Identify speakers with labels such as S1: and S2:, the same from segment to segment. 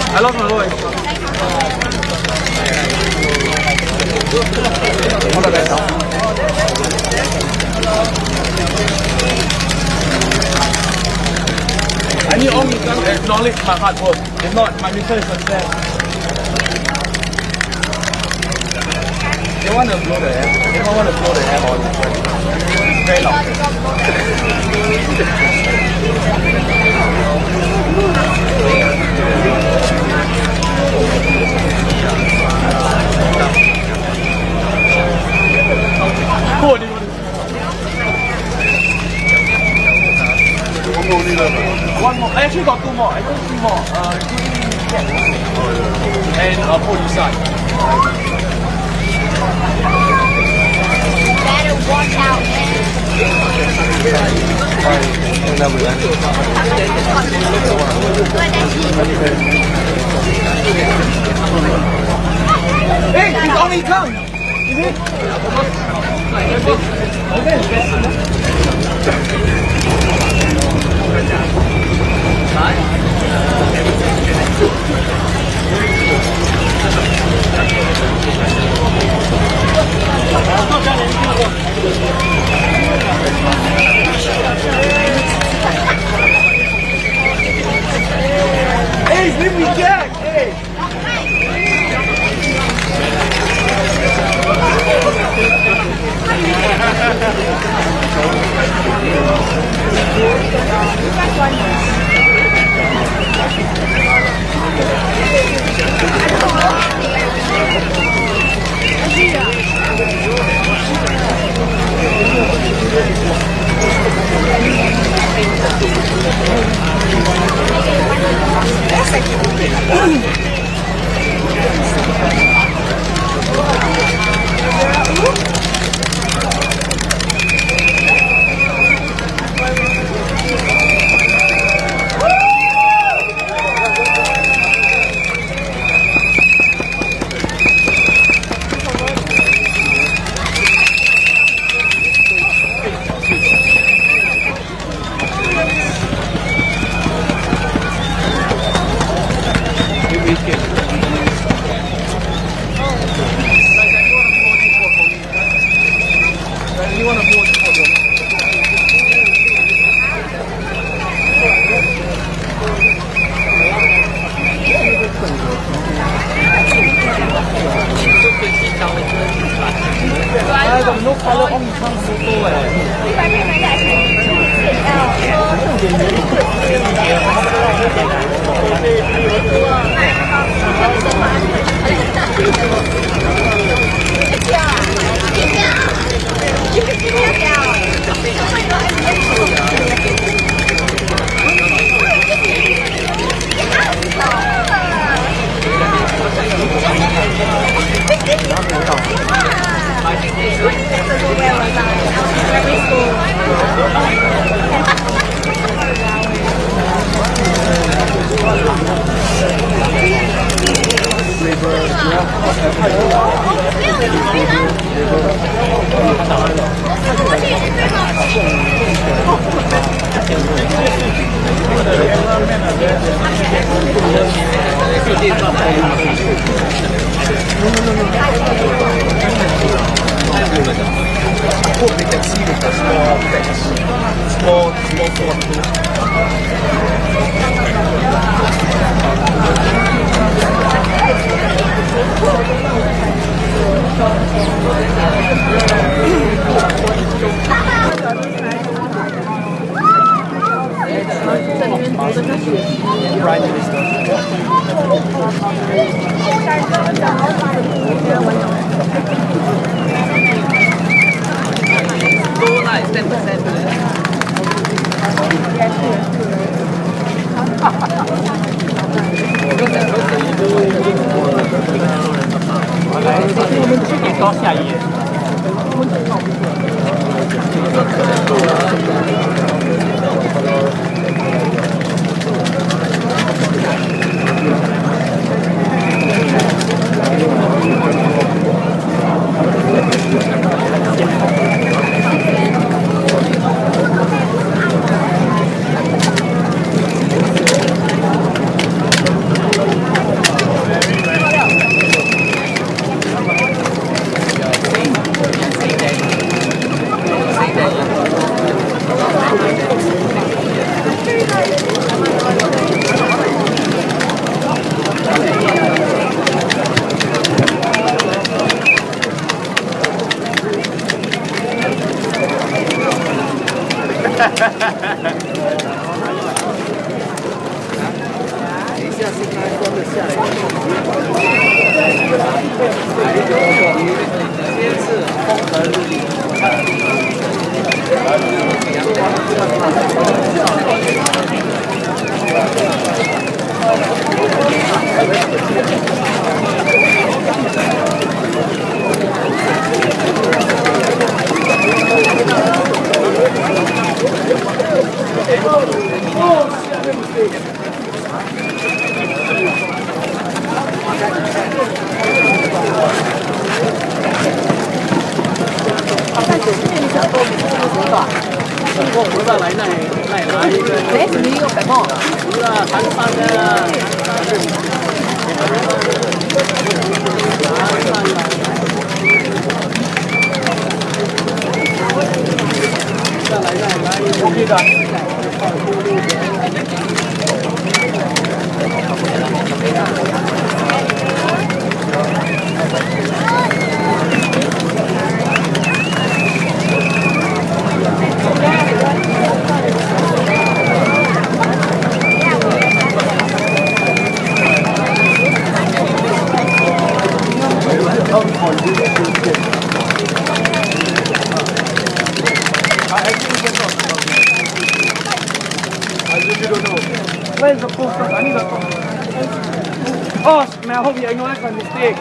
S1: I lost my voice. I need Ong Ye Kung to acknowledge my hard work. If not, my mission is success. They want to blow the air. They don't want to blow the air on. Very loud. One more. I actually got two more. I think three more. And Poh Li San.
S2: Better watch out, man.
S1: Hey, it's Ong Ye Kung. Is it? Hey, leave me Jack. Hey. No color Ong Ye Kung photo Prime Minister. So nice, 10%.我们去给高下一页。
S3: Where's the post? I need a Oh, man, I hope you acknowledge my mistake.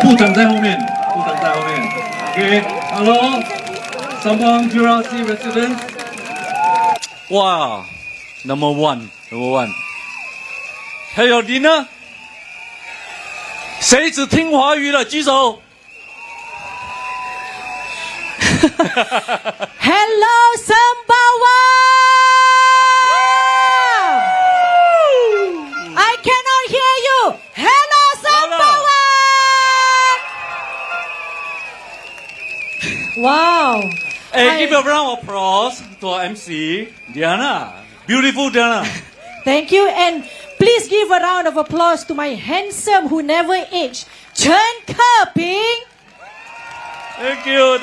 S4: 部长在后面，部长在后面。OK，Hello，
S1: Sembawang GRC residents. Wow, number one. Have your dinner? 谁只听华语的举手。
S4: Hello, Sembawang! I cannot hear you. Hello, Sembawang! Wow.
S1: Hey, give a round of applause to our MC, Diana. Beautiful Diana.
S4: Thank you, and please give a round of applause to my handsome who never aged, Chen Keping.
S1: Thank you.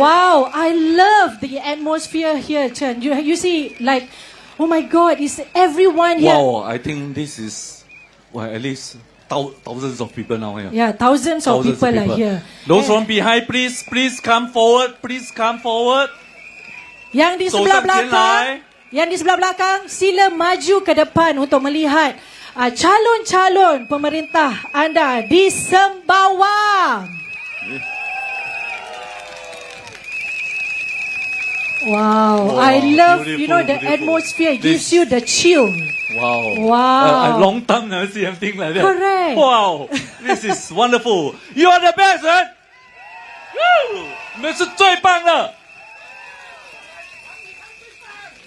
S4: Wow, I love the atmosphere here, Chen. You see, like, oh my God, is everyone here?
S1: Wow, I think this is at least thousands of people now here.
S4: Yeah, thousands of people are here.
S1: Those from behind, please come forward.
S4: Yang di sebelah belakang, sila maju ke depan untuk melihat calon-calon pemerintah anda di Sembawang. Wow, I love,
S1: beautiful.
S4: the atmosphere gives you the chill.
S1: Wow. A long time never see anything like that.
S4: Correct.
S1: Wow, this is wonderful. You are the best, man. Woo! 你们是最棒的。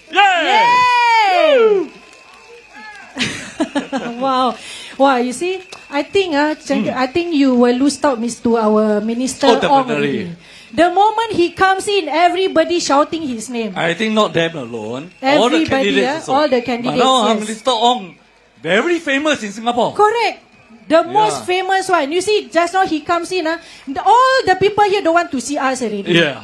S4: Yay! Wow, you see, I think you will lose out, to our minister Ong
S1: definitely.
S4: already. The moment he comes in, everybody shouting his name.
S1: I think not them alone.
S4: Everybody,
S1: all the candidates.
S4: all the candidates.
S1: But now
S4: yes.
S1: Minister Ong, very famous in Singapore.
S4: Correct. The most famous one. You see, just now he comes in, all the people here don't want to see us already.
S1: Yeah.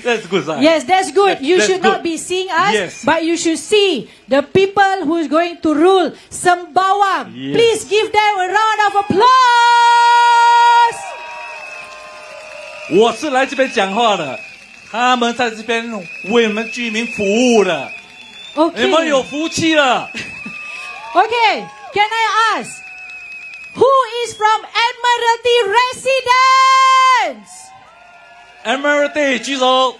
S1: That's good sign.
S4: Yes, that's good. You
S1: That's
S4: should
S1: good.
S4: not be seeing us,
S1: Yes.
S4: but you should see the people who is going to rule Sembawang.
S1: Yes.
S4: Please give them a round of applause.
S1: 我是来这边讲话的，他们在这边为我们居民服务的，
S4: Okay.
S1: 你们有福气了。
S4: Okay, can I ask, who is from Admiralty Residence?
S1: Admiralty 举手。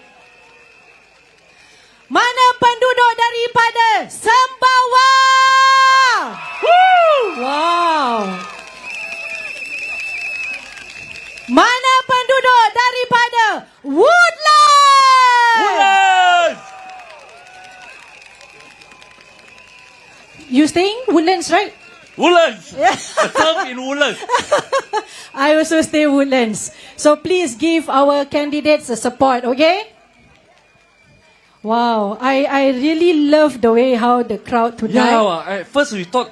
S4: Mana penduduk daripada Sembawang? Wow. Mana penduduk daripada Woodlands? You staying Woodlands, right?
S1: Woodlands. I serve in Woodlands.
S4: I also stay Woodlands. So please give our candidates a support, okay? Wow, I really love the way how the crowd tonight.
S1: Yeah, at first we thought,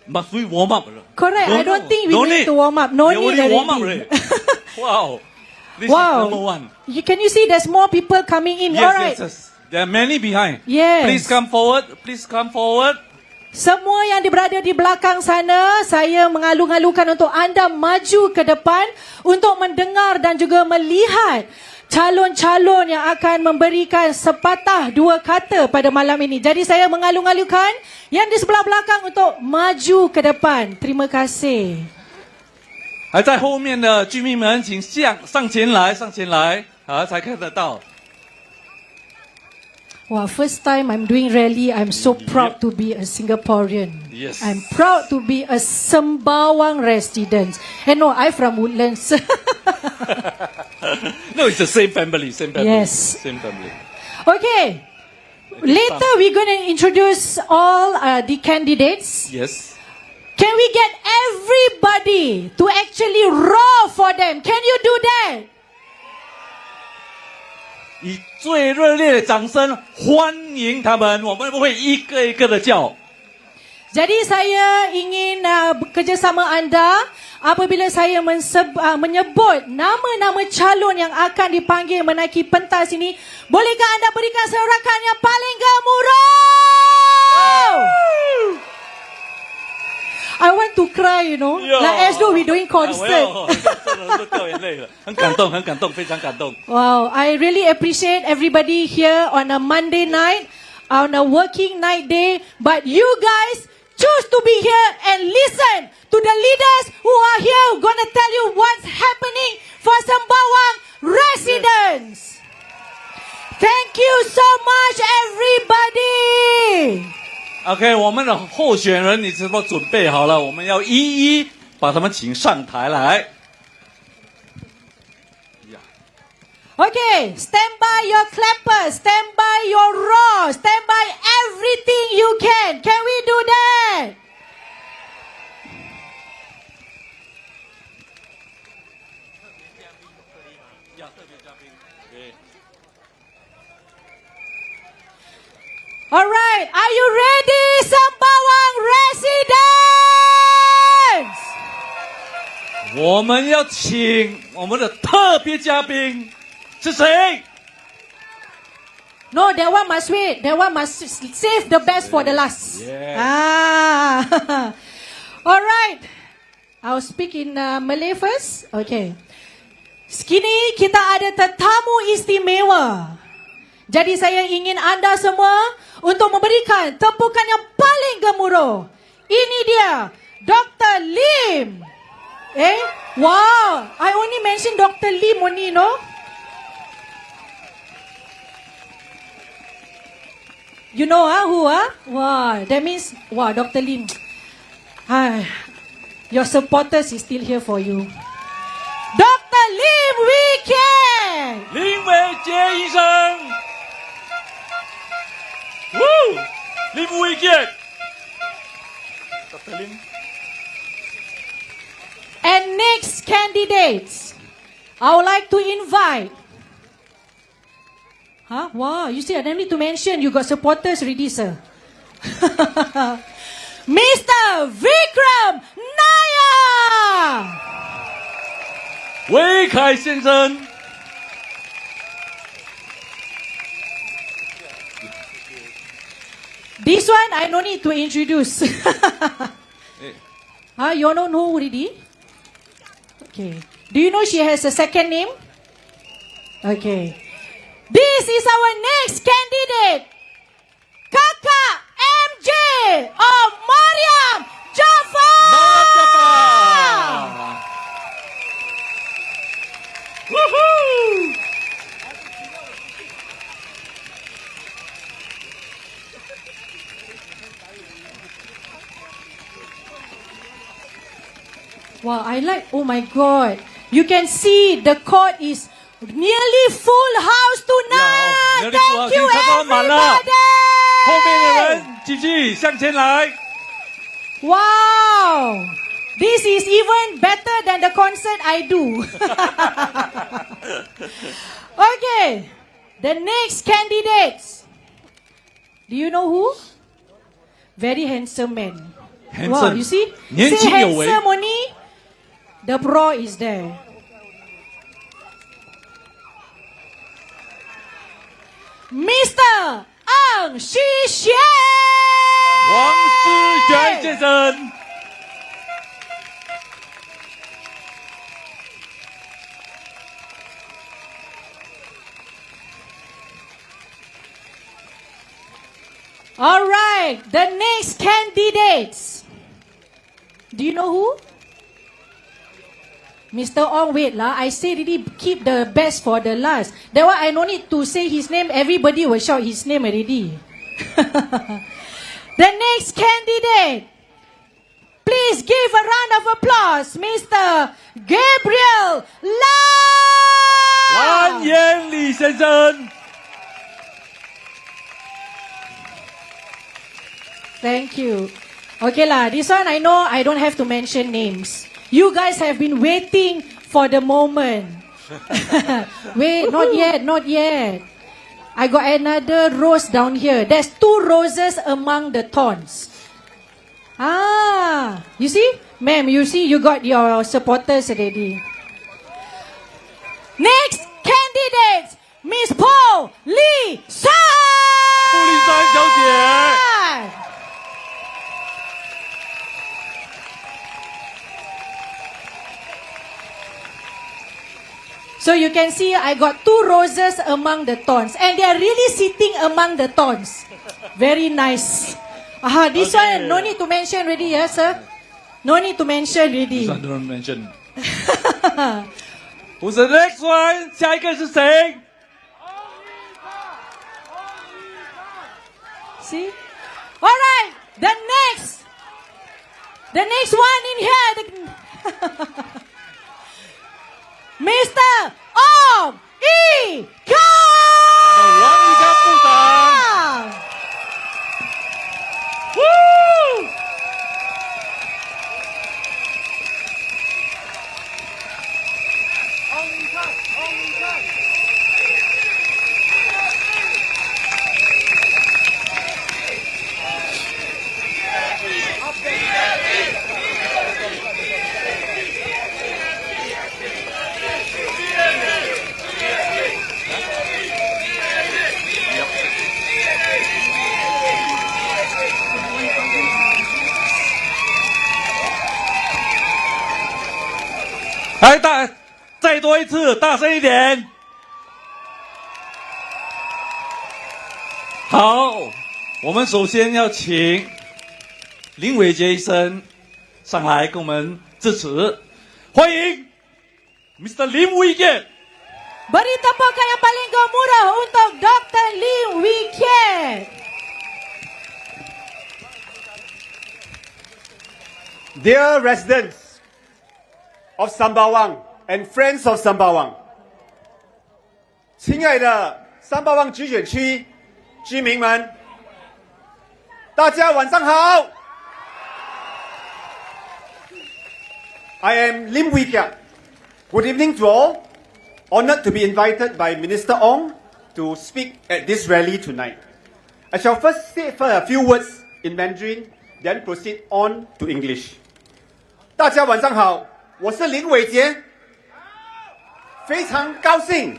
S1: must we warm up?
S4: Correct. I don't think we need to warm up. No
S1: They
S4: need
S1: already warm up
S4: already.
S1: already. Wow. This is
S4: Wow.
S1: number one.
S4: Can you see there's more people coming in?
S1: Yes,
S4: Alright.
S1: yes. There are many behind.
S4: Yes.
S1: Please come forward.
S4: Semua yang berada di belakang sana, saya mengalu-alukan untuk anda maju ke depan untuk mendengar dan juga melihat calon-calon yang akan memberikan sepatah dua kata pada malam ini. Jadi saya mengalu-alukan yang di sebelah belakang untuk maju ke depan. Terima kasih.
S1: 还在后面的居民们，请上前来，才看得到。
S4: Wow, first time I'm doing rally, I'm so proud to be a Singaporean.
S1: Yes.
S4: I'm proud to be a Sembawang resident. And no, I'm from Woodlands.
S1: No, it's the same family.
S4: Yes.
S1: Same family.
S4: Okay. Later we're going to introduce all the candidates.
S1: Yes.
S4: Can we get everybody to actually roar for them? Can you do that?
S1: 以最热烈的掌声欢迎他们，我们会一个一个的叫。
S4: Jadi saya ingin bekerjasama anda apabila saya menyebut nama-nama calon yang akan dipanggil menaiki pentas ini. Bolehkah anda berikan sorakan yang paling gemuruh? I want to cry, you know. Like as though we're doing concert.
S1: 掉眼泪了，很感动，非常感动。
S4: Wow, I really appreciate everybody here on a Monday night, on a working night day. But you guys choose to be here and listen to the leaders who are here, going to tell you what's happening for Sembawang residents. Congratulations! Thank you so much, everybody!
S1: OK， 我们的候选人你是否准备好了？我们要一一把他们请上台来。
S4: Okay, stand by your clappers, stand by your roar, stand by everything you can. Can we do that? All right, are you ready, Sembawang residents?
S1: 我们要请我们的特别嘉宾是谁？
S4: No, that one must wait. That one must save the best for the last.
S1: Yeah.
S4: Ah. All right. I'll speak in Malay first. Okay. Sekini kita ada tetamu istimewa. Jadi saya ingin anda semua untuk memberikan tepukan yang paling gemuruh. Ini dia, Dr. Lim. Wow. I only mentioned Dr. Lim only, no? You know who? Wow, that means, wow, Dr. Lim. Your supporters is still here for you. Dr. Lim Weekend!
S1: 林伟杰医生。Woo! Lim Weekend. Dr. Lim.
S4: And next candidates, I would like to invite. Wow, you see, I don't need to mention, you got supporters already, sir. Mr. Vikram Nair!
S1: 韦凯先生。
S4: This one, I no need to introduce. You all know who already? Okay. Do you know she has a second name? Okay. This is our next candidate, Kakak MJ of Mariam Jaafar.
S1: Mariam Jaafar. Woohoo!
S4: Wow, I like, oh my God. You can see the court is nearly full house tonight.
S1: nearly full house.
S4: Thank you,
S1: 差不多满了。
S4: everybody.
S1: 后面的人继续向前来。
S4: Wow, this is even better than the concert I do. Okay, the next candidates. Do you know who? Very handsome man.
S1: Handsome.
S4: Wow, you see?
S1: 年
S4: Say
S1: 轻有为。
S4: handsome only. The bra is there. Mr. Ong Ye Kung.
S1: 王世全先生。
S4: All right, the next candidates. Do you know who? Mr. Ong, wait lah. I say really keep the best for the last. That one I no need to say his name. Everybody will shout his name already. The next candidate. Please give a round of applause, Mr. Gabriel Lam.
S1: 蓝颜李先生。
S4: Thank you. Okay lah, this one I know I don't have to mention names. You guys have been waiting for the moment. Wait, not yet, not yet. I got another rose down here. There's 2 roses among the thorns. You see? Ma'am, you see you got your supporters already. Next candidate, Miss Poh Li San.
S1: 布丽珊小姐。
S4: So you can see I got 2 roses among the thorns. And they are really sitting among the thorns. Very nice. This
S1: Okay.
S4: one, no need to mention already, yes, sir? No need to mention already.
S1: This one don't mention. Who's the next one? 下一个是谁？
S4: See? Alright, the next one in here, Mr. Ong Ye Kung!
S1: Number 1 Ika Putang. Woo!来再多一次，大声一点。好，我们首先要请林伟杰医生上来跟我们致辞，欢迎 Mr. Lim Wee Kiat。
S4: Beri tepukan yang paling gemuruh untuk Dr. Lim Wee Kiat.
S5: Dear residents of Sembawang and friends of Sembawang， 亲爱的三巴旺集选区居民们，大家晚上好。I am Lim Wee Kiat. Good evening to all. Honored to be invited by Minister Ong to speak at this rally tonight. I shall first say a few words in Mandarin, then proceed on to English. 大家晚上好，我是林伟杰，非常高兴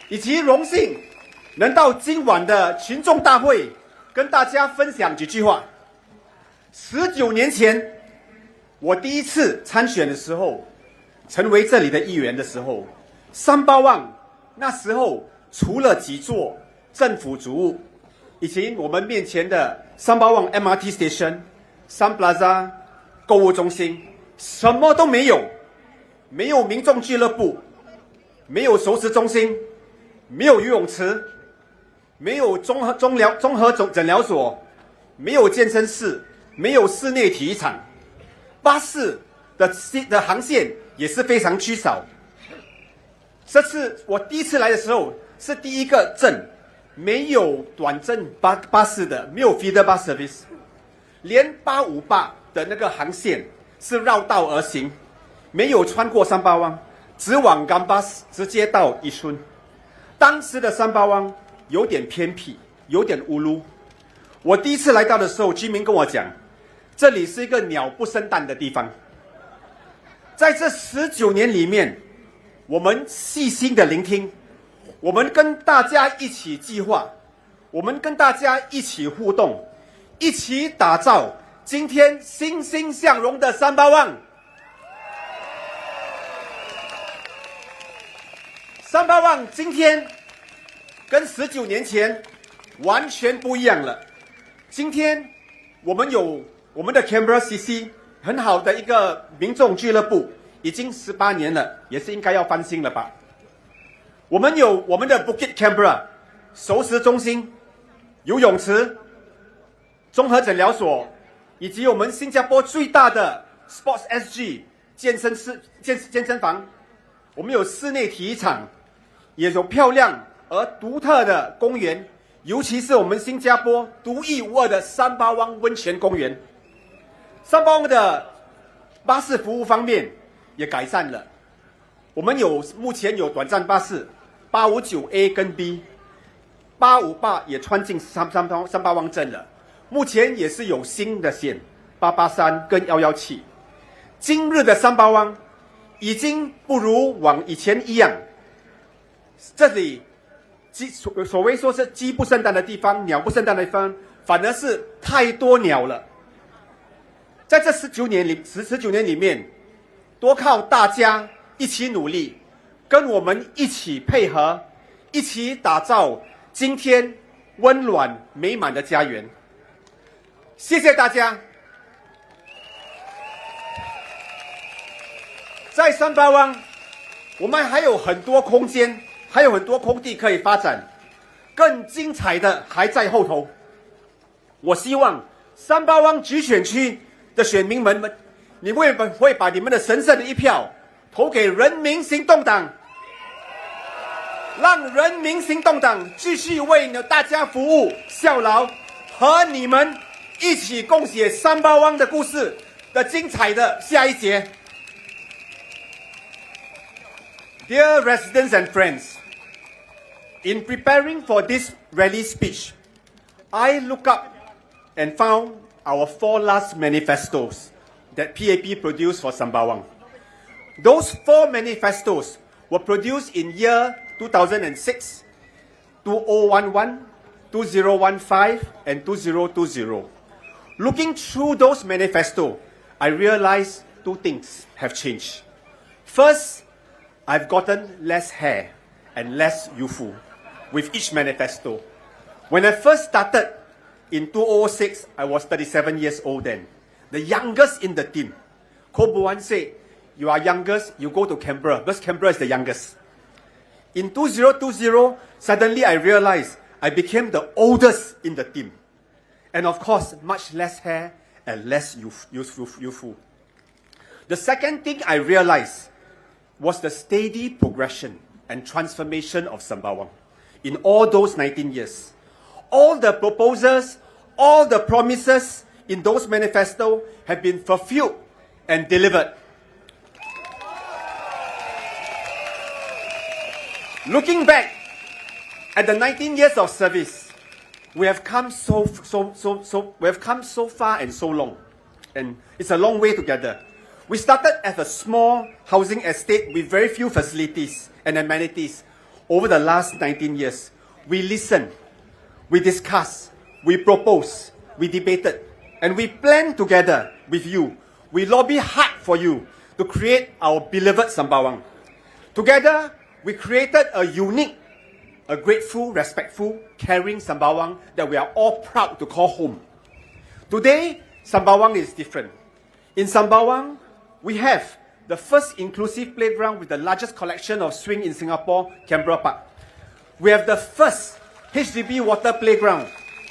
S5: 以及荣幸能到今晚的群众大会跟大家分享几句话。19年前，我第一次参选的时候，成为这里的议员的时候，三巴旺那时候除了几座政府主屋，以及我们面前的三巴旺 MRT Station、Sun Plaza 购物中心，什么都没有，没有民众俱乐部，没有熟食中心，没有游泳池，没有综合诊疗所，没有健身室，没有室内体育场，巴士的航线也是非常缺少。这次我第一次来的时候，是第一个镇没有短镇巴士的，没有 feeder bus service， 连858的那个航线是绕道而行，没有穿过三巴湾，只往甘巴斯直接到宜春。当时的三巴湾有点偏僻，有点乌噜。我第一次来到的时候，居民跟我讲，这里是一个鸟不生蛋的地方。在这19年里面，我们细心的聆听，我们跟大家一起计划，我们跟大家一起互动，一起打造今天欣欣向荣的三巴旺。三巴旺今天跟19年前完全不一样了。今天我们有我们的 Canberra CC 很好的一个民众俱乐部，已经18年了，也是应该要翻新了吧。我们有我们的 Bukit Canberra 熟食中心、游泳池、综合诊疗所，以及我们新加坡最大的 Sports SG 健身房。我们有室内体育场，也有漂亮而独特的公园，尤其是我们新加坡独一无二的三巴湾温泉公园。三巴湾的巴士服务方面也改善了，我们目前有短站巴士859A 跟 B，858也穿进三巴湾镇了。目前也是有新的线883跟117。今日的三巴湾已经不如往以前一样，这里所谓说是鸡不生蛋的地方，鸟不生蛋的地方，反而是太多鸟了。在这19年里面，多靠大家一起努力，跟我们一起配合，一起打造今天温暖美满的家园。谢谢大家。在三巴湾，我们还有很多空间，还有很多空地可以发展，更精彩的还在后头。我希望三八湾集选区的选民们，你会把你们的神圣的一票投给人民行动党，让人民行动党继续为大家服务效劳，和你们一起共写三八湾的故事的精彩的下一节。Dear residents and friends, in preparing for this rally speech, I look up and found our 4 last manifestos that PAP produced for Sembawang. Those 4 manifestos were produced in year 2006, 2011, 2015, and 2020. Looking through those manifestos, I realized 2 things have changed. First, I've gotten less hair and less youthful with each manifesto. When I first started in 2006, I was 37 years old then, the youngest in the team. Koh Buan said, you are youngest, you go to Canberra, because Canberra is the youngest. In 2020, suddenly I realized I became the oldest in the team. And of course, much less hair and less youthful. The second thing I realized was the steady progression and transformation of Sembawang in all those 19 years. All the proposals, all the promises in those manifestos have been fulfilled and delivered. Looking back at the 19 years of service, we have come so far and so long, and it's a long way together. We started as a small housing estate with very few facilities and amenities. Over the last 19 years, we listened, we discussed, we proposed, we debated, and we planned together with you. We lobbied hard for you to create our beloved Sembawang. Together, we created a unique, a grateful, respectful, caring Sembawang that we are all proud to call home. Today, Sembawang is different. In Sembawang, we have the first inclusive playground with the largest collection of swing in Singapore, Canberra Park. We have the first HDB water playground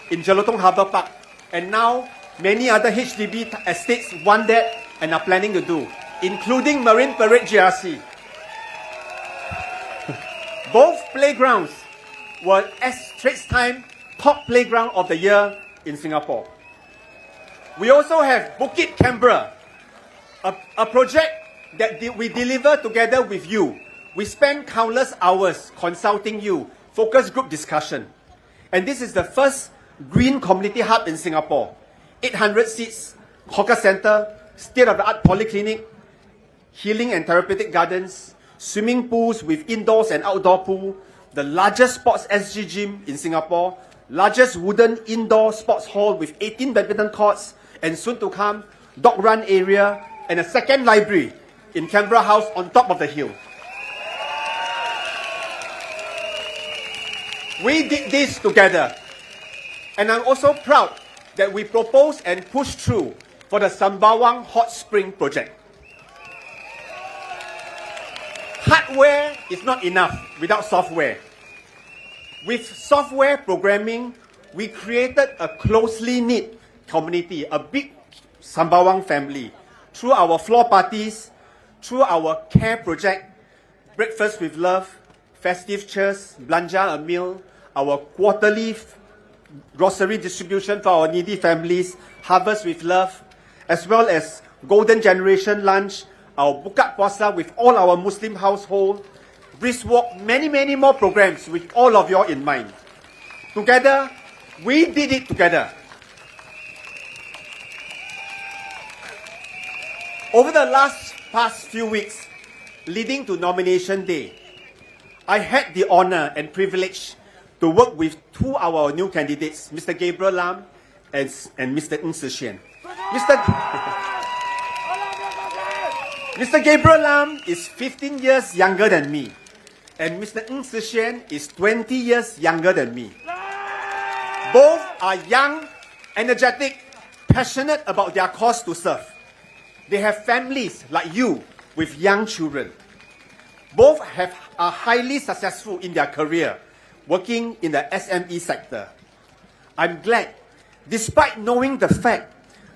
S5: in Jelutong Harbour Park. And now, many other HDB estates want that and are planning to do, including Marine Parade GRC. Both playgrounds were Straits Times top playground of the year in Singapore. We also have Bukit Canberra, a project that we deliver together with you. We spend countless hours consulting you, focus group discussion. And this is the first green community hub in Singapore. 800 seats, hawker center, state-of-the-art polyclinic, healing and therapeutic gardens, swimming pools with indoors and outdoor pool, the largest sports SG gym in Singapore, largest wooden indoor sports hall with 18 badminton courts, and soon to come, dog run area, and a second library in Canberra House on top of the hill. We did this together. And I'm also proud that we proposed and pushed through for the Sembawang Hot Spring project. Hardware is not enough without software. With software programming, we created a closely knit community, a big Sembawang family, through our floor parties, through our care project, Breakfast with Love, Festive Cheers, Belanja a Meal, our quarterly grocery distribution for our needy families, Harvest with Love, as well as Golden Generation Lunch, our Buka Puasa with all our Muslim household, Brisk Walk, many more programs with all of you in mind. Together, we did it together. Over the past few weeks, leading to nomination day, I had the honor and privilege to work with 2 of our new candidates, Mr. Gabriel Lam and Mr. Ong Ye Kung. Mr. Gabriel Lam is 15 years younger than me, and Mr. Ong Ye Kung is 20 years younger than me. Both are young, energetic, passionate about their cause to serve. They have families like you with young children. Both are highly successful in their career, working in the SME sector. I'm glad despite knowing the fact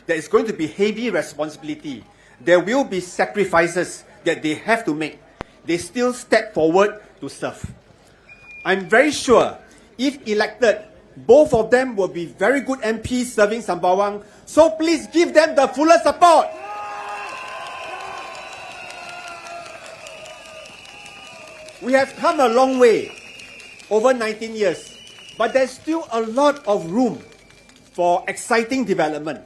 S5: that it's going to be heavy responsibility, there will be sacrifices that they have to make, they still step forward to serve. I'm very sure if elected, both of them will be very good MPs serving Sembawang, so please give them the fuller support. We have come a long way over 19 years, but there's still a lot of room for exciting development.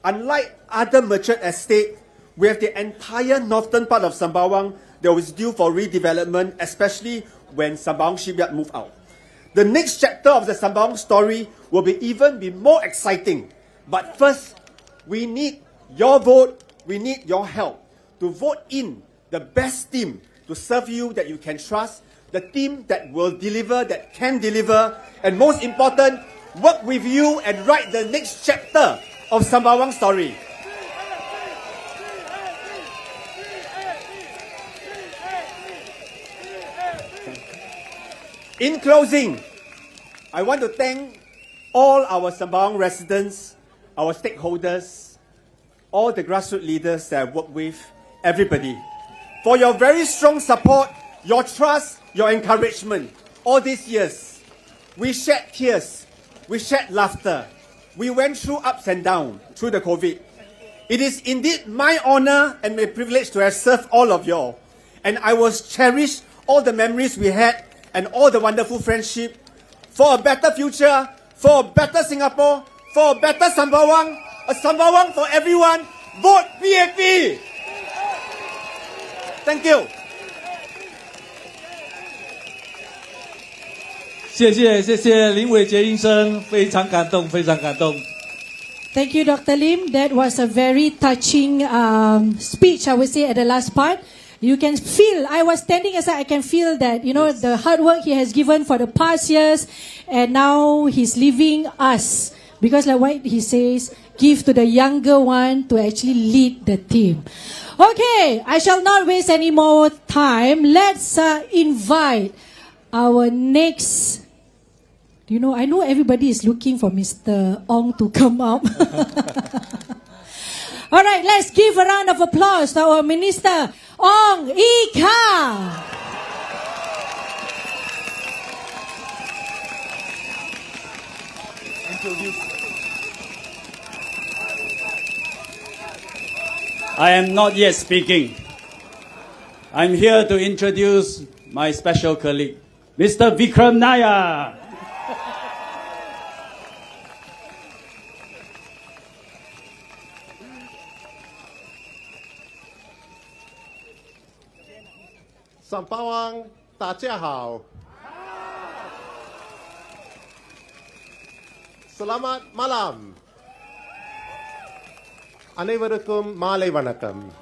S5: Unlike other mature estates, we have the entire northern part of Sembawang that was due for redevelopment, especially when Sembawang Shipyard moved out. The next chapter of the Sembawang story will be even more exciting. But first, we need your vote, we need your help to vote in the best team to serve you that you can trust, the team that will deliver, that can deliver, and most important, work with you and write the next chapter of Sembawang story. In closing, I want to thank all our Sembawang residents, our stakeholders, all the grassroots leaders that I've worked with, everybody, for your very strong support, your trust, your encouragement all these years. We shed tears, we shed laughter, we went through ups and downs through the COVID. It is indeed my honor and my privilege to have served all of you all, and I will cherish all the memories we had and all the wonderful friendship for a better future, for a better Singapore, for a better Sembawang, a Sembawang for everyone. Vote PAP! Thank you.
S1: 谢谢林伟杰医生，非常感动，非常感动。
S4: Thank you, Dr. Lim. That was a very touching speech, I would say, at the last part. You can feel, I was standing aside, I can feel that, the hard work he has given for the past years, and now he's leaving us. Because like what he says, give to the younger one to actually lead the team. Okay, I shall not waste any more time. Let's invite our next... I know everybody is looking for Mr. Ong to come up. All right, let's give a round of applause to our Minister, Ong Ye Kung.
S6: I am not yet speaking. I'm here to introduce my special colleague, Mr. Vikram Nair.
S7: Sembawang, 大家好. Selamat malam. Anevarukkum Malai Vanakkam.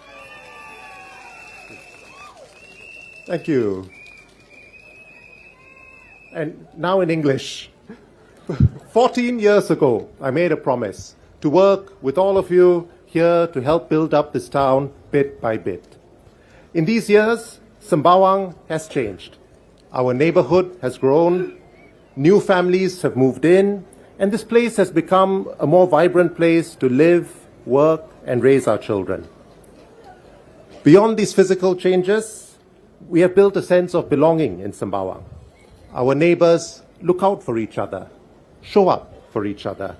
S7: Thank you. And now in English. 14 years ago, I made a promise to work with all of you here to help build up this town bit by bit. In these years, Sembawang has changed. Our neighborhood has grown, new families have moved in, and this place has become a more vibrant place to live, work, and raise our children. Beyond these physical changes, we have built a sense of belonging in Sembawang. Our neighbors look out for each other, show up for each other.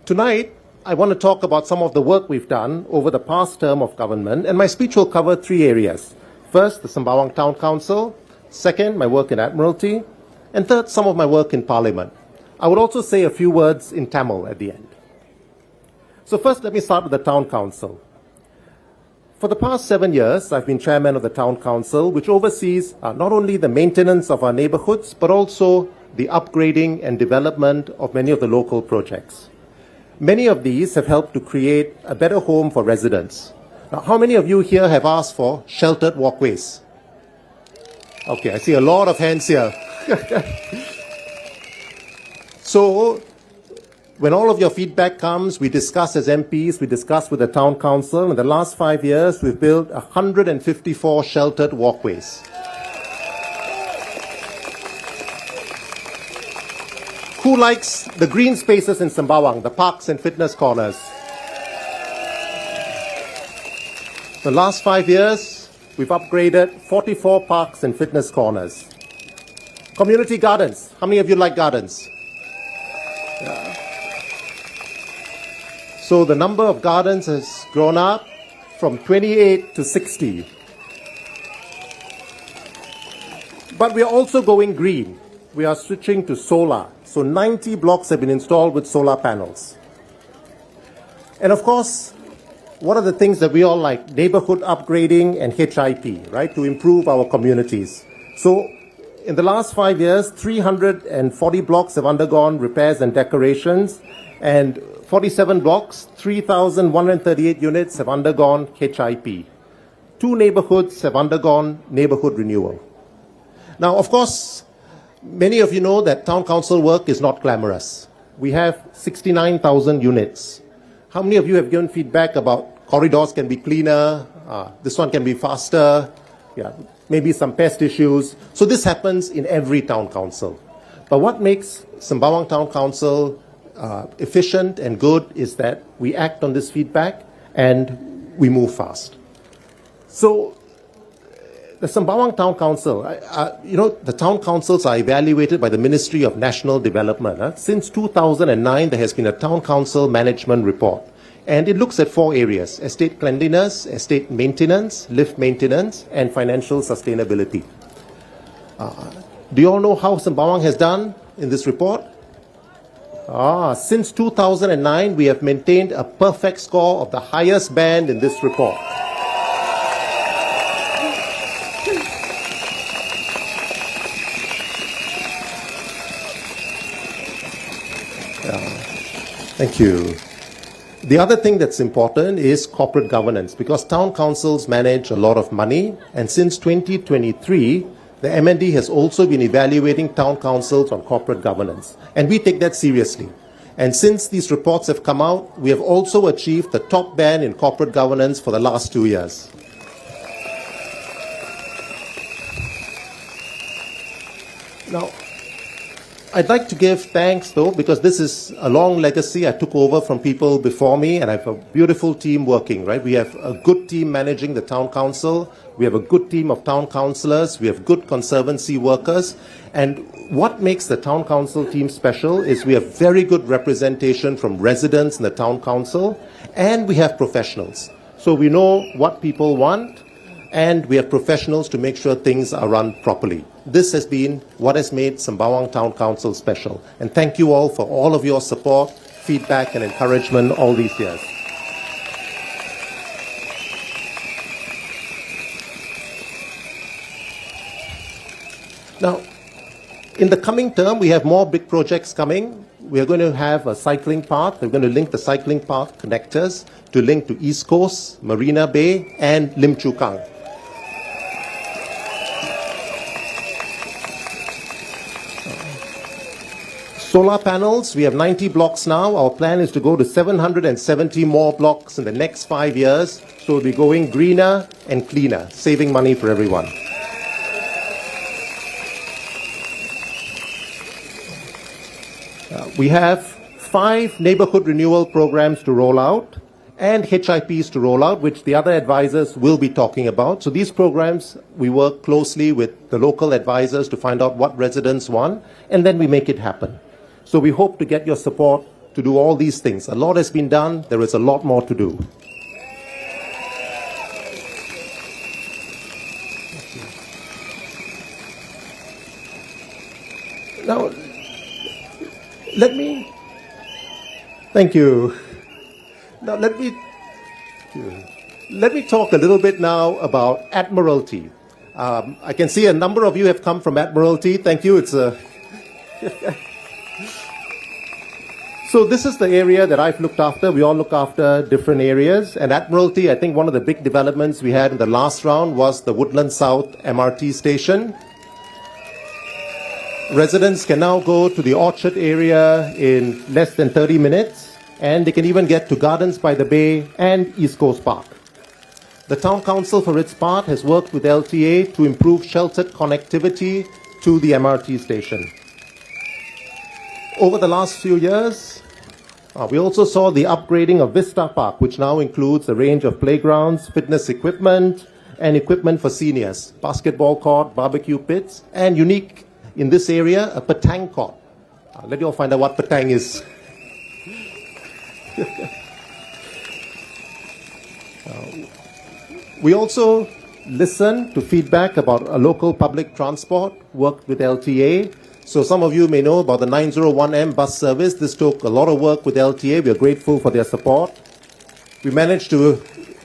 S7: Tonight, I want to talk about some of the work we've done over the past term of government, and my speech will cover 3 areas. First, the Sembawang Town Council. Second, my work in Admiralty. And third, some of my work in Parliament. I will also say a few words in Tamil at the end. So first, let me start with the Town Council. For the past 7 years, I've been chairman of the Town Council, which oversees not only the maintenance of our neighborhoods, but also the upgrading and development of many of the local projects. Many of these have helped to create a better home for residents. Now, how many of you here have asked for sheltered walkways? Okay, I see a lot of hands here. So, when all of your feedback comes, we discuss as MPs, we discuss with the Town Council. In the last 5 years, we've built 154 sheltered walkways. Who likes the green spaces in Sembawang, the parks and fitness corners? The last 5 years, we've upgraded 44 parks and fitness corners. Community gardens. How many of you like gardens? Yeah. So the number of gardens has grown up from 28 to 60. But we are also going green. We are switching to solar. So 90 blocks have been installed with solar panels. And of course, what are the things that we all like? Neighborhood upgrading and HIP, right? To improve our communities. So in the last 5 years, 340 blocks have undergone repairs and decorations, and 47 blocks, 3,138 units have undergone HIP. 2 neighborhoods have undergone neighborhood renewal. Now, of course, many of you know that town council work is not glamorous. We have 69,000 units. How many of you have given feedback about corridors can be cleaner, this one can be faster, yeah, maybe some pest issues. So this happens in every town council. But what makes Sembawang Town Council efficient and good is that we act on this feedback and we move fast. So the Sembawang Town Council, the town councils are evaluated by the Ministry of National Development. Since 2009, there has been a town council management report. And it looks at 4 areas: estate cleanliness, estate maintenance, lift maintenance, and financial sustainability. Do you all know how Sembawang has done in this report? Since 2009, we have maintained a perfect score of the highest band in this report. Thank you. The other thing that's important is corporate governance, because town councils manage a lot of money, and since 2023, the MND has also been evaluating town councils on corporate governance, and we take that seriously. And since these reports have come out, we have also achieved the top band in corporate governance for the last 2 years. Now, I'd like to give thanks, though, because this is a long legacy. I took over from people before me, and I have a beautiful team working, right? We have a good team managing the town council. We have a good team of town councillors. We have good conservancy workers. And what makes the town council team special is we have very good representation from residents in the town council, and we have professionals. So we know what people want, and we have professionals to make sure things are run properly. This has been what has made Sembawang Town Council special. And thank you all for all of your support, feedback, and encouragement all these years. Now, in the coming term, we have more big projects coming. We are going to have a cycling path. We're going to link the cycling path connectors to link to East Coast, Marina Bay, and Lim Chu Kang. Solar panels, we have 90 blocks now. Our plan is to go to 770 more blocks in the next 5 years. So we'll be going greener and cleaner, saving money for everyone. We have 5 neighborhood renewal programs to roll out and HIPs to roll out, which the other advisors will be talking about. So these programs, we work closely with the local advisors to find out what residents want, and then we make it happen. So we hope to get your support to do all these things. A lot has been done. There is a lot more to do. Now, thank you. Now, let me talk a little bit now about Admiralty. I can see a number of you have come from Admiralty. Thank you. It's a... So this is the area that I've looked after. We all look after different areas. And Admiralty, I think one of the big developments we had in the last round was the Woodland South MRT station. Residents can now go to the Orchard area in less than 30 minutes, and they can even get to Gardens by the Bay and East Coast Park. The Town Council, for its part, has worked with LTA to improve sheltered connectivity to the MRT station. Over the last few years, we also saw the upgrading of Vista Park, which now includes a range of playgrounds, fitness equipment, and equipment for seniors, basketball court, barbecue pits, and unique in this area, a petang court. Let you all find out what petang is. We also listened to feedback about a local public transport, worked with LTA. So some of you may know about the 901M bus service. This took a lot of work with LTA. We are grateful for their support. We managed to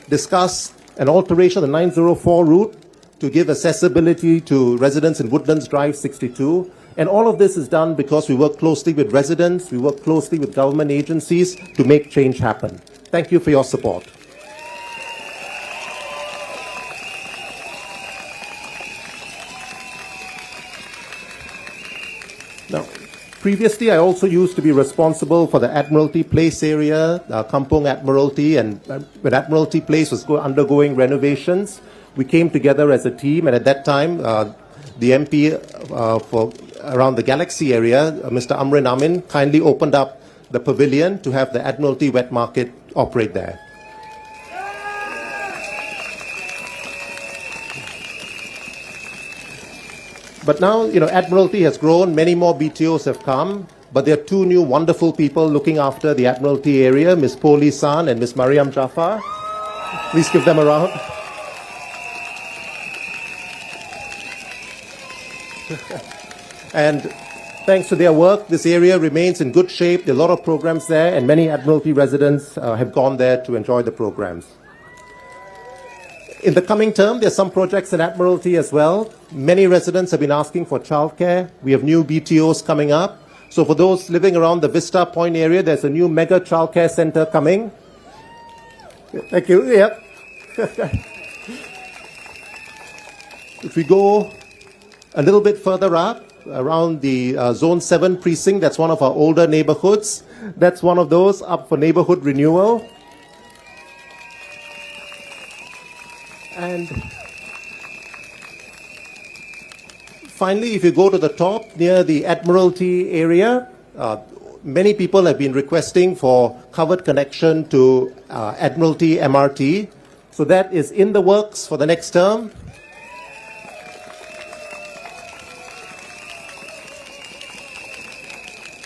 S7: discuss an alteration of the 904 route to give accessibility to residents in Woodlands Drive 62. And all of this is done because we work closely with residents, we work closely with government agencies to make change happen. Thank you for your support. Now, previously, I also used to be responsible for the Admiralty Place area, Kampong Admiralty, and when Admiralty Place was undergoing renovations, we came together as a team, and at that time, the MP for around the Galaxy area, Mr. Amrin Amin, kindly opened up the pavilion to have the Admiralty Wet Market operate there. But now, Admiralty has grown, many more BTOs have come, but there are two new wonderful people looking after the Admiralty area, Ms. Poh Li San and Ms. Mariam Jaafar. Please give them a round. And thanks to their work, this area remains in good shape. There are a lot of programs there, and many Admiralty residents have gone there to enjoy the programs. In the coming term, there are some projects in Admiralty as well. Many residents have been asking for childcare. We have new BTOs coming up. So for those living around the Vista Point area, there's a new mega childcare center coming. Thank you. Yep. If we go a little bit further up, around the Zone 7 precinct, that's one of our older neighborhoods. That's one of those up for neighborhood renewal. And finally, if you go to the top near the Admiralty area, many people have been requesting for covered connection to Admiralty MRT. So that is in the works for the next term.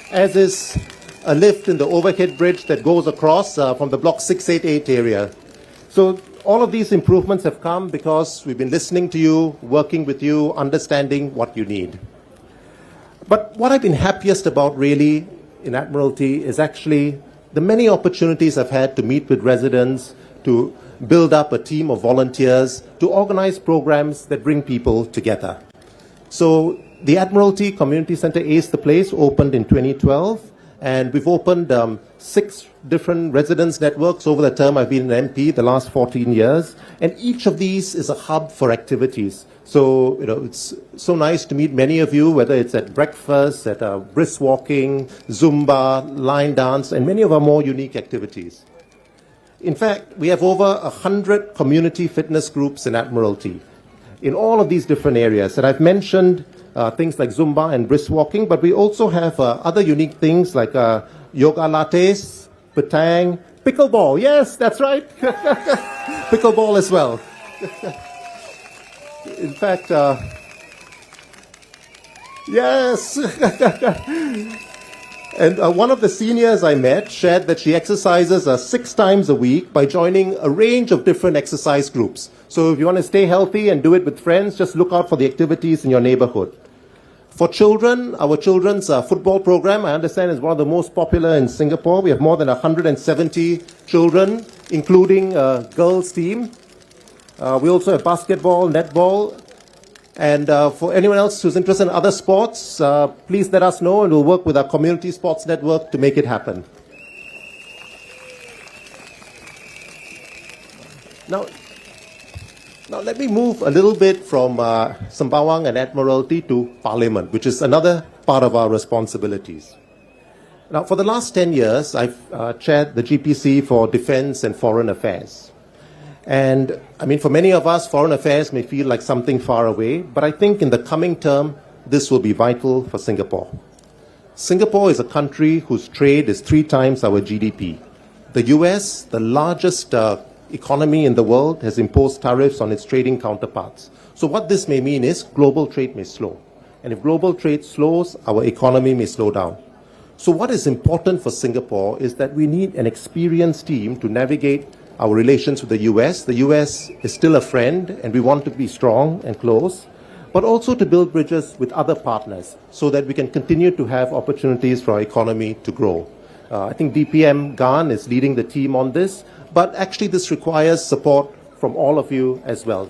S7: As is a lift in the overhead bridge that goes across from the Block 688 area. So all of these improvements have come because we've been listening to you, working with you, understanding what you need. But what I've been happiest about really in Admiralty is actually the many opportunities I've had to meet with residents, to build up a team of volunteers, to organize programs that bring people together. So the Admiralty Community Center Ace the Place opened in 2012, and we've opened 6 different residence networks over the term I've been an MP, the last 14 years, and each of these is a hub for activities. So, it's so nice to meet many of you, whether it's at breakfast, at brisk walking, Zumba, line dance, and many of our more unique activities. In fact, we have over 100 community fitness groups in Admiralty in all of these different areas. And I've mentioned things like Zumba and brisk walking, but we also have other unique things like yoga lattes, petang, pickleball. Yes, that's right. Pickleball as well. In fact, yes. And one of the seniors I met shared that she exercises 6 times a week by joining a range of different exercise groups. So if you want to stay healthy and do it with friends, just look out for the activities in your neighborhood. For children, our children's football program, I understand, is one of the most popular in Singapore. We have more than 170 children, including a girls' team. We also have basketball, netball. And for anyone else who's interested in other sports, please let us know, and we'll work with our community sports network to make it happen. Now let me move a little bit from Sembawang and Admiralty to Parliament, which is another part of our responsibilities. Now, for the last 10 years, I've chaired the GPC for Defence and Foreign Affairs. And, for many of us, foreign affairs may feel like something far away, but I think in the coming term, this will be vital for Singapore. Singapore is a country whose trade is 3 times our GDP. The US, the largest economy in the world, has imposed tariffs on its trading counterparts. So what this may mean is global trade may slow. And if global trade slows, our economy may slow down. So what is important for Singapore is that we need an experienced team to navigate our relations with the US. The US is still a friend, and we want to be strong and close, but also to build bridges with other partners so that we can continue to have opportunities for our economy to grow. I think DPM Gan is leading the team on this, but actually this requires support from all of you as well.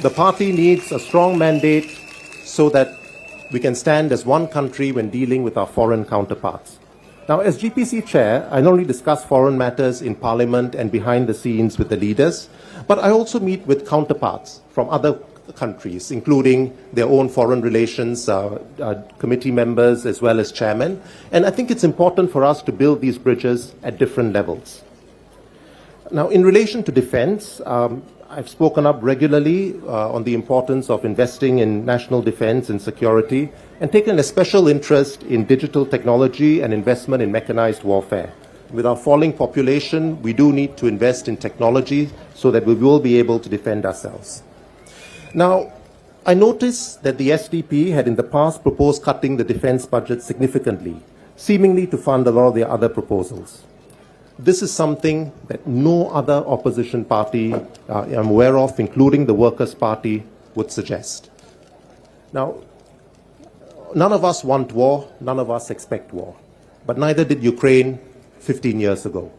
S7: The party needs a strong mandate so that we can stand as one country when dealing with our foreign counterparts. Now, as GPC chair, I not only discuss foreign matters in Parliament and behind the scenes with the leaders, but I also meet with counterparts from other countries, including their own foreign relations committee members as well as chairmen. And I think it's important for us to build these bridges at different levels. Now, in relation to defense, I've spoken up regularly on the importance of investing in national defense and security, and taken a special interest in digital technology and investment in mechanized warfare. With our falling population, we do need to invest in technology so that we will be able to defend ourselves. Now, I noticed that the SDP had in the past proposed cutting the defense budget significantly, seemingly to fund a lot of their other proposals. This is something that no other opposition party I'm aware of, including the Workers' Party, would suggest. Now, none of us want war, none of us expect war, but neither did Ukraine 15 years ago.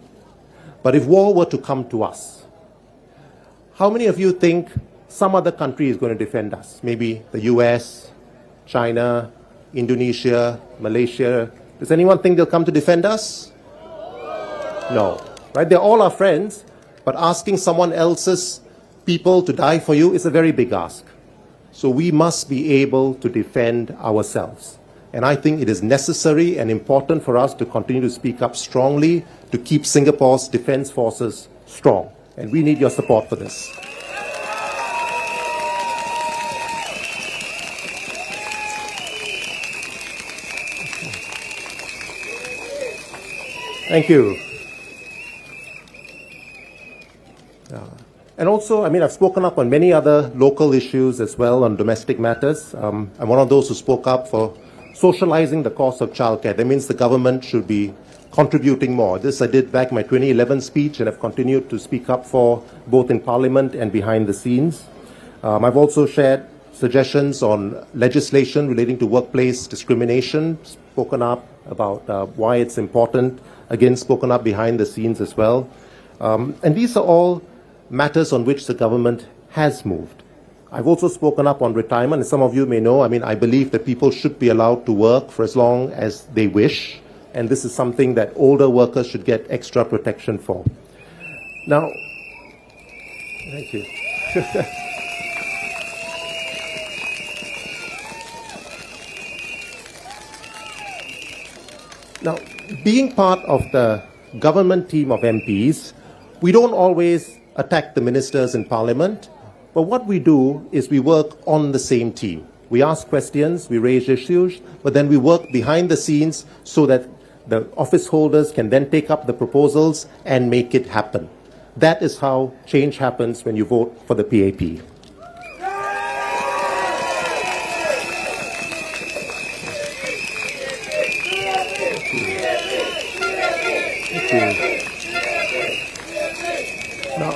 S7: But if war were to come to us, how many of you think some other country is going to defend us? Maybe the US, China, Indonesia, Malaysia. Does anyone think they'll come to defend us? No, right? They're all our friends, but asking someone else's people to die for you is a very big ask. So we must be able to defend ourselves. And I think it is necessary and important for us to continue to speak up strongly to keep Singapore's defense forces strong. And we need your support for this. Thank you. And also, I've spoken up on many other local issues as well on domestic matters. I'm one of those who spoke up for socializing the cost of childcare. That means the government should be contributing more. This I did back in my 2011 speech, and I've continued to speak up for both in Parliament and behind the scenes. I've also shared suggestions on legislation relating to workplace discrimination, spoken up about why it's important, again spoken up behind the scenes as well. And these are all matters on which the government has moved. I've also spoken up on retirement, and some of you may know, I believe that people should be allowed to work for as long as they wish, and this is something that older workers should get extra protection for. Now, thank you. Now, being part of the government team of MPs, we don't always attack the ministers in Parliament, but what we do is we work on the same team. We ask questions, we raise issues, but then we work behind the scenes so that the office holders can then take up the proposals and make it happen. That is how change happens when you vote for the PAP. Now,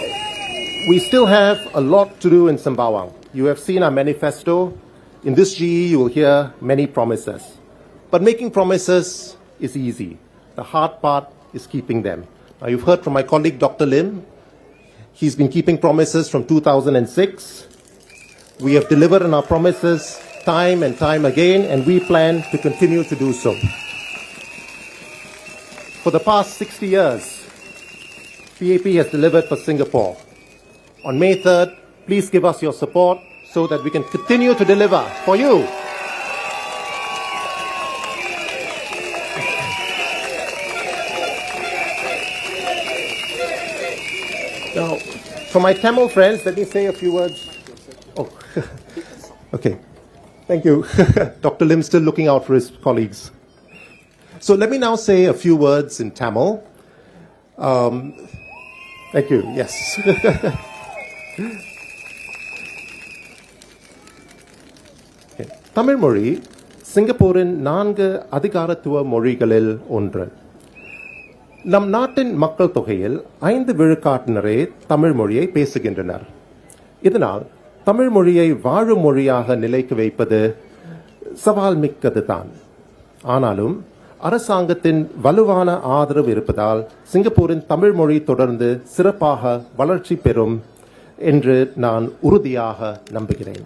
S7: we still have a lot to do in Sembawang. You have seen our manifesto. In this GE, you will hear many promises. But making promises is easy. The hard part is keeping them. Now, you've heard from my colleague, Dr. Lim. He's been keeping promises from 2006. We have delivered on our promises time and time again, and we plan to continue to do so. For the past 60 years, PAP has delivered for Singapore. On May 3rd, please give us your support so that we can continue to deliver for you. Now, for my Tamil friends, let me say a few words. Oh, okay. Thank you. Dr. Lim still looking out for his colleagues. So let me now say a few words in Tamil. Thank you. Yes. Okay. Tamil மொழி சிங்கப்பூரின் 4 அதிகாரத்துவ மொழிகளில் ஒன்று. நம் நாட்டின் மக்கள் தொகையில் 5 விழுக்காட்டினரே தமிழ் மொழியை பேசுகின்றனர். இதனால் தமிழ் மொழியை வாழும் மொழியாக நிலைக்கு வைப்பது சவால் மிக்கதுதான். ஆனாலும் அரசாங்கத்தின் வலுவான ஆதரவு இருப்பதால் சிங்கப்பூரின் தமிழ் மொழி தொடர்ந்து சிறப்பாக வளர்ச்சி பெறும் என்று நான் உறுதியாக நம்புகிறேன்.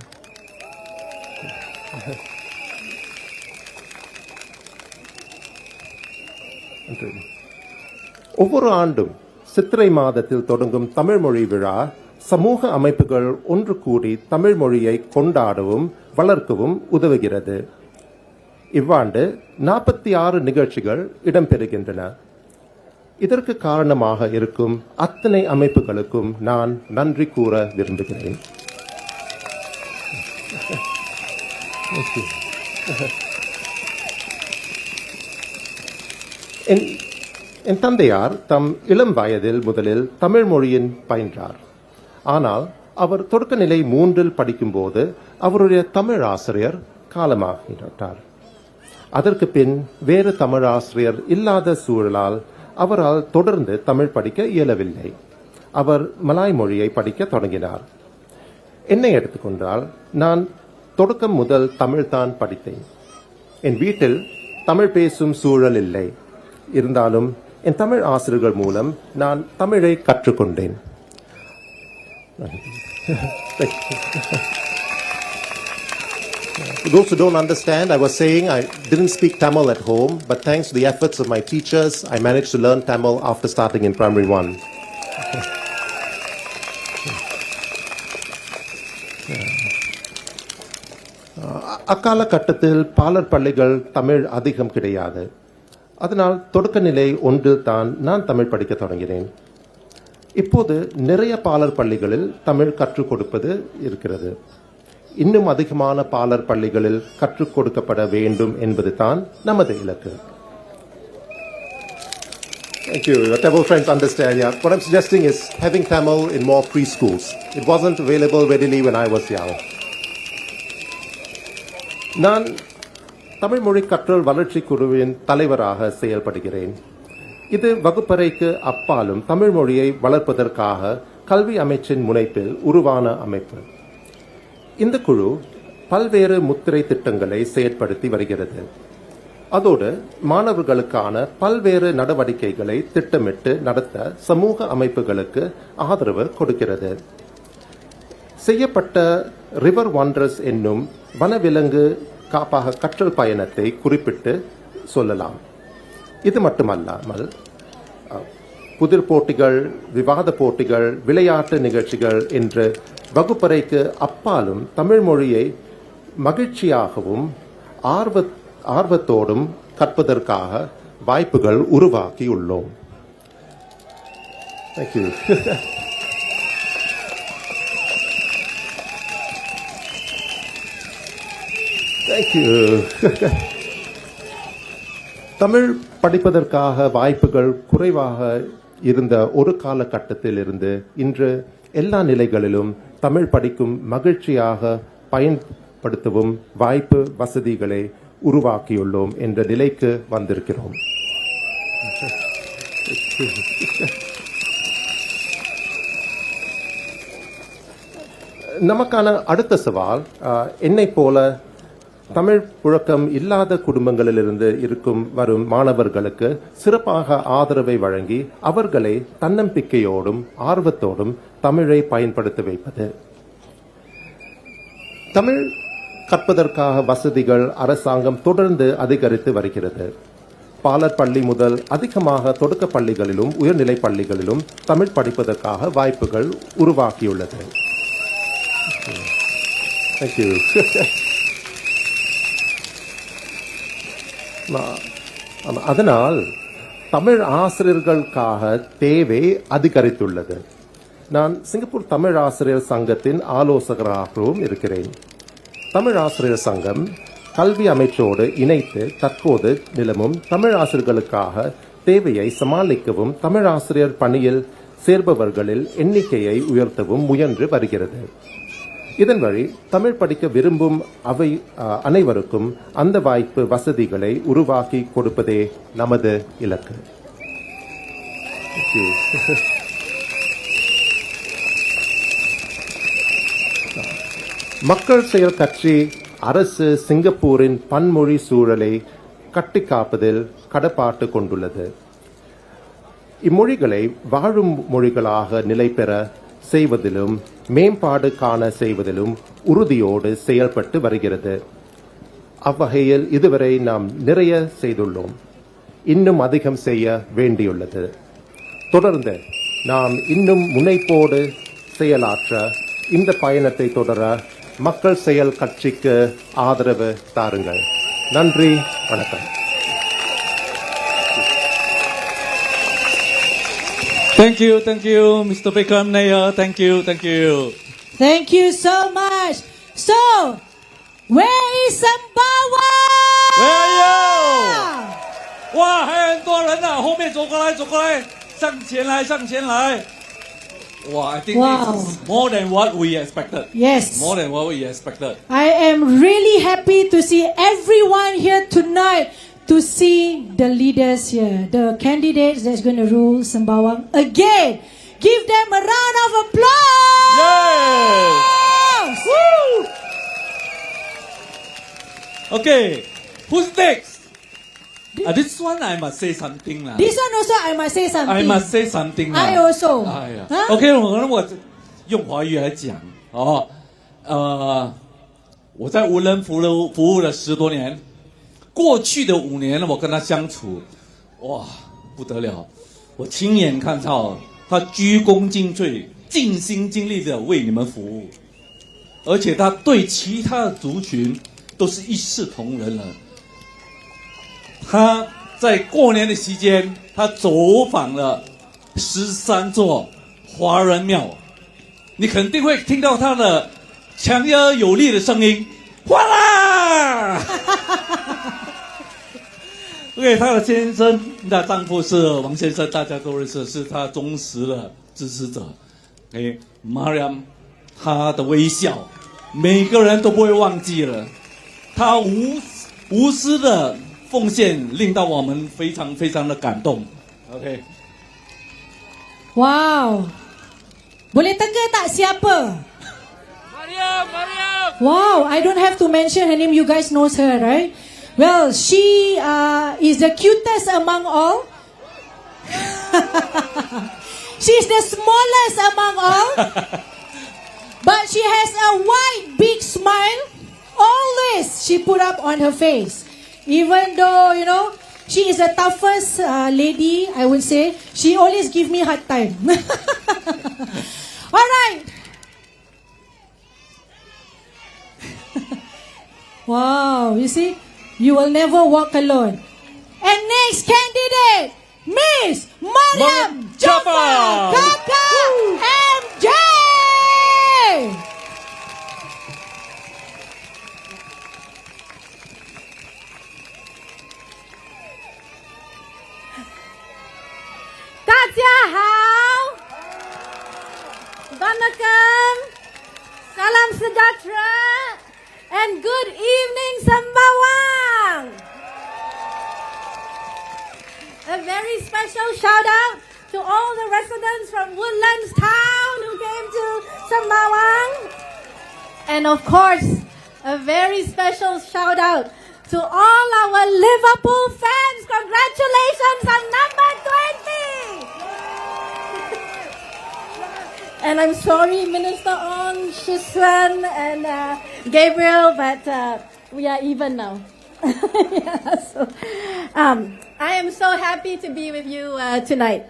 S7: ஒவ்வொரு ஆண்டும் சித்திரை மாதத்தில் தொடங்கும் தமிழ் மொழி விழா சமூக அமைப்புகள் ஒன்று கூடி தமிழ் மொழியை கொண்டாடவும் வளர்க்கவும் உதவுகிறது. இவ்வாண்டு 46 நிகழ்ச்சிகள் இடம்பெறுகின்றன. இதற்கு காரணமாக இருக்கும் அத்தனை அமைப்புகளுக்கும் நான் நன்றி கூற விரும்புகிறேன். என் தந்தையார் தம் இளம் வயதில் முதலில் தமிழ் மொழியின் பயின்றார். ஆனால் அவர் தொடக்கநிலை 3 படிக்கும்போது அவருடைய தமிழ் ஆசிரியர் காலமாகிவிட்டார். அதற்கு பின் வேறு தமிழ் ஆசிரியர் இல்லாத சூழலால் அவரால் தொடர்ந்து தமிழ் படிக்க இயலவில்லை. அவர் மலாய் மொழியை படிக்க தொடங்கினார். என்னை எடுத்துக்கொண்டால் நான் தொடக்கம் முதல் தமிழ்தான் படித்தேன். என் வீட்டில் தமிழ் பேசும் சூழல் இல்லை. இருந்தாலும் என் தமிழ் ஆசிரியர்கள் மூலம் நான் தமிழை கற்றுக்கொண்டேன். For those who don't understand, I was saying I didn't speak Tamil at home, but thanks to the efforts of my teachers, I managed to learn Tamil after starting in primary 1. அக்கால கட்டத்தில் பாலர் பள்ளிகள் தமிழ் அதிகம் கிடையாது. அதனால் தொடக்கநிலை 1 தான் நான் தமிழ் படிக்க தொடங்கினேன். இப்போது நிறைய பாலர் பள்ளிகளில் தமிழ் கற்றுக் கொடுப்பது இருக்கிறது. இன்னும் அதிகமான பாலர் பள்ளிகளில் கற்றுக் கொடுக்கப்பட வேண்டும் என்பது தான் நமது இலக்கு. Thank you. Whatever friends understand, yeah. What I'm suggesting is having Tamil in more preschools. It wasn't available readily when I was young. நான் தமிழ் மொழி கற்றல் வளர்ச்சி குழுவின் தலைவராக செயல்படுகிறேன். இது வகுப்பறைக்கு அப்பாலும் தமிழ் மொழியை வளர்ப்பதற்காக கல்வி அமைச்சின் முனைப்பில் உருவான அமைப்பு. இந்த குழு பல்வேறு முத்திரை திட்டங்களை செயற்படுத்தி வருகிறது. அதோடு மாணவர்களுக்கான பல்வேறு நடவடிக்கைகளை திட்டமிட்டு நடத்த சமூக அமைப்புகளுக்கு ஆதரவு கொடுக்கிறது. செய்யப்பட்ட ரிவர் வாண்டர்ஸ் என்னும் வனவிலங்கு காப்பக கற்றல் பயணத்தை குறிப்பிட்டு சொல்லலாம். இது மட்டுமல்லாமல் புதிர் போட்டிகள், விவாத போட்டிகள், விளையாட்டு நிகழ்ச்சிகள் என்று வகுப்பறைக்கு அப்பாலும் தமிழ் மொழியை மகிழ்ச்சியாகவும் ஆர்வத்தோடும் கற்பதற்காக வாய்ப்புகள் உருவாக்கியுள்ளோம். Thank you. Thank you. Tamil படிப்பதற்காக வாய்ப்புகள் குறைவாக இருந்த ஒரு காலகட்டத்தில் இருந்து இன்று எல்லா நிலைகளிலும் தமிழ் படிக்கும் மகிழ்ச்சியாக பயன்படுத்தவும் வாய்ப்பு வசதிகளை உருவாக்கியுள்ளோம் என்ற நிலைக்கு வந்திருக்கிறோம். நமக்கான அடுத்த சவால் என்னை போல தமிழ் புழக்கம் இல்லாத குடும்பங்களிலிருந்து வரும் மாணவர்களுக்கு சிறப்பாக ஆதரவை வழங்கி அவர்களை தன்னம்பிக்கையோடும் ஆர்வத்தோடும் தமிழை பயன்படுத்த வைப்பது. தமிழ் கற்பதற்காக வசதிகள் அரசாங்கம் தொடர்ந்து அதிகரித்து வருகிறது. பாலர் பள்ளி முதல் அதிகமாக தொடக்க பள்ளிகளிலும் உயர்நிலை பள்ளிகளிலும் தமிழ் படிப்பதற்காக வாய்ப்புகள் உருவாக்கியுள்ளது. Thank you. அதனால் தமிழ் ஆசிரியர்களுக்காக தேவை அதிகரித்துள்ளது. நான் சிங்கப்பூர் தமிழ் ஆசிரியர் சங்கத்தின் ஆலோசகராகவும் இருக்கிறேன். தமிழ் ஆசிரியர் சங்கம் கல்வி அமைச்சோடு இணைத்து தற்போது நிலவும் தமிழ் ஆசிரியர்களுக்காக தேவையை சமாளிக்கவும் தமிழ் ஆசிரியர் பணியில் சேர்பவர்களில் எண்ணிக்கையை உயர்த்தவும் முயன்று வருகிறது. இதன் வழி தமிழ் படிக்க விரும்பும் அனைவருக்கும் அந்த வாய்ப்பு வசதிகளை உருவாக்கி கொடுப்பதே நமது இலக்கு. மக்கள் செயல் கட்சி அரசு சிங்கப்பூரின் பன்மொழி சூழலை கட்டிக்காப்பதில் கடப்பாட்டு கொண்டுள்ளது. இம்மொழிகளை வாழும் மொழிகளாக நிலை பெற செய்வதிலும் மேம்பாடு காண செய்வதிலும் உறுதியோடு செயல்பட்டு வருகிறது. அவ்வகையில் இதுவரை நாம் நிறைய செய்துள்ளோம். இன்னும் அதிகம் செய்ய வேண்டியுள்ளது. தொடர்ந்து நாம் இன்னும் முனைப்போடு செயலாற்ற இந்த பயணத்தை தொடர மக்கள் செயல் கட்சிக்கு ஆதரவு தாருங்கள். நன்றி, வணக்கம்.
S1: Thank you, Mr. Vikram Nair. Thank you.
S4: Thank you so much. So, where is Sembawang?
S1: Where are you? 哇，还有很多人呢，后面走过来，向前来。哇 I think
S4: Wow.
S1: this is more than what we expected.
S4: Yes.
S1: More than what we expected.
S4: I am really happy to see everyone here tonight, to see the leaders here, the candidates that's going to rule Sembawang again. Give them a round of applause.
S1: Yes. Woo. Okay, who's next? This one I must say something lah.
S4: This one also I must say something.
S1: I must say something lah.
S4: I also.
S1: 哎呀
S4: Huh?
S1: OK， 我用华语来讲哦，我在无人服务了10多年，过去的5年我跟他相处，哇，不得了！我亲眼看到他鞠躬尽瘁、尽心尽力的为你们服务，而且他对其他的族群都是一视同仁了。他在过年的期间，他走访了13座华人庙，你肯定会听到他的强而有力的声音，哗啦！OK， 他的先生，那丈夫是王先生，大家都认识，是他忠实的支持者。Mariam， 他的微笑，每个人都不会忘记了。他无私的奉献，令到我们非常非常的感动。OK。
S4: Wow. Boleh tengok tak siapa?
S3: Mariam.
S4: Wow, I don't have to mention her name. You guys knows her, right? Well, she is the cutest among all. She's the smallest among all. But she has a wide, big smile. Always she put up on her face. Even though, she is the toughest lady, I would say. She always give me hard time. All right. Wow, you see? You will never walk alone. And next candidate, Miss Mariam Jaafar. Kakak MJ.
S2: Vanakkam, salam sejahtera, and good evening Sembawang. A very special shout out to all the residents from Woodlands Town who came to Sembawang. And of course, a very special shout out to all our Liverpool fans. Congratulations on number 20. And I'm sorry, Minister Ong, Shiswan, and Gabriel, but we are even now. I am so happy to be with you tonight.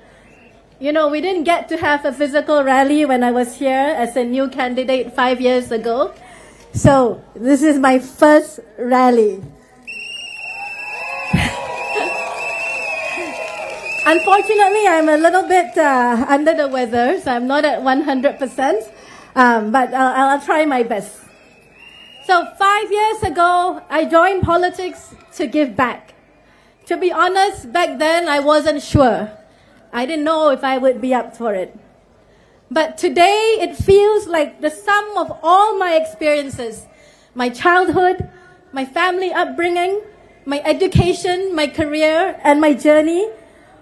S2: We didn't get to have a physical rally when I was here as a new candidate 5 years ago. So this is my first rally. Unfortunately, I'm a little bit under the weather, so I'm not at 100%, but I'll try my best. So 5 years ago, I joined politics to give back. To be honest, back then I wasn't sure. I didn't know if I would be up for it. But today it feels like the sum of all my experiences, my childhood, my family upbringing, my education, my career, and my journey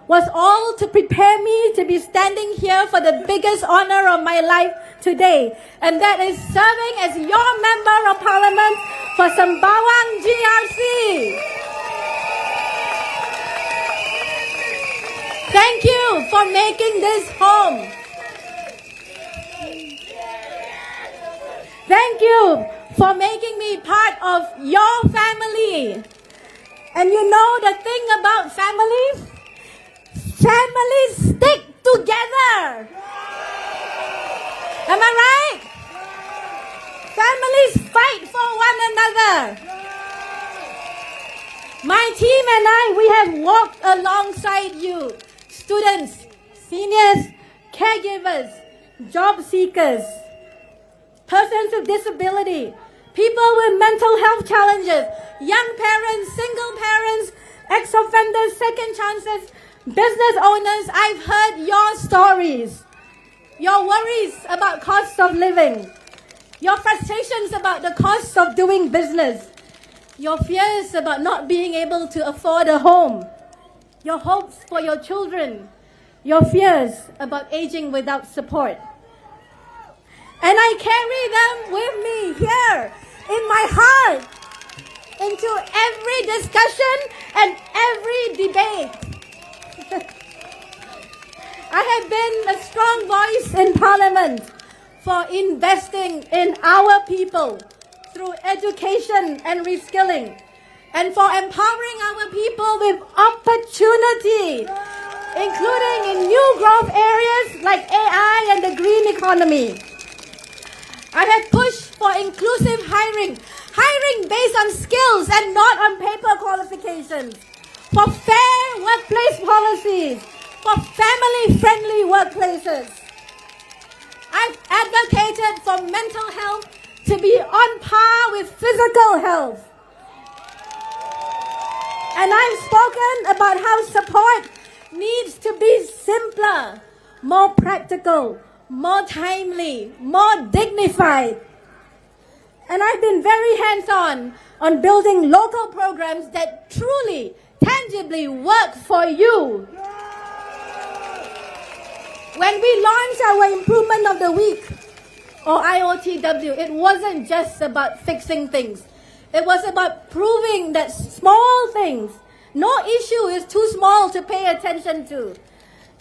S2: was all to prepare me to be standing here for the biggest honor of my life today. And that is serving as your Member of Parliament for Sembawang GRC. Thank you for making this home. Thank you for making me part of your family. And you know the thing about families? Families stick together. Am I right? Families fight for one another. My team and I, we have walked alongside you. Students, seniors, caregivers, job seekers, persons with disability, people with mental health challenges, young parents, single parents, ex-offenders, second chances, business owners. I've heard your stories, your worries about costs of living, your frustrations about the costs of doing business, your fears about not being able to afford a home, your hopes for your children, your fears about aging without support. And I carry them with me here in my heart into every discussion and every debate. I have been a strong voice in Parliament for investing in our people through education and reskilling, and for empowering our people with opportunity, including in new growth areas like AI and the green economy. I have pushed for inclusive hiring based on skills and not on paper qualifications, for fair workplace policies, for family-friendly workplaces. I've advocated for mental health to be on par with physical health. And I've spoken about how support needs to be simpler, more practical, more timely, more dignified. And I've been very hands-on on building local programs that truly, tangibly work for you. When we launched our Improvement of the Week, or IOTW, it wasn't just about fixing things. It was about proving that small things, no issue is too small to pay attention to.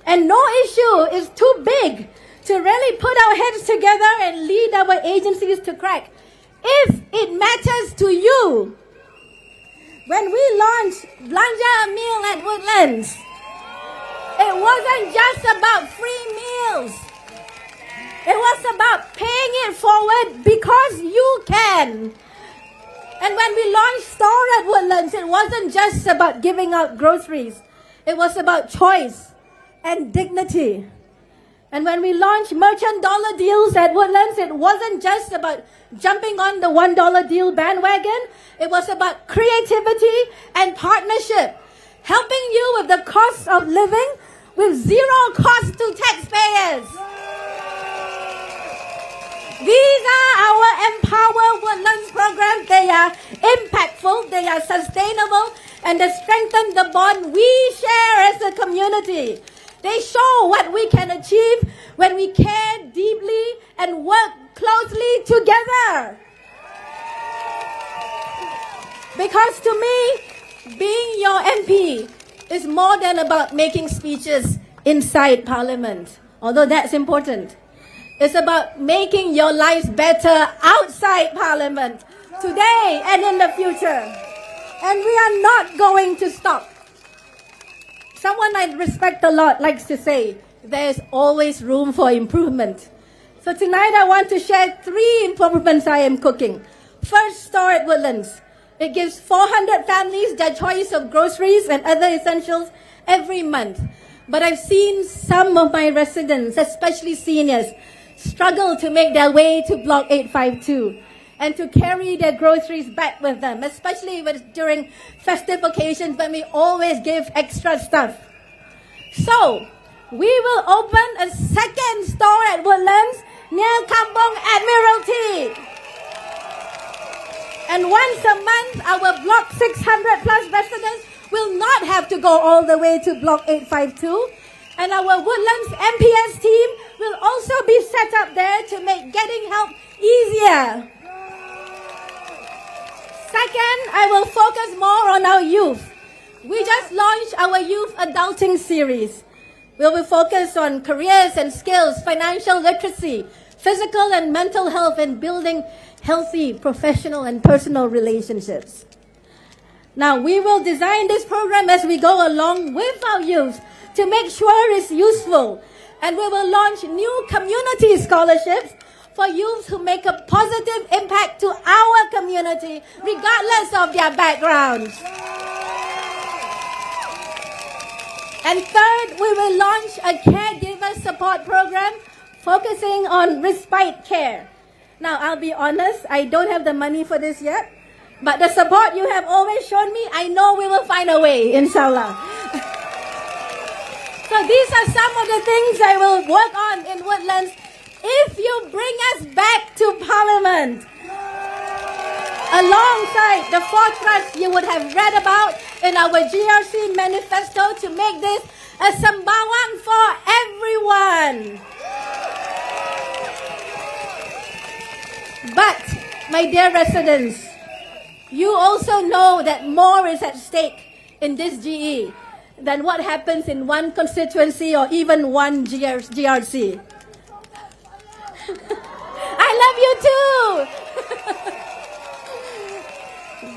S2: And no issue is too big to really put our heads together and lead our agencies to crack, if it matters to you. When we launched Belanja a Meal at Woodlands, it wasn't just about free meals. It was about paying it forward because you can. And when we launched Store at Woodlands, it wasn't just about giving out groceries. It was about choice and dignity. And when we launched Merchant Dollar Deals at Woodlands, it wasn't just about jumping on the $1 deal bandwagon. It was about creativity and partnership, helping you with the cost of living with zero cost to taxpayers. These are our Empower Woodlands programs. They are impactful, they are sustainable, and they strengthen the bond we share as a community. They show what we can achieve when we care deeply and work closely together. Because to me, being your MP is more than about making speeches inside Parliament, although that's important. It's about making your lives better outside Parliament, today and in the future. And we are not going to stop. Someone I respect a lot likes to say, there's always room for improvement. So tonight I want to share 3 improvements I am cooking. First, Store at Woodlands. It gives 400 families their choice of groceries and other essentials every month. But I've seen some of my residents, especially seniors, struggle to make their way to Block 852 and to carry their groceries back with them, especially during festive occasions when we always give extra stuff. So, we will open a second store at Woodlands near Kampong Admiralty. And once a month, our Block 600 plus residents will not have to go all the way to Block 852. And our Woodlands MPS team will also be set up there to make getting help easier. Second, I will focus more on our youth. We just launched our youth adulting series. We will focus on careers and skills, financial literacy, physical and mental health, and building healthy professional and personal relationships. Now, we will design this program as we go along with our youth to make sure it's useful. And we will launch new community scholarships for youth who make a positive impact to our community, regardless of their backgrounds. And third, we will launch a caregiver support program focusing on respite care. Now, I'll be honest, I don't have the money for this yet, but the support you have always shown me, I know we will find a way, inshallah. So these are some of the things I will work on in Woodlands if you bring us back to Parliament. Alongside the four thrusts you would have read about in our GRC manifesto to make this a Sembawang for everyone. But, my dear residents, you also know that more is at stake in this GE than what happens in one constituency or even one GRC. I love you too!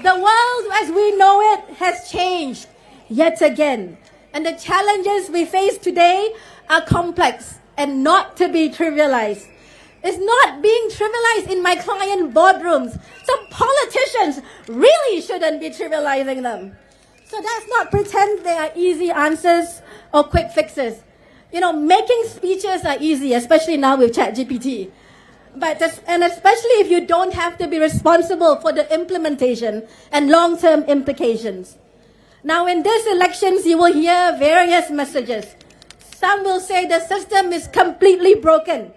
S2: The world as we know it has changed yet again. And the challenges we face today are complex and not to be trivialized. It's not being trivialized in my client boardrooms. Some politicians really shouldn't be trivializing them. So let's not pretend they are easy answers or quick fixes. You know, making speeches are easy, especially now with ChatGPT. And especially if you don't have to be responsible for the implementation and long-term implications. Now, in these elections, you will hear various messages. Some will say the system is completely broken.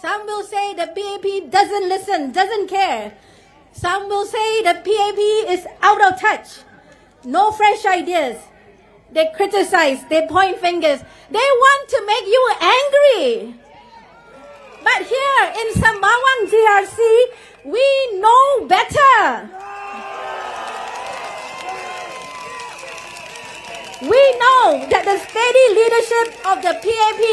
S2: Some will say the PAP doesn't listen, doesn't care. Some will say the PAP is out of touch. No fresh ideas. They criticize, they point fingers. They want to make you angry. But here in Sembawang GRC, we know better. We know that the steady leadership of the PAP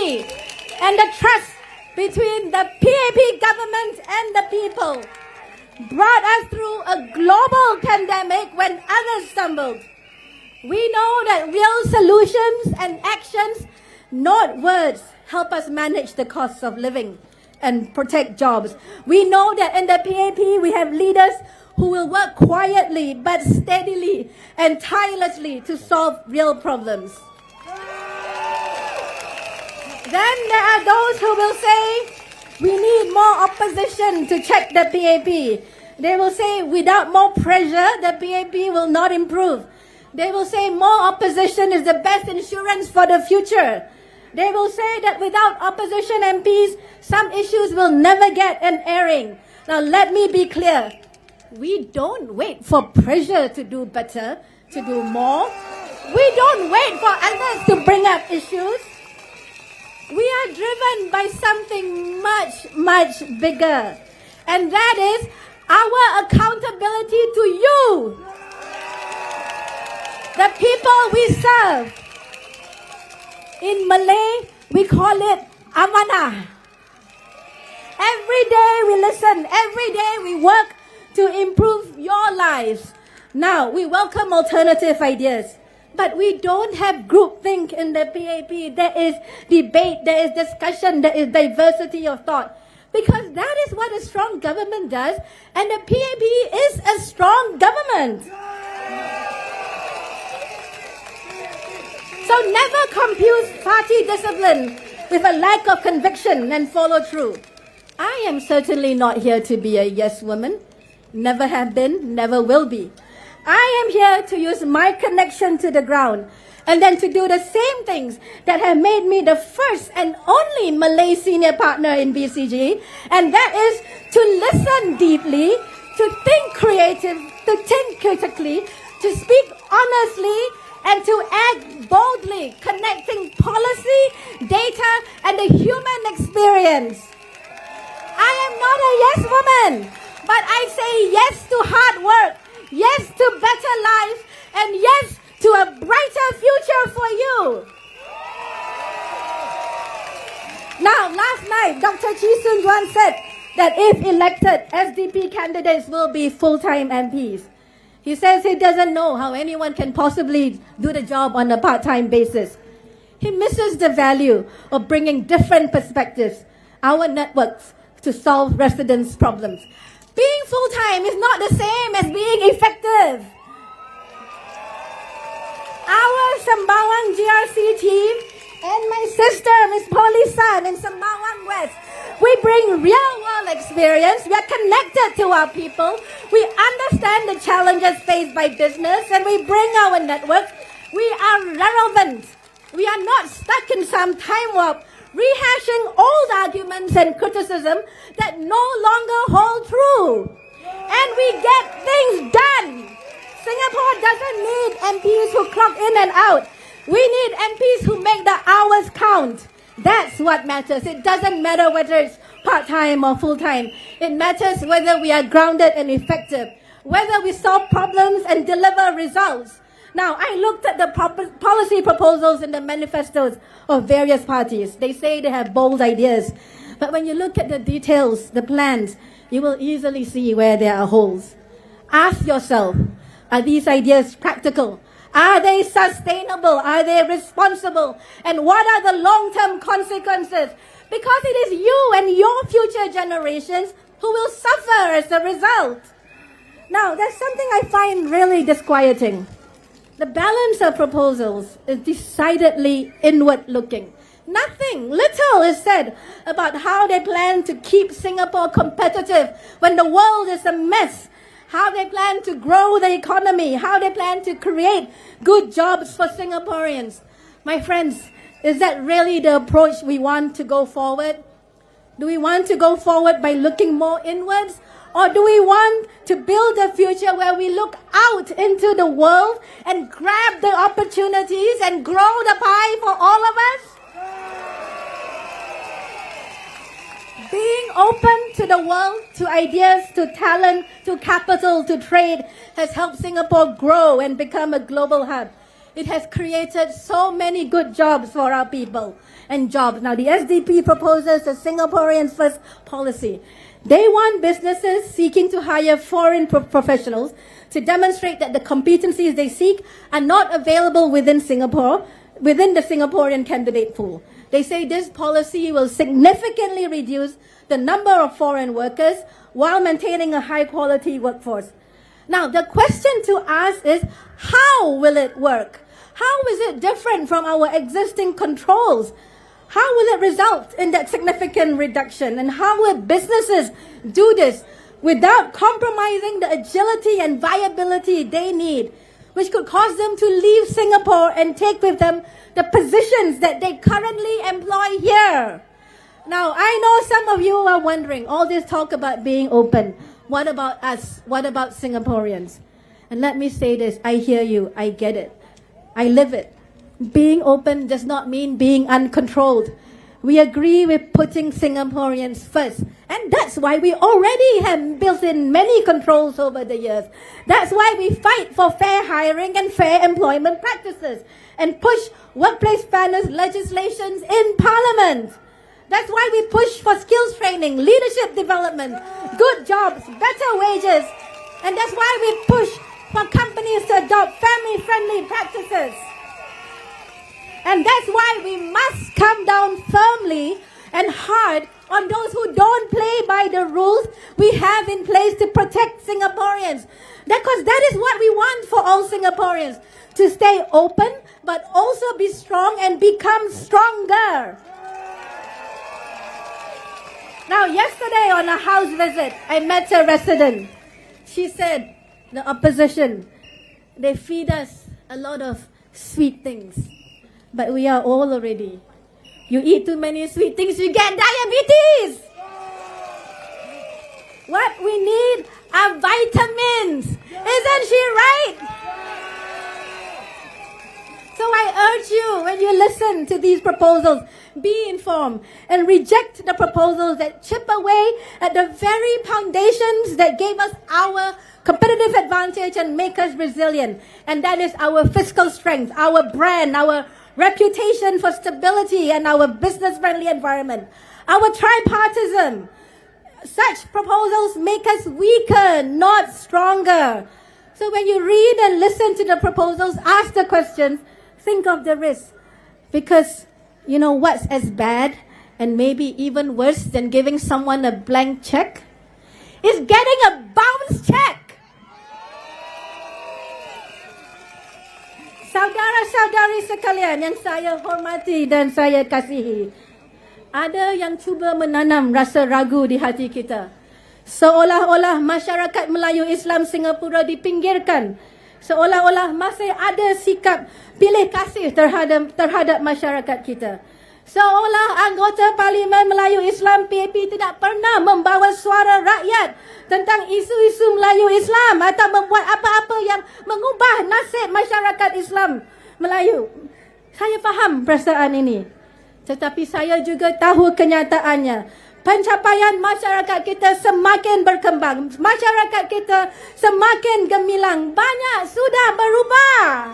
S2: and the trust between the PAP government and the people brought us through a global pandemic when others stumbled. We know that real solutions and actions, not words, help us manage the costs of living and protect jobs. We know that in the PAP we have leaders who will work quietly but steadily and tirelessly to solve real problems. Then there are those who will say, we need more opposition to check the PAP. They will say, without more pressure, the PAP will not improve. They will say, more opposition is the best insurance for the future. They will say that without opposition MPs, some issues will never get an airing. Now let me be clear. We don't wait for pressure to do better, to do more. We don't wait for others to bring up issues. We are driven by something much, much bigger. And that is our accountability to you, the people we serve. In Malay, we call it amanah. Every day we listen, every day we work to improve your lives. Now, we welcome alternative ideas, but we don't have groupthink in the PAP. There is debate, there is discussion, there is diversity of thought. Because that is what a strong government does, and the PAP is a strong government. So So never confuse party discipline with a lack of conviction and follow through. I am certainly not here to be a yes woman. Never have been, never will be. I am here to use my connection to the ground and then to do the same things that have made me the first and only Malay senior partner in BCG, and that is to listen deeply, to think creative, to think critically, to speak honestly, and to act boldly, connecting policy, data, and the human experience. I am not a yes woman, but I say yes to hard work, yes to better life, and yes to a brighter future for you. Now, last night, Dr. Chee Soon Juan said that if elected, SDP candidates will be full-time MPs. He says he doesn't know how anyone can possibly do the job on a part-time basis. He misses the value of bringing different perspectives, our networks, to solve residents' problems. Being full-time is not the same as being effective. Our Sembawang GRC team and my sister, Ms. Poh Li San in Sembawang West, we bring real-world experience. We are connected to our people. We understand the challenges faced by business, and we bring our network. We are relevant. We are not stuck in some time warp, rehashing old arguments and criticism that no longer hold true. And we get things done. Singapore doesn't need MPs who clock in and out. We need MPs who make the hours count. That's what matters. It doesn't matter whether it's part-time or full-time. It matters whether we are grounded and effective, whether we solve problems and deliver results. Now, I looked at the policy proposals in the manifestos of various parties. They say they have bold ideas. But when you look at the details, the plans, you will easily see where there are holes. Ask yourself, are these ideas practical? Are they sustainable? Are they responsible? And what are the long-term consequences? Because it is you and your future generations who will suffer as a result. Now, there's something I find really disquieting. The balance of proposals is decidedly inward-looking. Nothing, little is said about how they plan to keep Singapore competitive when the world is a mess, how they plan to grow the economy, how they plan to create good jobs for Singaporeans. My friends, is that really the approach we want to go forward? Do we want to go forward by looking more inwards? Or do we want to build a future where we look out into the world and grab the opportunities and grow the pie for all of us? Being open to the world, to ideas, to talent, to capital, to trade has helped Singapore grow and become a global hub. It has created so many good jobs for our people and jobs. Now, the SDP proposes a Singaporeans First policy. They want businesses seeking to hire foreign professionals to demonstrate that the competencies they seek are not available within Singapore, within the Singaporean candidate pool. They say this policy will significantly reduce the number of foreign workers while maintaining a high-quality workforce. Now, the question to ask is, how will it work? How is it different from our existing controls? How will it result in that significant reduction? And how will businesses do this without compromising the agility and viability they need, which could cause them to leave Singapore and take with them the positions that they currently employ here? Now, I know some of you are wondering, all this talk about being open, what about us? What about Singaporeans? And let me say this, I hear you, I get it. I live it. Being open does not mean being uncontrolled. We agree with putting Singaporeans first. And that's why we already have built in many controls over the years. That's why we fight for fair hiring and fair employment practices and push workplace fairness legislations in Parliament. That's why we push for skills training, leadership development, good jobs, better wages. And that's why we push for companies to adopt family-friendly practices. And that's why we must come down firmly and hard on those who don't play by the rules we have in place to protect Singaporeans. Because that is what we want for all Singaporeans, to stay open, but also be strong and become stronger. Now, yesterday on a house visit, I met a resident. She said, the opposition, they feed us a lot of sweet things, but we are old already. You eat too many sweet things, you get diabetes. What we need are vitamins. Isn't she right? So I urge you, when you listen to these proposals, be informed and reject the proposals that chip away at the very foundations that gave us our competitive advantage and make us resilient. And that is our fiscal strength, our brand, our reputation for stability, and our business-friendly environment. Our tripartism. Such proposals make us weaker, not stronger. So when you read and listen to the proposals, ask the questions, think of the risk. Because you know what's as bad and maybe even worse than giving someone a blank check? Is getting a bounce check. Saudara-saudari sekalian yang saya hormati dan saya kasihi, ada yang cuba menanam rasa ragu di hati kita. Seolah-olah masyarakat Melayu Islam Singapura dipinggirkan. Seolah-olah masih ada sikap pilih kasih terhadap masyarakat kita. Seolah anggota Parlimen Melayu Islam PAP tidak pernah membawa suara rakyat tentang isu-isu Melayu Islam atau membuat apa-apa yang mengubah nasib masyarakat Islam Melayu. Saya faham perasaan ini. Tetapi saya juga tahu kenyataannya. Pencapaian masyarakat kita semakin berkembang. Masyarakat kita semakin gemilang. Banyak sudah berubah.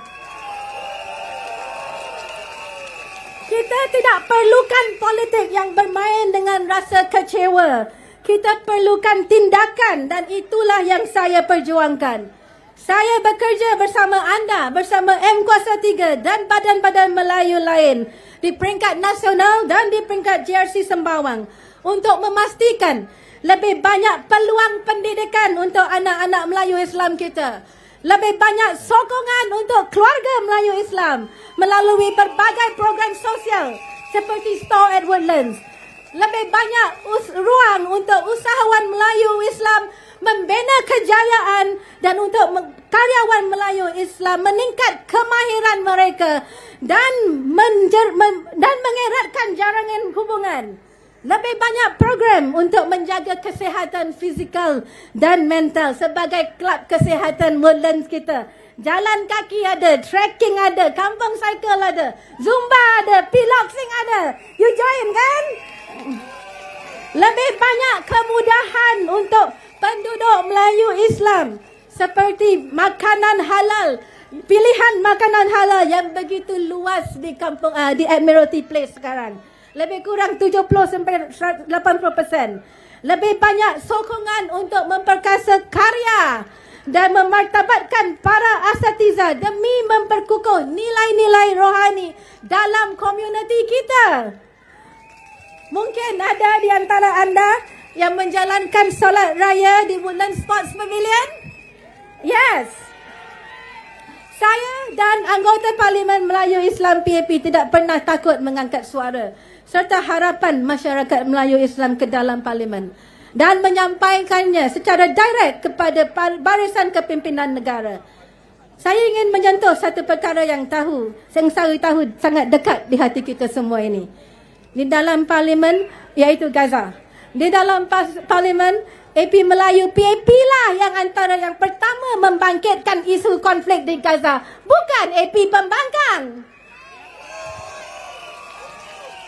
S2: Kita tidak perlukan politik yang bermain dengan rasa kecewa. Kita perlukan tindakan, dan itulah yang saya perjuangkan. Saya bekerja bersama anda, bersama M Kuasa 3 dan badan-badan Melayu lain di peringkat nasional dan di peringkat GRC Sembawang untuk memastikan lebih banyak peluang pendidikan untuk anak-anak Melayu Islam kita. Lebih banyak sokongan untuk keluarga Melayu Islam melalui berbagai program sosial seperti Store at Woodlands. Lebih banyak ruang untuk usahawan Melayu Islam membina kejayaan dan untuk karyawan Melayu Islam meningkat kemahiran mereka dan mengeratkan jaringan hubungan. Lebih banyak program untuk menjaga kesihatan fizikal dan mental sebagai kelab kesihatan Woodlands kita. Jalan kaki ada, trekking ada, kampung cycle ada, zumba ada, piloxing ada. You join kan? Lebih banyak kemudahan untuk penduduk Melayu Islam seperti makanan halal, pilihan makanan halal yang begitu luas di kampung di Admiralty Place sekarang. Lebih kurang 70-80%. Lebih banyak sokongan untuk memperkasa karya dan memartabatkan para asatiza demi memperkukuh nilai-nilai rohani dalam komuniti kita. Mungkin ada di antara anda yang menjalankan solat raya di Woodlands Sports Pavilion? Yes. Saya dan anggota Parlimen Melayu Islam PAP tidak pernah takut mengangkat suara serta harapan masyarakat Melayu Islam ke dalam Parlimen dan menyampaikannya secara direct kepada barisan kepimpinan negara. Saya ingin menyentuh satu perkara yang saya tahu sangat dekat di hati kita semua ini. Di dalam Parlimen, iaitu Gaza. Di dalam Parlimen, AP Melayu PAP lah yang antara yang pertama membangkitkan isu konflik di Gaza. Bukan AP pembangkang.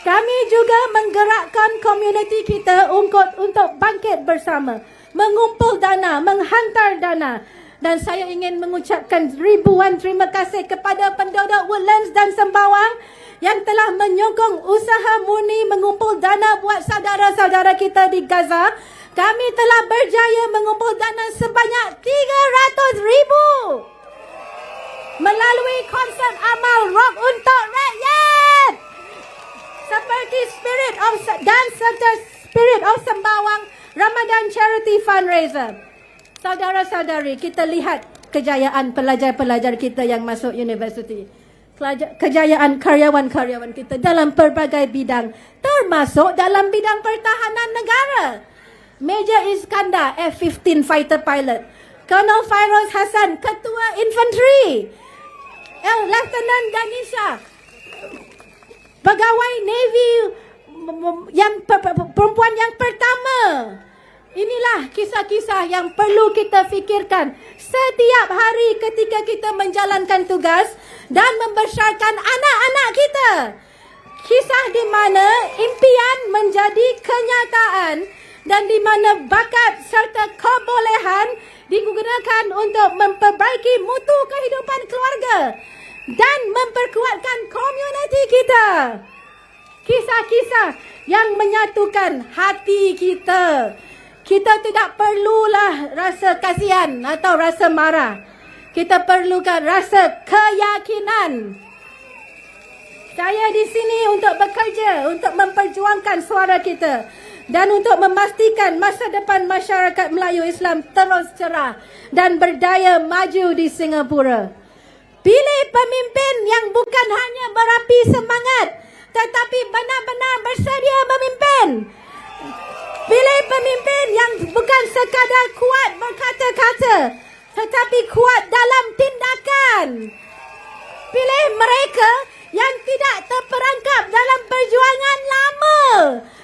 S2: Kami juga menggerakkan komuniti kita untuk bangkit bersama. Mengumpul dana, menghantar dana. Dan saya ingin mengucapkan ribuan terima kasih kepada penduduk Woodlands dan Sembawang yang telah menyokong usaha murni mengumpul dana buat saudara-saudara kita di Gaza. Kami telah berjaya mengumpul dana sebanyak 300,000 melalui konsert amal rock untuk rakyat. Seperti Spirit of Sembawang Ramadan Charity Fundraiser. Saudara-saudari, kita lihat kejayaan pelajar-pelajar kita yang masuk universiti. kejayaan karyawan-karyawan kita dalam pelbagai bidang, termasuk dalam bidang pertahanan negara. Major Iskandar, F-15 fighter pilot. Colonel Fairoz Hassan, Ketua Infanteri. Lieutenant Danisha, pegawai Navy yang perempuan yang pertama. Inilah kisah-kisah yang perlu kita fikirkan setiap hari ketika kita menjalankan tugas dan membesarkan anak-anak kita. Kisah di mana impian menjadi kenyataan dan di mana bakat serta kebolehan digunakan untuk memperbaiki mutu kehidupan keluarga dan memperkuatkan komuniti kita. Kisah-kisah yang menyatukan hati kita. Kita tidak perlulah rasa kasihan atau rasa marah. Kita perlukan rasa keyakinan. Saya di sini untuk bekerja, untuk memperjuangkan suara kita dan untuk memastikan masa depan masyarakat Melayu Islam terus cerah dan berdaya maju di Singapura. Pilih pemimpin yang bukan hanya berapi semangat tetapi benar-benar bersedia memimpin. Pilih pemimpin yang bukan sekadar kuat berkata-kata tetapi kuat dalam tindakan. Pilih mereka yang tidak terperangkap dalam perjuangan lama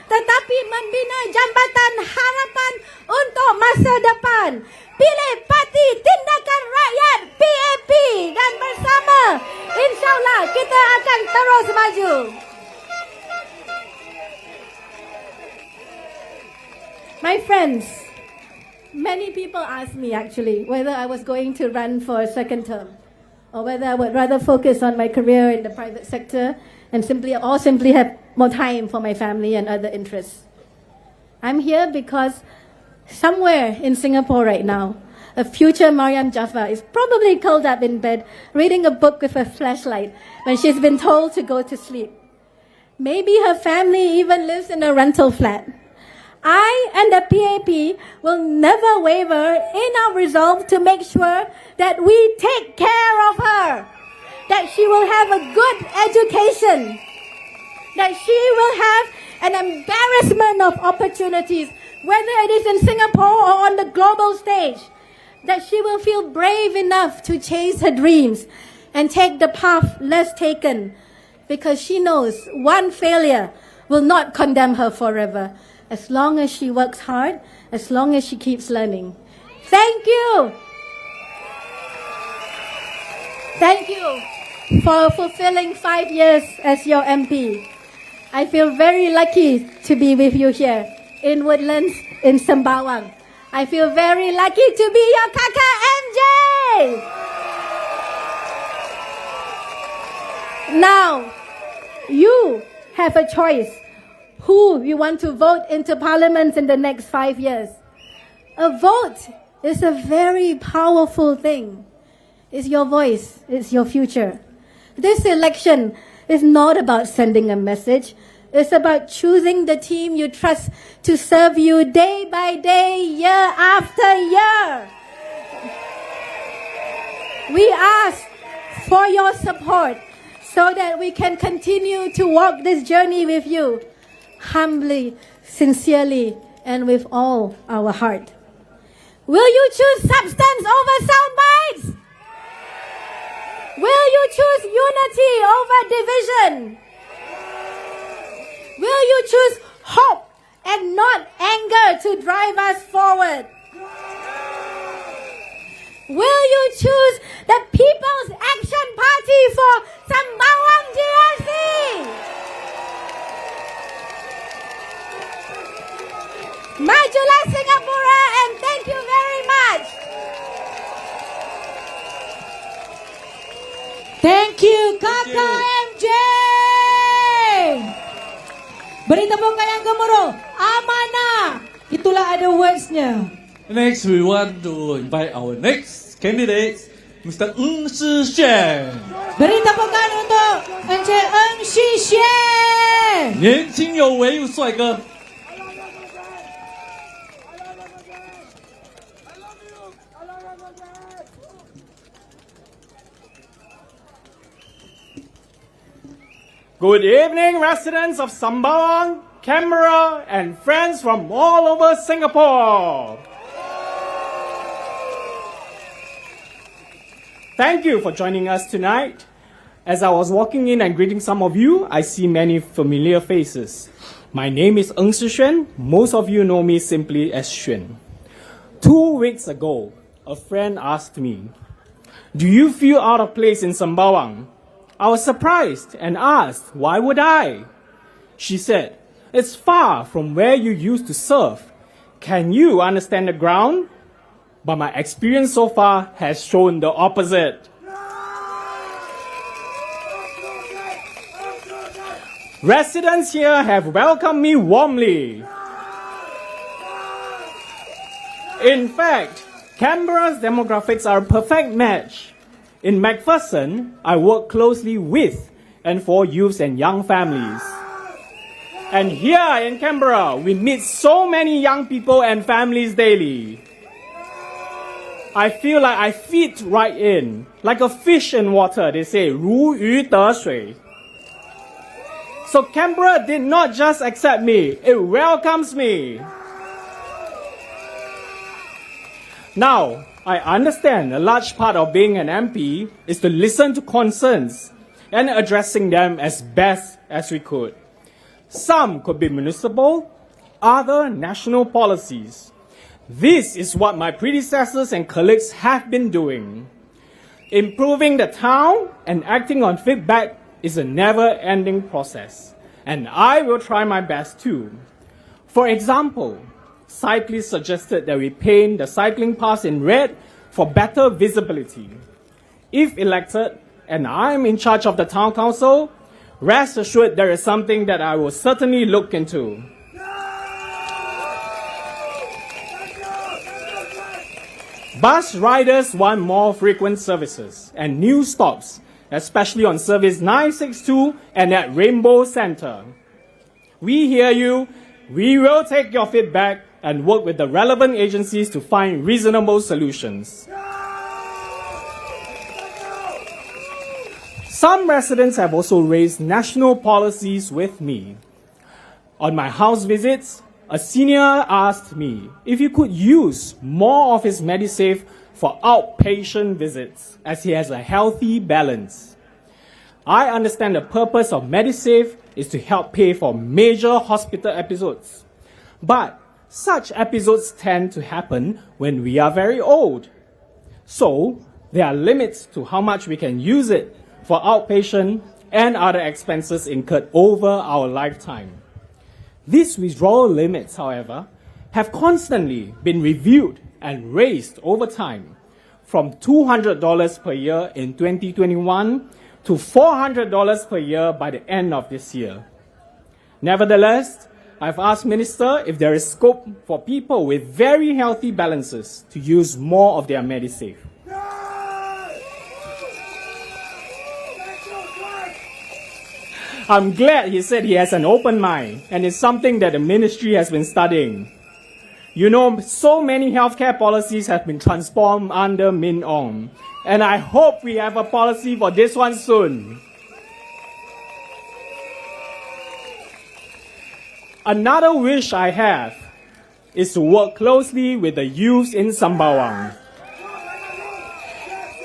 S2: tetapi membina jambatan harapan untuk masa depan. Pilih Parti Tindakan Rakyat PAP dan bersama insyaAllah kita akan terus maju. My friends, many people asked me actually whether I was going to run for a second term or whether I would rather focus on my career in the private sector and simply have more time for my family and other interests. I'm here because somewhere in Singapore right now, a future Mariam Jaafar is probably curled up in bed reading a book with a flashlight when she's been told to go to sleep. Maybe her family even lives in a rental flat. I and the PAP will never waver in our resolve to make sure that we take care of her, that she will have a good education, that she will have an embarrassment of opportunities, whether it is in Singapore or on the global stage, that she will feel brave enough to chase her dreams and take the path less taken, because she knows one failure will not condemn her forever. As long as she works hard, as long as she keeps learning. Thank you. Thank you for fulfilling 5 years as your MP. I feel very lucky to be with you here in Woodlands, in Sembawang. I feel very lucky to be your Kaka MJ. Now, you have a choice. Who you want to vote into parliament in the next 5 years. A vote is a very powerful thing. It's your voice, it's your future. This election is not about sending a message. It's about choosing the team you trust to serve you day by day, year after year. We ask for your support so that we can continue to walk this journey with you. Humbly, sincerely, and with all our heart. Will you choose substance over sound bites? Will you choose unity over division? Will you choose hope and not anger to drive us forward? Will you choose the People's Action Party for Sembawang GRC? Majulah Singapura, and thank you very much.
S4: Thank you, Kakak MJ. Beri tepuk yang gemuruh. Amanah. Itulah ada words-nya.
S1: Next, we want to invite our next candidate, Mr. Ong Ye Kung.
S4: Beri tepukan untuk Encik Ong Ye Kung.
S1: 年轻有为帅哥。
S8: Good evening, residents of Sembawang, Canberra, and friends from all over Singapore. Thank you for joining us tonight. As I was walking in and greeting some of you, I see many familiar faces. My name is Ong Ye Kung. Most of you know me simply as Xuan. 2 weeks ago, a friend asked me, "Do you feel out of place in Sembawang?" I was surprised and asked, "Why would I?" She said, "It's far from where you used to serve. Can you understand the ground?" But my experience so far has shown the opposite. Residents here have welcomed me warmly. In fact, Canberra's demographics are a perfect match. In MacPherson, I work closely with and for youths and young families. And here in Canberra, we meet so many young people and families daily. I feel like I fit right in, like a fish in water, they say, 如鱼得水. So Canberra did not just accept me, it welcomes me. Now, I understand a large part of being an MP is to listen to concerns and addressing them as best as we could. Some could be municipal, other national policies. This is what my predecessors and colleagues have been doing. Improving the town and acting on feedback is a never-ending process, and I will try my best too. For example, cyclists suggested that we paint the cycling paths in red for better visibility. If elected, and I'm in charge of the town council, rest assured there is something that I will certainly look into. Bus riders want more frequent services and new stops, especially on service 962 and at Rainbow Centre. We hear you. We will take your feedback and work with the relevant agencies to find reasonable solutions. Some residents have also raised national policies with me. On my house visits, a senior asked me if he could use more of his MediSave for outpatient visits, as he has a healthy balance. I understand the purpose of MediSave is to help pay for major hospital episodes. But such episodes tend to happen when we are very old. So, there are limits to how much we can use it for outpatient and other expenses incurred over our lifetime. These withdrawal limits, however, have constantly been reviewed and raised over time, from $200 per year in 2021 to $400 per year by the end of this year. Nevertheless, I've asked Minister if there is scope for people with very healthy balances to use more of their MediSave. I'm glad he said he has an open mind, and it's something that the ministry has been studying. You know, so many healthcare policies have been transformed under Min Ong, and I hope we have a policy for this one soon. Another wish I have is to work closely with the youth in Sembawang.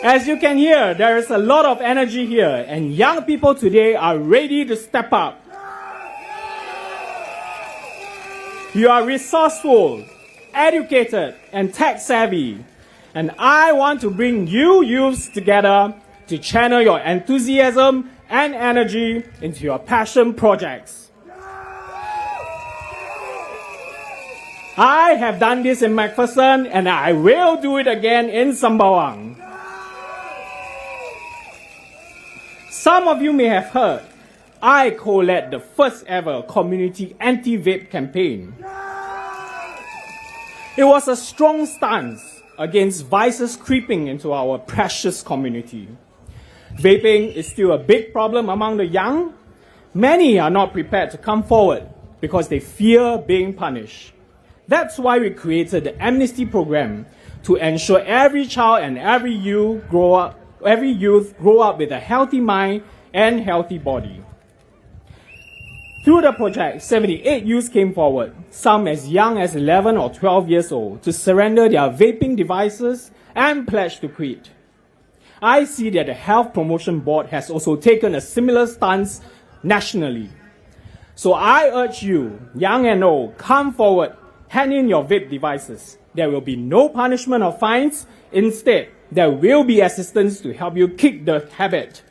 S8: As you can hear, there is a lot of energy here, and young people today are ready to step up. You are resourceful, educated, and tech-savvy, and I want to bring you youths together to channel your enthusiasm and energy into your passion projects. I have done this in MacPherson, and I will do it again in Sembawang. Some of you may have heard, I co-led the first ever community anti-vape campaign. It was a strong stance against vices creeping into our precious community. Vaping is still a big problem among the young. Many are not prepared to come forward because they fear being punished. That's why we created the amnesty program to ensure every child and every youth grow up with a healthy mind and healthy body. Through the project, 78 youths came forward, some as young as 11 or 12 years old, to surrender their vaping devices and pledge to quit. I see that the Health Promotion Board has also taken a similar stance nationally. So I urge you, young and old, come forward, hand in your vape devices. There will be no punishment or fines. Instead, there will be assistance to help you kick the habit.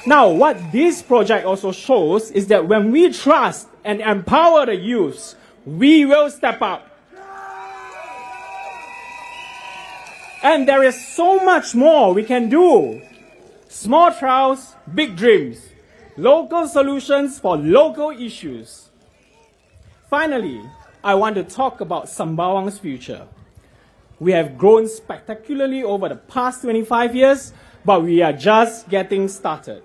S8: Now, what this project also shows is that when we trust and empower the youth, we will step up. And there is so much more we can do. Small trials, big dreams. Local solutions for local issues. Finally, I want to talk about Sembawang's future. We have grown spectacularly over the past 25 years, but we are just getting started.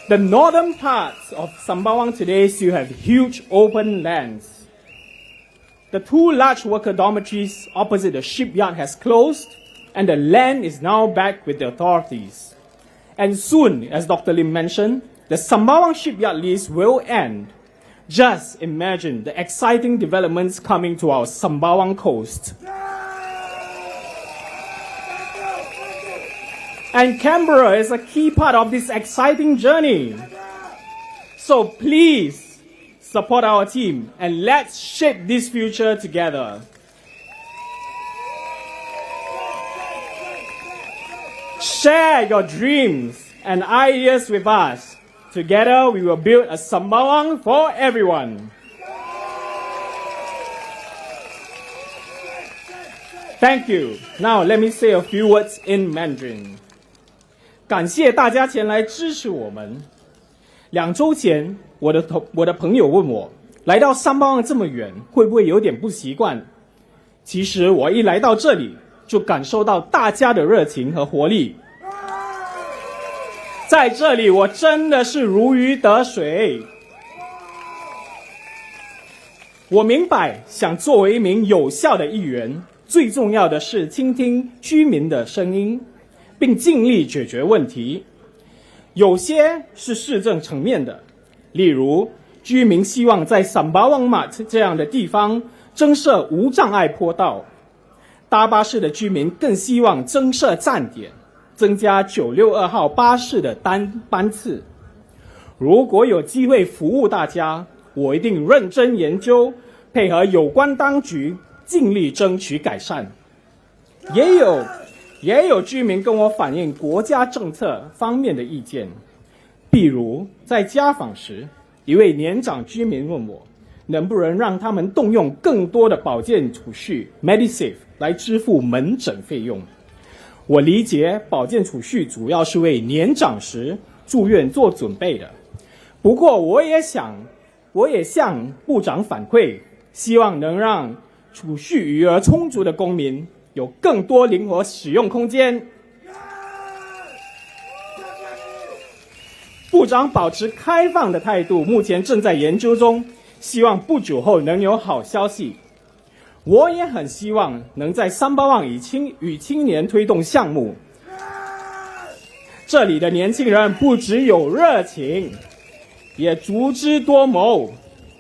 S8: The northern parts of Sembawang today still have huge open lands. The 2 large worker dormitories opposite the shipyard has closed, and the land is now back with the authorities. And soon, as Dr. Lim mentioned, the Sembawang shipyard lease will end. Just imagine the exciting developments coming to our Sembawang coast. And Canberra is a key part of this exciting journey. So please, support our team and let's shape this future together. Share your dreams and ideas with us. Together we will build a Sembawang for everyone. Thank you. Now let me say a few words in Mandarin. 感谢大家前来支持我们。2周前，我的朋友问我，来到Sembawang这么远，会不会有点不习惯？其实我一来到这里，就感受到大家的热情和活力。在这里，我真的是如鱼得水。我明白，想作为一名有效的议员，最重要的是倾听居民的声音，并尽力解决问题。有些是市政层面的，例如居民希望在Sembawang Mart这样的地方增设无障碍坡道，搭巴士的居民更希望增设站点，增加962号巴士的单班次。如果有机会服务大家，我一定认真研究，配合有关当局，尽力争取改善。也有居民跟我反映国家政策方面的意见，比如在家访时，一位年长居民问我，能不能让他们动用更多的保健储蓄 MediSave 来支付门诊费用。我理解保健储蓄主要是为年长时住院做准备的，不过我也向部长反馈，希望能让储蓄余额充足的公民有更多灵活使用空间。部长保持开放的态度，目前正在研究中，希望不久后能有好消息。我也很希望能在Sembawang与青年推动项目。这里的年轻人不只有热情，也足智多谋。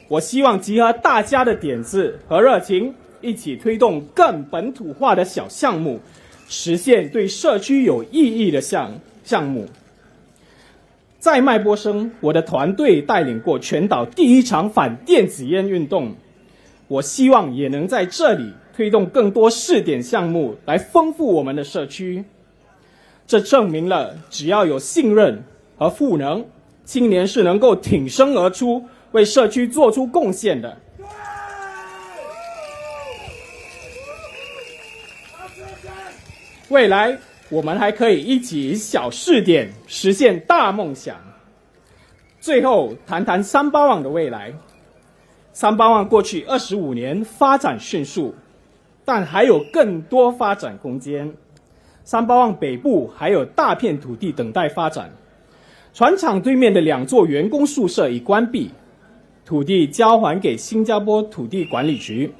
S8: 我希望集合大家的点子和热情，一起推动更本土化的小项目，实现对社区有意义的项目。在麦波生，我的团队带领过全岛第1场反电子烟运动，我希望也能在这里推动更多试点项目，来丰富我们的社区。这证明了只要有信任和赋能，青年是能够挺身而出，为社区做出贡献的。未来我们还可以一起小试点，实现大梦想。最后谈谈Sembawang的未来。Sembawang过去25年发展迅速，但还有更多发展空间。Sembawang北部还有大片土地等待发展。船厂对面的2座员工宿舍已关闭，土地交还给新加坡土地管理局。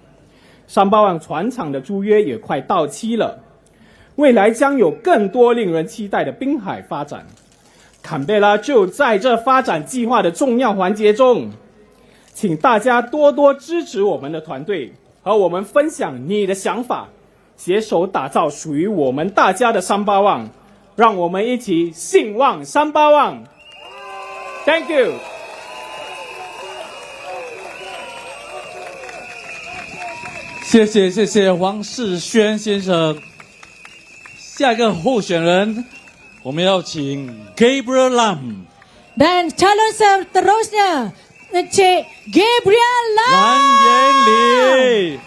S8: Sembawang船厂的租约也快到期了。未来将有更多令人期待的滨海发展。坎贝拉就在这发展计划的重要环节中，请大家多多支持我们的团队，和我们分享你的想法，携手打造属于我们大家的Sembawang。让我们一起兴旺Sembawang。Thank you。
S1: 谢谢黄世轩先生。下一个候选人，我们要请 Gabriel Lam
S4: Dan calon seterusnya Encik Gabriel Lam.
S1: 蓝延礼。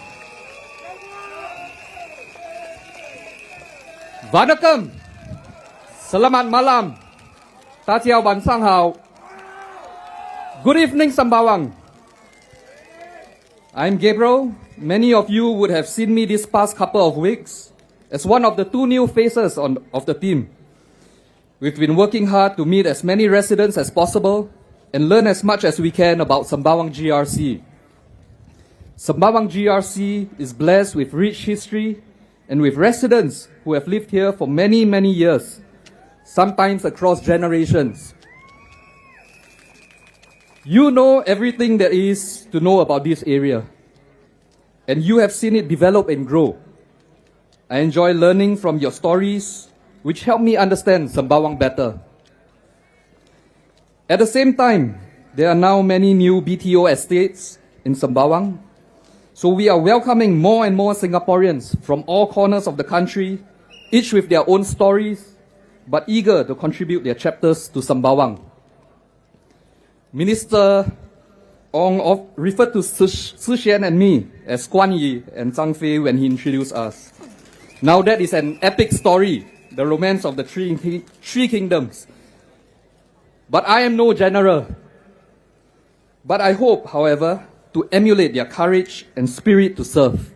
S3: Vanakkam. Selamat malam. 大家晚上好。Good evening, Sembawang. I'm Gabriel. Many of you would have seen me this past couple of weeks as one of the 2 new faces of the team. We've been working hard to meet as many residents as possible and learn as much as we can about Sembawang GRC. Sembawang GRC is blessed with rich history and with residents who have lived here for many, many years, sometimes across generations. You know everything there is to know about this area, and you have seen it develop and grow. I enjoy learning from your stories, which help me understand Sembawang better. At the same time, there are now many new BTO estates in Sembawang, so we are welcoming more and more Singaporeans from all corners of the country, each with their own stories, but eager to contribute their chapters to Sembawang. Minister Ong referred to Shi Xian and me as Guan Yi and Zhang Fei when he introduced us. Now that is an epic story, the romance of the three kingdoms. But I am no general. But I hope, however, to emulate their courage and spirit to serve.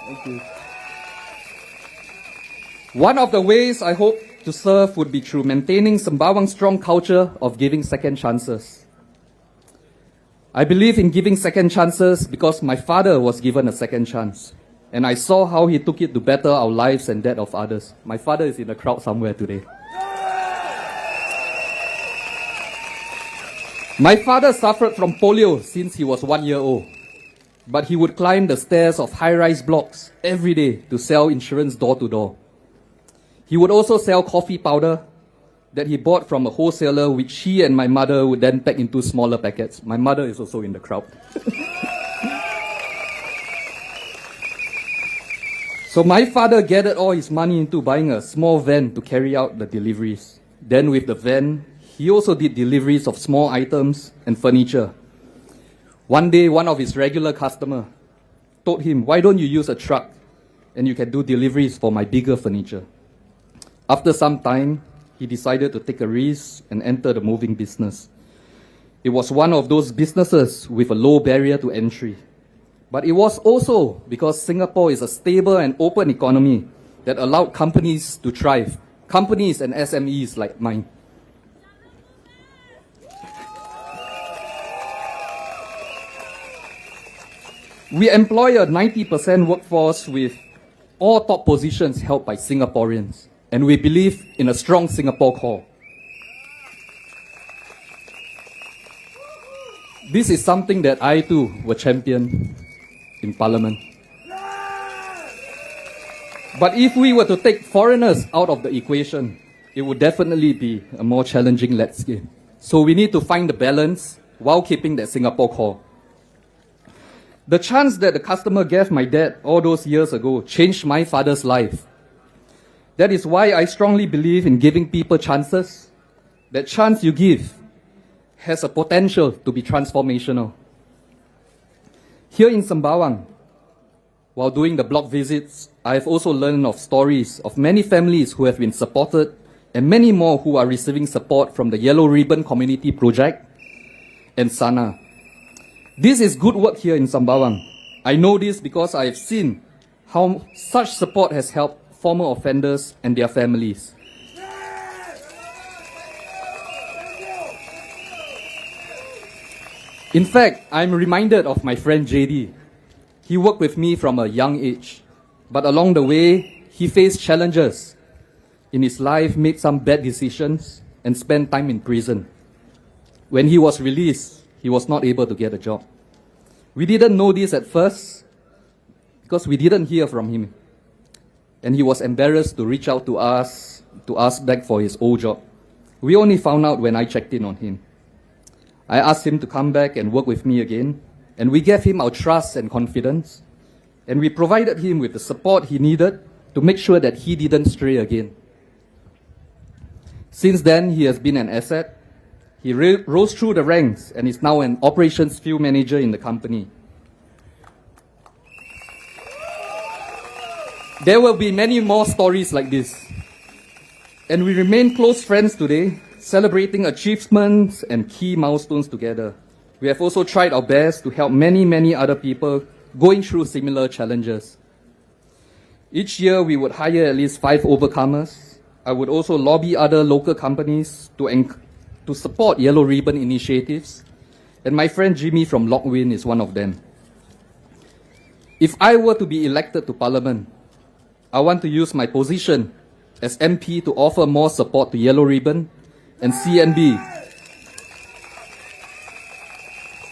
S3: Thank you. One of the ways I hope to serve would be through maintaining Sembawang's strong culture of giving second chances. I believe in giving second chances because my father was given a second chance, and I saw how he took it to better our lives and that of others. My father is in the crowd somewhere today. My father suffered from polio since he was 1 year old, but he would climb the stairs of high-rise blocks every day to sell insurance door to door. He would also sell coffee powder that he bought from a wholesaler, which he and my mother would then pack into smaller packets. My mother is also in the crowd. So my father gathered all his money into buying a small van to carry out the deliveries. Then with the van, he also did deliveries of small items and furniture. One day, one of his regular customers told him, "Why don't you use a truck and you can do deliveries for my bigger furniture?" After some time, he decided to take a risk and enter the moving business. It was one of those businesses with a low barrier to entry. But it was also because Singapore is a stable and open economy that allowed companies to thrive, companies and SMEs like mine. We employ a 90% workforce with all top positions held by Singaporeans, and we believe in a strong Singapore core. This is something that I too will champion in Parliament. But if we were to take foreigners out of the equation, it would definitely be a more challenging landscape. So we need to find the balance while keeping that Singapore core. The chance that the customer gave my dad all those years ago changed my father's life. That is why I strongly believe in giving people chances. That chance you give has a potential to be transformational. Here in Sembawang, while doing the block visits, I have also learned of stories of many families who have been supported and many more who are receiving support from the Yellow Ribbon Community Project and SANA. This is good work here in Sembawang. I know this because I have seen how such support has helped former offenders and their families. In fact, I'm reminded of my friend JD. He worked with me from a young age. But along the way, he faced challenges in his life, made some bad decisions, and spent time in prison. When he was released, he was not able to get a job. We didn't know this at first because we didn't hear from him. And he was embarrassed to reach out to us to ask back for his old job. We only found out when I checked in on him. I asked him to come back and work with me again, and we gave him our trust and confidence, and we provided him with the support he needed to make sure that he didn't stray again. Since then, he has been an asset. He rose through the ranks and is now an operations field manager in the company. There will be many more stories like this. And we remain close friends today, celebrating achievements and key milestones together. We have also tried our best to help many other people going through similar challenges. Each year, we would hire at least 5 overcomers. I would also lobby other local companies to support Yellow Ribbon initiatives. And my friend Jimmy from Lockwin is one of them. If I were to be elected to Parliament, I want to use my position as MP to offer more support to Yellow Ribbon and CNB.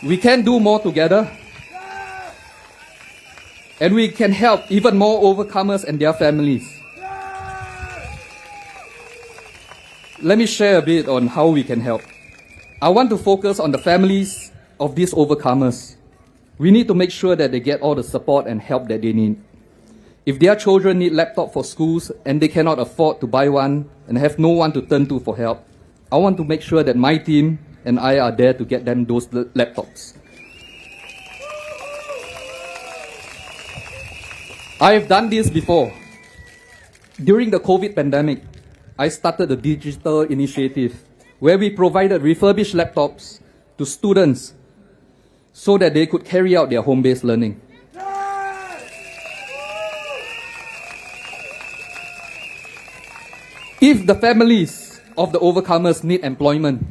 S3: We can do more together, and we can help even more overcomers and their families. Let me share a bit on how we can help. I want to focus on the families of these overcomers. We need to make sure that they get all the support and help that they need. If their children need laptop for schools and they cannot afford to buy one and have no one to turn to for help, I want to make sure that my team and I are there to get them those laptops. I have done this before. During the COVID pandemic, I started a digital initiative where we provided refurbished laptops to students so that they could carry out their home-based learning. If the families of the overcomers need employment,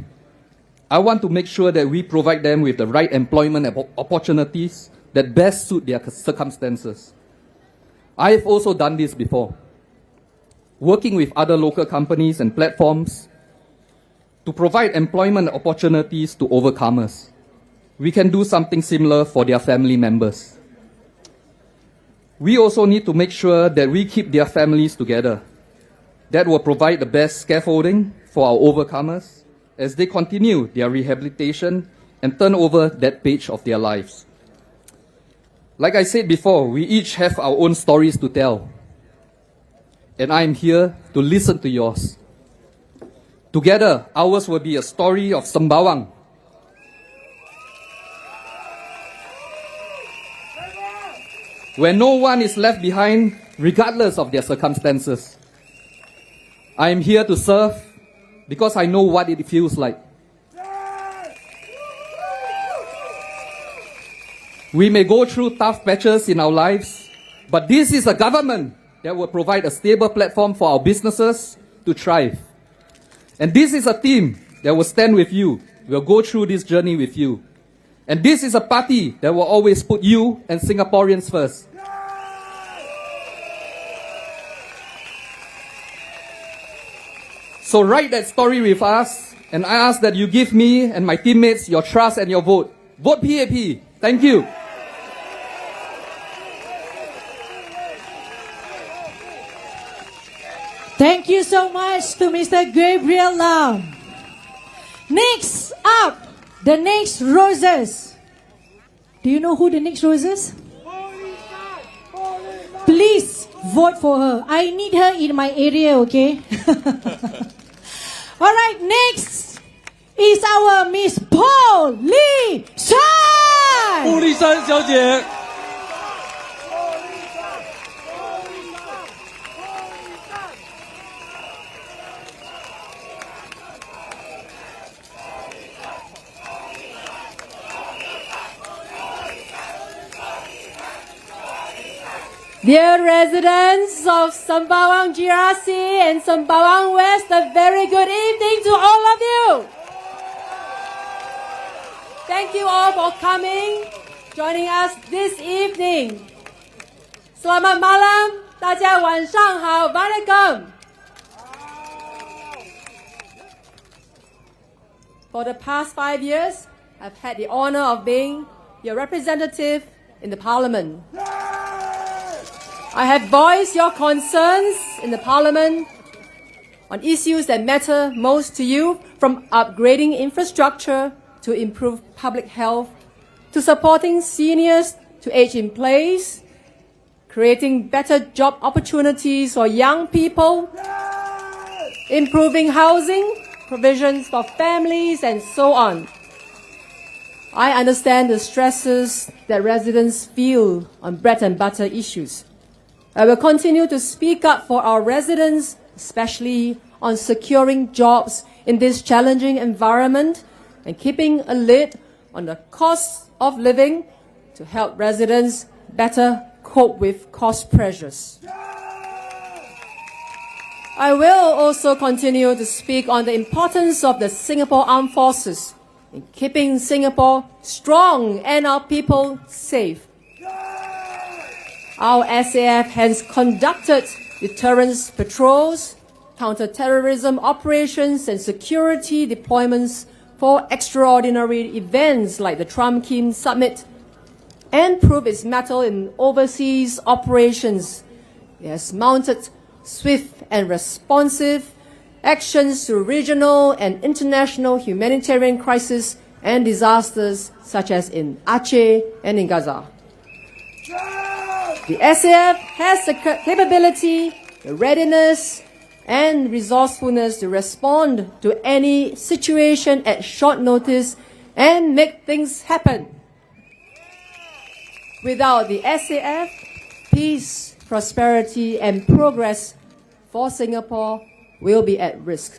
S3: I want to make sure that we provide them with the right employment opportunities that best suit their circumstances. I have also done this before, working with other local companies and platforms to provide employment opportunities to overcomers. We can do something similar for their family members. We also need to make sure that we keep their families together. That will provide the best scaffolding for our overcomers as they continue their rehabilitation and turn over that page of their lives. Like I said before, we each have our own stories to tell. And I'm here to listen to yours. Together, ours will be a story of Sembawang. Where no one is left behind, regardless of their circumstances. I am here to serve because I know what it feels like. We may go through tough patches in our lives, but this is a government that will provide a stable platform for our businesses to thrive. And this is a team that will stand with you, will go through this journey with you. And this is a party that will always put you and Singaporeans first. So write that story with us, and I ask that you give me and my teammates your trust and your vote. Vote PAP. Thank you.
S4: Thank you so much to Mr. Gabriel Lam. Next up, the next roses. Do you know who the next roses? Please vote for her. I need her in my area, okay? All right, next is our Miss Poh Li San.
S1: 布丽珊小姐。
S2: Dear residents of Sembawang GRC and Sembawang West, a very good evening to all of you. Thank you all for coming, joining us this evening.
S9: Selamat malam, 大家晚上好 Vanakkam. For the past 5 years, I've had the honor of being your representative in the Parliament. I have voiced your concerns in the Parliament on issues that matter most to you, from upgrading infrastructure to improve public health, to supporting seniors to age in place, creating better job opportunities for young people, improving housing, provisions for families, and so on. I understand the stresses that residents feel on bread and butter issues. I will continue to speak up for our residents, especially on securing jobs in this challenging environment and keeping a lid on the cost of living to help residents better cope with cost pressures. I will also continue to speak on the importance of the Singapore Armed Forces in keeping Singapore strong and our people safe. Our SAF has conducted deterrence patrols, counter-terrorism operations, and security deployments for extraordinary events like the Trump-Kim Summit, and proved its mettle in overseas operations. It has mounted swift and responsive actions to regional and international humanitarian crises and disasters such as in Aceh and in Gaza. The SAF has the capability, the readiness, and resourcefulness to respond to any situation at short notice and make things happen. Without the SAF, peace, prosperity, and progress for Singapore will be at risk.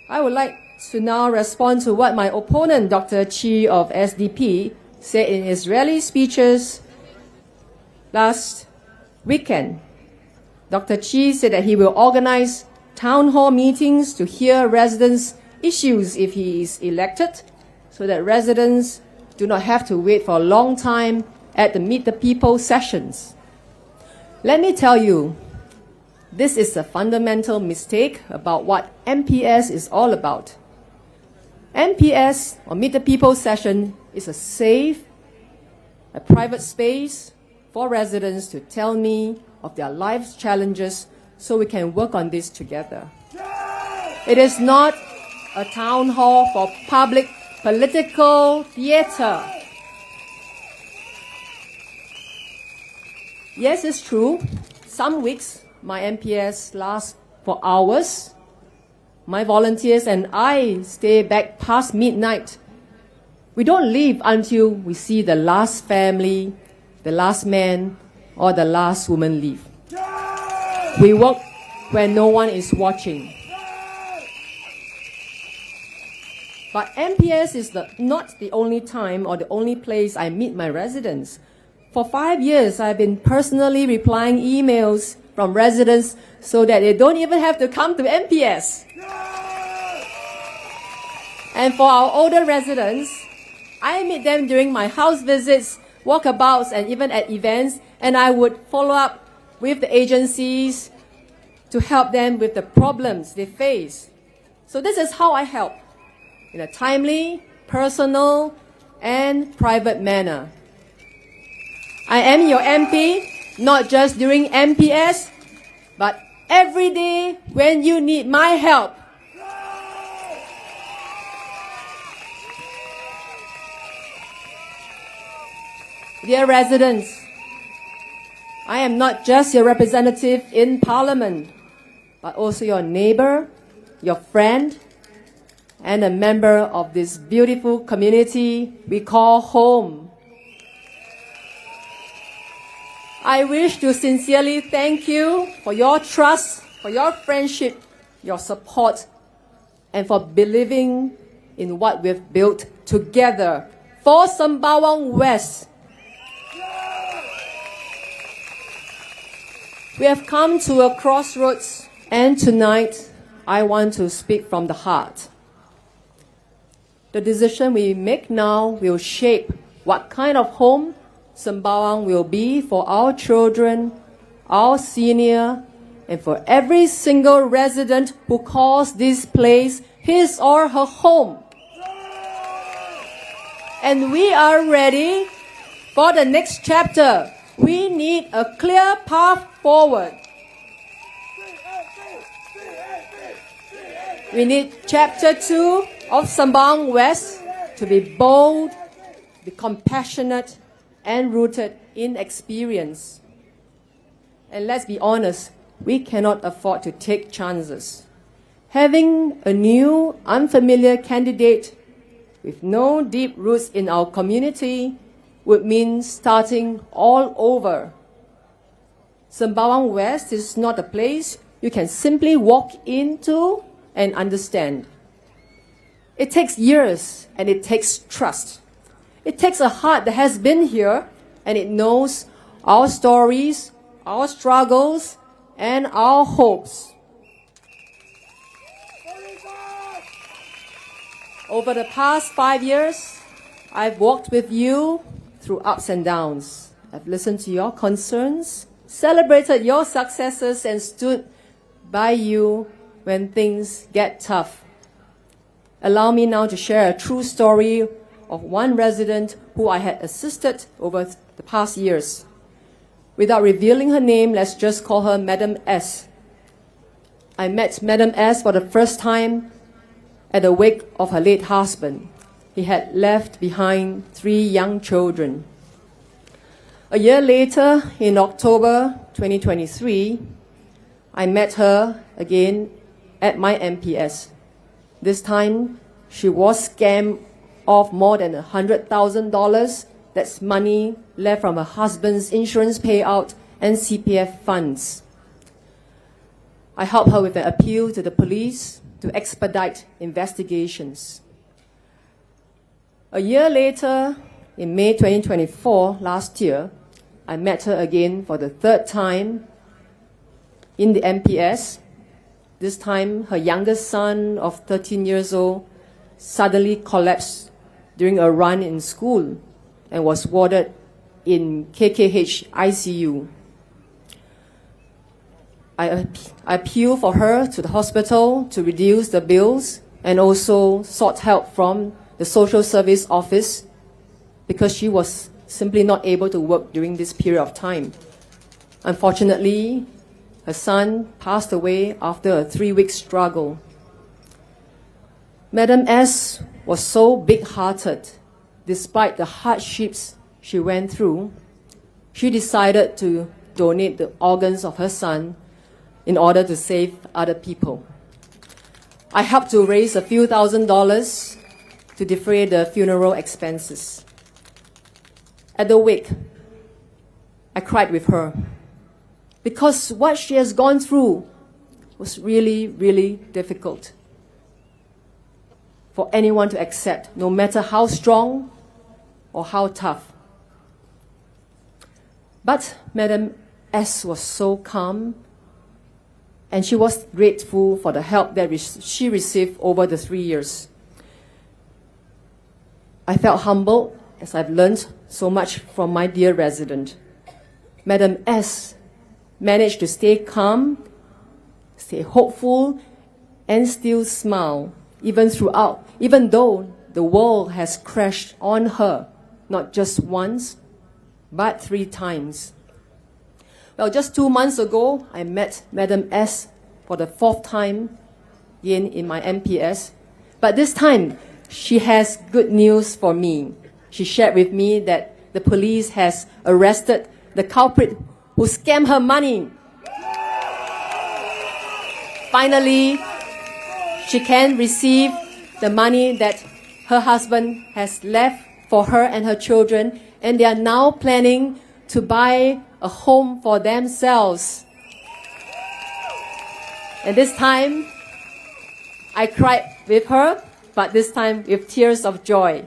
S9: I would like to now respond to what my opponent, Dr. Chi of SDP, said in his rally speeches last weekend. Dr. Chi said that he will organize town hall meetings to hear residents' issues if he is elected, so that residents do not have to wait for a long time at the Meet the People sessions. Let me tell you, this is a fundamental mistake about what MPS is all about. MPS, or Meet the People session, is a safe, a private space for residents to tell me of their life's challenges so we can work on this together. It is not a town hall for public political theater. Yes, it's true. Some weeks, my MPS lasts for hours. My volunteers and I stay back past midnight. We don't leave until we see the last family, the last man, or the last woman leave. We work when no one is watching. But MPS is not the only time or the only place I meet my residents. For 5 years, I've been personally replying emails from residents so that they don't even have to come to MPS. And for our older residents, I meet them during my house visits, walkabouts, and even at events, and I would follow up with the agencies to help them with the problems they face. So this is how I help, in a timely, personal, and private manner. I am your MP, not just during MPS, but every day when you need my help. Dear residents, I am not just your representative in Parliament, but also your neighbor, your friend, and a member of this beautiful community we call home. I wish to sincerely thank you for your trust, for your friendship, your support, and for believing in what we've built together for Sembawang West. We have come to a crossroads, and tonight I want to speak from the heart. The decision we make now will shape what kind of home Sembawang will be for our children, our senior, and for every single resident who calls this place his or her home. And we are ready for the next chapter. We need a clear path forward. We need chapter 2 of Sembawang West to be bold, be compassionate, and rooted in experience. And let's be honest, we cannot afford to take chances. Having a new, unfamiliar candidate with no deep roots in our community would mean starting all over. Sembawang West is not a place you can simply walk into and understand. It takes years and it takes trust. It takes a heart that has been here and it knows our stories, our struggles, and our hopes. Over the past 5 years, I've walked with you through ups and downs. I've listened to your concerns, celebrated your successes, and stood by you when things get tough. Allow me now to share a true story of one resident who I had assisted over the past years. Without revealing her name, let's just call her Madam S. I met Madam S for the first time at the wake of her late husband. He had left behind 3 young children. A year later, in October 2023, I met her again at my MPS. This time, she was scammed of more than $100,000. That's money left from her husband's insurance payout and CPF funds. I helped her with an appeal to the police to expedite investigations. A year later, in May 2024, last year, I met her again for the 3rd time in the MPS. This time, her youngest son of 13 years old suddenly collapsed during a run in school and was warded in KKH ICU. I appealed for her to the hospital to reduce the bills and also sought help from the social service office because she was simply not able to work during this period of time. Unfortunately, her son passed away after a 3-week struggle. Madam S was so big-hearted. Despite the hardships she went through, she decided to donate the organs of her son in order to save other people. I helped to raise a few $1,000s to defray the funeral expenses. At the wake, I cried with her because what she has gone through was really, really difficult for anyone to accept, no matter how strong or how tough. But Madam S was so calm, and she was grateful for the help that she received over the 3 years. I felt humbled as I've learned so much from my dear resident. Madam S managed to stay calm, stay hopeful, and still smile, even though the world has crashed on her, not just once, but 3 times. Well, just 2 months ago, I met Madam S for the 4th time again in my MPS. But this time, she has good news for me. She shared with me that the police has arrested the culprit who scammed her money. Finally, she can receive the money that her husband has left for her and her children, and they are now planning to buy a home for themselves. And this time, I cried with her, but this time with tears of joy.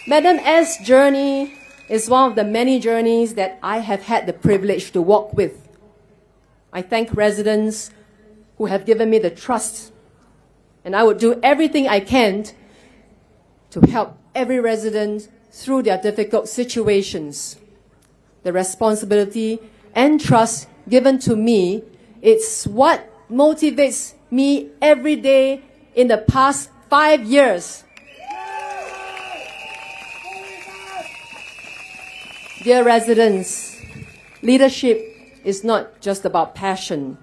S9: Madam S' journey is one of the many journeys that I have had the privilege to walk with. I thank residents who have given me the trust, and I would do everything I can to help every resident through their difficult situations. The responsibility and trust given to me, it's what motivates me every day in the past 5 years. Dear residents, leadership is not just about passion.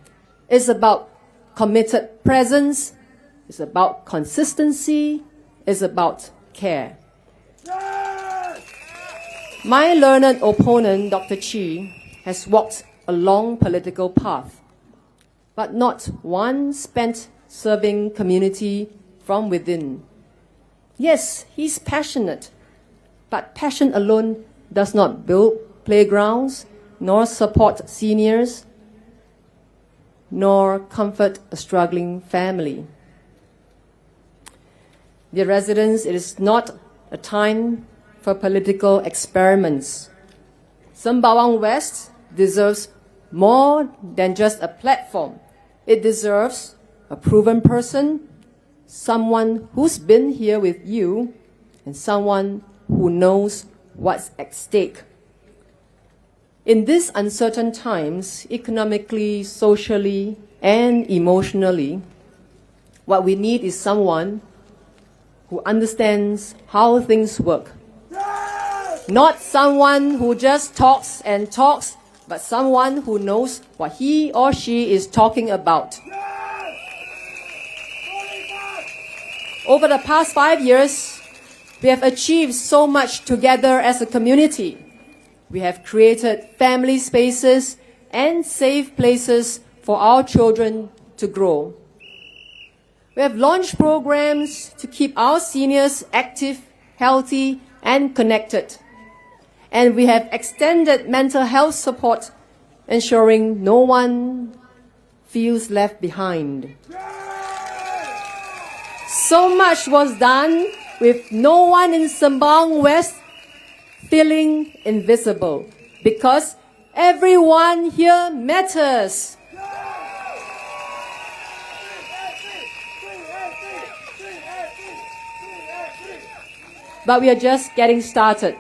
S9: It's about committed presence. It's about consistency. It's about care. My learned opponent, Dr. Chi, has walked a long political path, but not one spent serving community from within. Yes, he's passionate, but passion alone does not build playgrounds, nor support seniors, nor comfort a struggling family. Dear residents, it is not a time for political experiments. Sembawang West deserves more than just a platform. It deserves a proven person, someone who's been here with you, and someone who knows what's at stake. In these uncertain times, economically, socially, and emotionally, what we need is someone who understands how things work. Not someone who just talks and talks, but someone who knows what he or she is talking about. Over the past 5 years, we have achieved so much together as a community. We have created family spaces and safe places for our children to grow. We have launched programs to keep our seniors active, healthy, and connected. And we have extended mental health support, ensuring no one feels left behind. So much was done with no one in Sembawang West feeling invisible, because everyone here matters. But we are just getting started.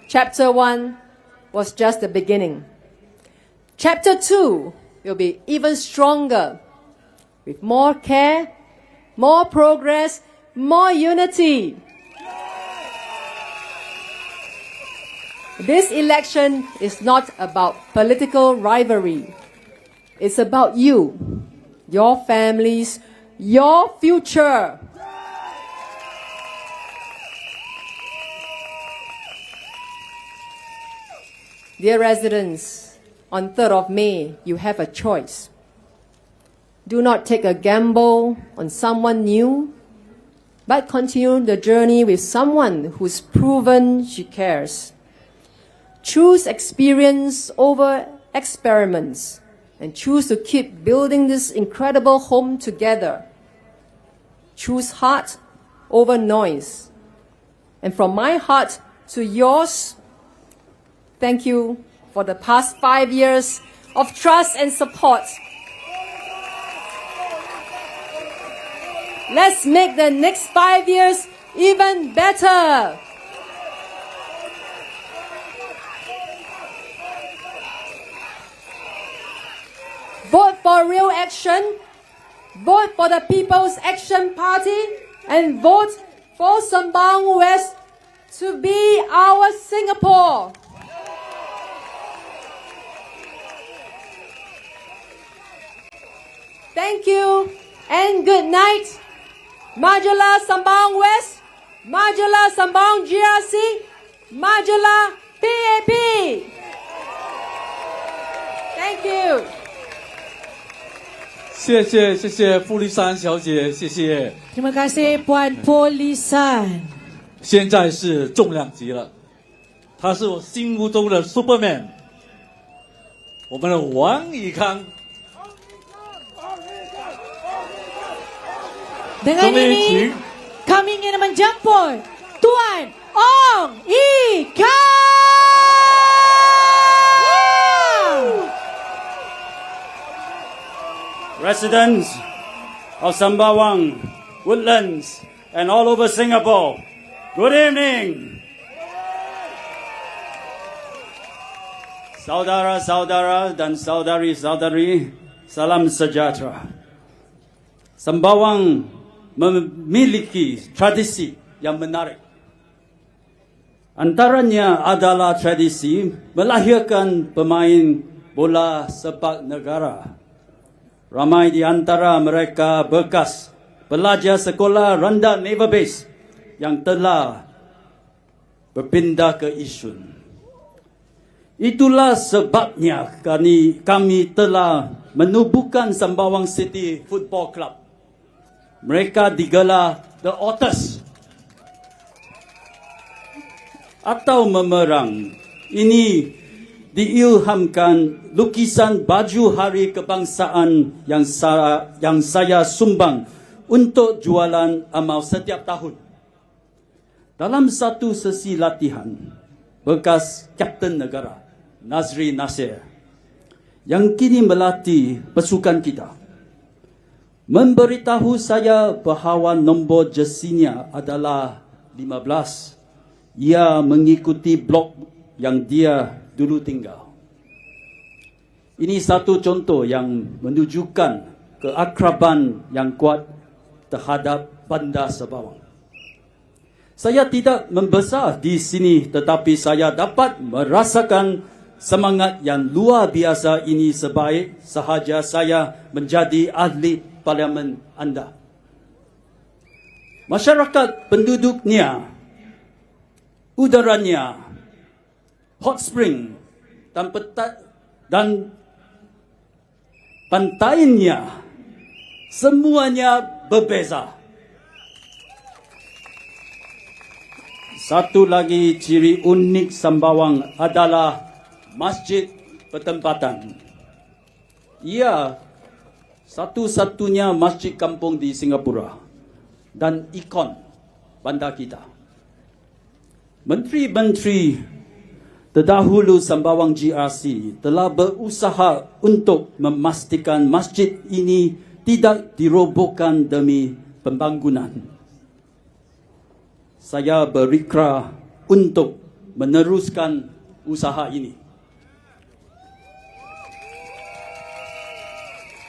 S9: Chapter 1 was just the beginning. Chapter 2 will be even stronger, with more care, more progress, more unity. This election is not about political rivalry. It's about you, your families, your future. Dear residents, on 3rd of May, you have a choice. Do not take a gamble on someone new, but continue the journey with someone who's proven she cares. Choose experience over experiments, and choose to keep building this incredible home together. Choose heart over noise. And from my heart to yours, thank you for the past 5 years of trust and support. Let's make the next 5 years even better. Vote for real action, vote for the People's Action Party, and vote for Sembawang West to be our Singapore. Thank you and good night. Majulah Sembawang West, Majulah Sembawang GRC, Majulah PAP. Thank you.
S1: 谢谢傅丽珊小姐，谢谢。
S4: Terima kasih Puan Poh Li San.
S1: 现在是重量级了，他是我心目中的 Superman， 我们的王以康。
S4: Dengan ini, kami ingin menjemput Tuan Ong Ye Kung.
S6: Residents of Sembawang, Woodlands, and all over Singapore, good evening. Saudara-saudara dan saudari-saudari, salam sejahtera. Sembawang memiliki tradisi yang menarik. Antaranya adalah tradisi melahirkan pemain bola sepak negara. Ramai di antara mereka bekas pelajar sekolah rendah Naval Base yang telah berpindah ke Yishun. Itulah sebabnya kami telah menubuhkan Sembawang City Football Club. Mereka digelar The Otters atau memerang. Ini diilhamkan lukisan baju hari kebangsaan yang saya sumbang untuk jualan amal setiap tahun. Dalam satu sesi latihan, bekas Kapten Negara Nazri Nasir yang kini melatih pasukan kita memberitahu saya bahawa nombor jersinya adalah 15. Ia mengikuti blok yang dia dulu tinggal. Ini satu contoh yang menunjukkan keakraban yang kuat terhadap Bandar Sembawang. Saya tidak membesar di sini, tetapi saya dapat merasakan semangat yang luar biasa ini sebaik sahaja saya menjadi ahli parlimen anda. Masyarakat penduduknya, udaranya, hot spring dan pantainya, semuanya berbeza. Satu lagi ciri unik Sembawang adalah masjid pertempatan. Ia satu-satunya masjid kampung di Singapura dan ikon bandar kita. Menteri-menteri terdahulu Sembawang GRC telah berusaha untuk memastikan masjid ini tidak dirobohkan demi pembangunan. Saya berikrar untuk meneruskan usaha ini.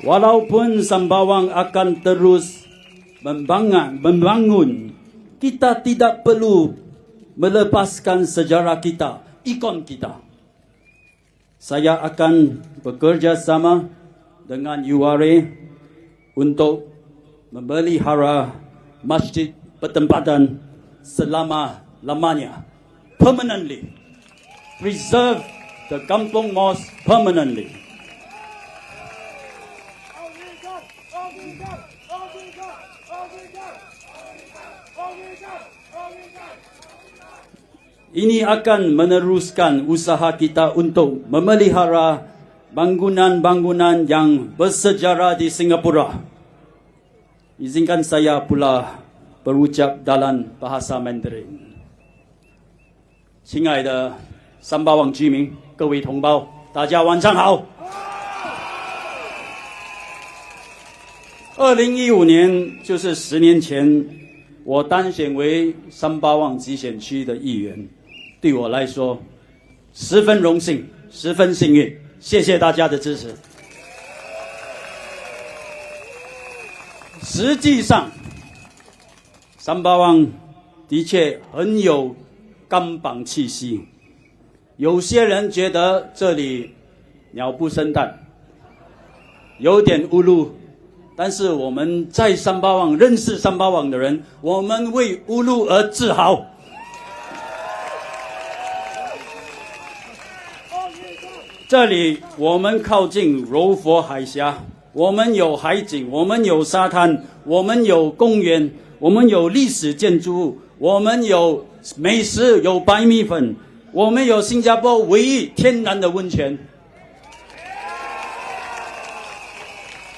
S6: Walaupun Sembawang akan terus membangun, kita tidak perlu melepaskan sejarah kita, ikon kita. Saya akan bekerja sama dengan URA untuk memelihara masjid pertempatan selama-lamanya, permanently. Preserve the Kampung Mosque permanently. Ini akan meneruskan usaha kita untuk memelihara bangunan-bangunan yang bersejarah di Singapura. Izinkan saya pula berucap dalam bahasa Mandarin. 亲爱的三巴旺居民，各位同胞，大家晚上好。2015年，就是10年前，我当选为三巴旺集选区的议员，对我来说十分荣幸，十分幸运。谢谢大家的支持。实际上，三巴旺的确很有钢板气息。有些人觉得这里鸟不生蛋，有点误路，但是我们在三巴旺认识三巴旺的人，我们为乌鲁而自豪。这里我们靠近柔佛海峡，我们有海景，我们有沙滩，我们有公园，我们有历史建筑物，我们有美食，有白米粉，我们有新加坡唯一天然的温泉。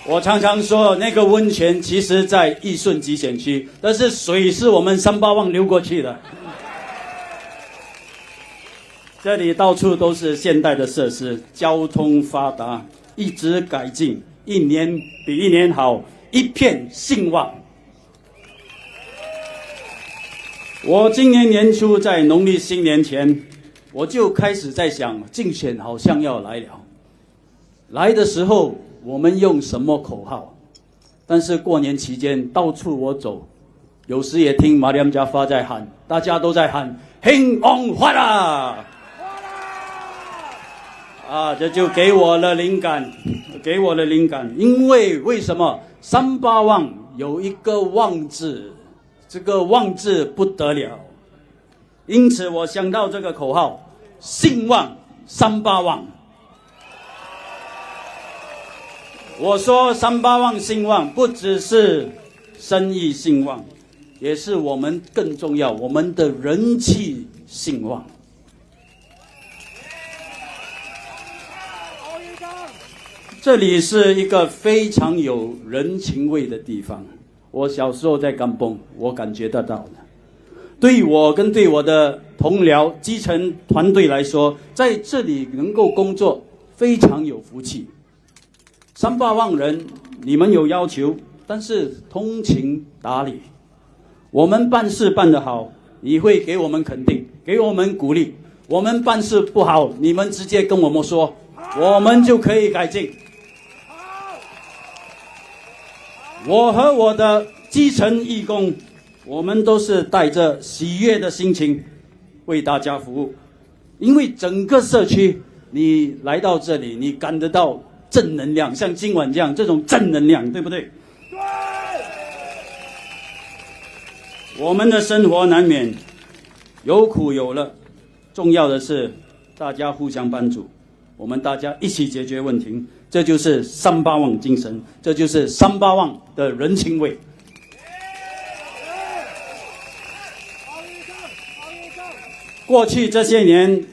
S6: 我常常说，那个温泉其实在义顺集选区，但是水是我们三巴旺流过去的。这里到处都是现代的设施，交通发达，一直改进，一年比一年好，一片兴旺。我今年年初在农历新年前我就开始在想，竞选好像要来了。来的时候我们用什么口号？但是过年期间到处我走，有时也听Mariam Jaafar在喊，大家都在喊兴旺发啦！这就给我了灵感，因为什么？Sembawang有一个旺字，这个旺字不得了，因此我想到这个口号：兴旺Sembawang。我说Sembawang兴旺，不只是生意兴旺，也是我们更重要，我们的人气兴旺。这里是一个非常有人情味的地方。我小时候在甘榜，我感觉得到的。对我跟对我的同僚基層團隊來說，在這裡能夠工作非常有福氣。Sembawang人，你們有要求，但是通情達理。我們辦事辦得好，你會給我們肯定，給我們鼓勵。我們辦事不好，你們直接跟我們說，我們就可以改進。我和我的基層義工，我們都是帶着喜悅的心情為大家服務，因為整個社區你來到這裡，你感得到正能量，像今晚這種正能量，對不對？對。我們的生活難免有苦有樂，重要的是大家互相幫助，我們大家一起解決問題，這就是 Sembawang 精神，這就是 Sembawang 的人情味。過去這些年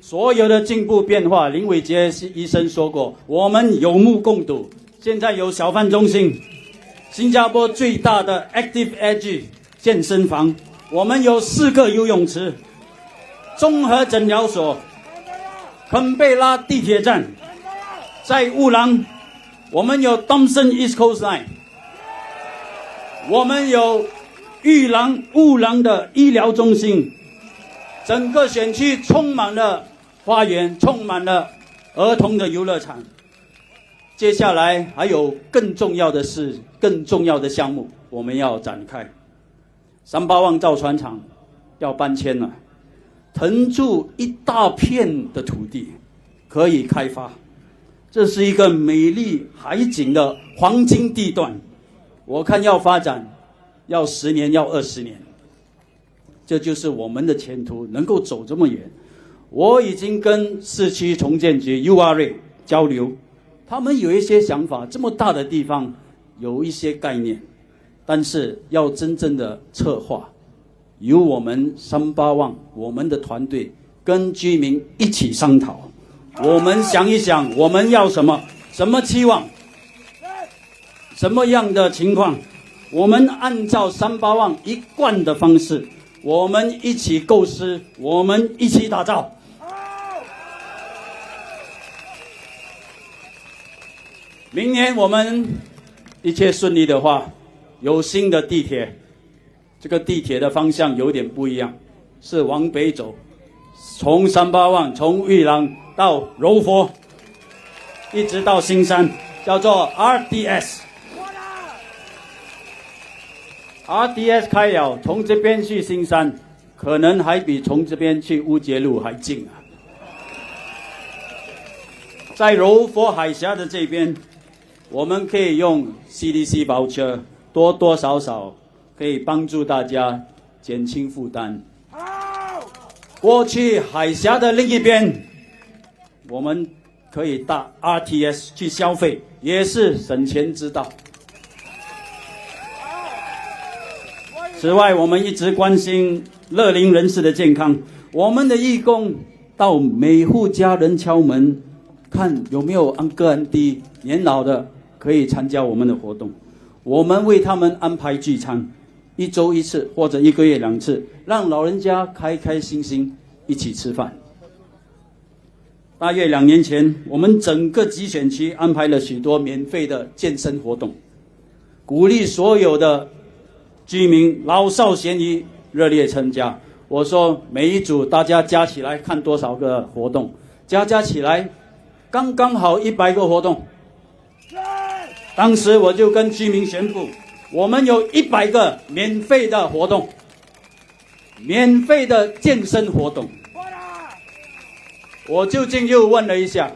S6: 所有的進步變化，林偉傑醫生說過，我們有目共睹。現在有小販中心，新加坡最大的 Active Edge 健身房，我們有4個游泳池，綜合診療所，肯貝拉地鐵站，在烏朗我們有 Thomson East Coast Line， 我們有烏朗的醫療中心，整個選區充滿了花園，充滿了兒童的遊樂場。接下來還有更重要的事，更重要的項目我們要展開。Sembawang造船廠要搬遷了，騰出一大片的土地可以開發，這是一個美麗海景的黃金地段，我看要發展要10年，要20年，這就是我們的前途能夠走這麼遠。我已經跟市區重建局 URA 交流，他們有一些想法，這麼大的地方有一些概念，但是要真正的策劃，由我們Sembawang我們的團隊跟居民一起商討，我們想一想我們要什麼，什麼期望，什麼樣的情況，我們按照Sembawang一貫的方式，我們一起構思，我們一起打造。明年我們一切順利的話，有新的地鐵，這個地鐵的方向有點不一樣，是往北走，從Sembawang從玉郎到柔佛，一直到新山，叫做 RDS。RDS 開了，從這邊去新山，可能還比從這邊去烏節路還近啊。在柔佛海峽的這邊，我們可以用 CDC voucher 多多少少可以幫助大家減輕負擔。過去海峽的另一邊，我們可以搭 RTS 去消費，也是省錢之道。此外，我們一直關心樂齡人士的健康，我們的義工到每戶家人敲門，看有沒有uncle auntie年老的可以參加我們的活動，我們為他們安排聚餐，1週1次或者1個月2次，讓老人家開開心心一起吃飯。大約2年前，我們整個集選區安排了許多免費的健身活動，鼓勵所有的居民老少咸宜熱烈參加。我说每一组大家加起来看多少个活动，加起来刚刚好100个活动。当时我就跟居民宣布，我们有100个免费的活动，免费的健身活动。我究竟又问了一下，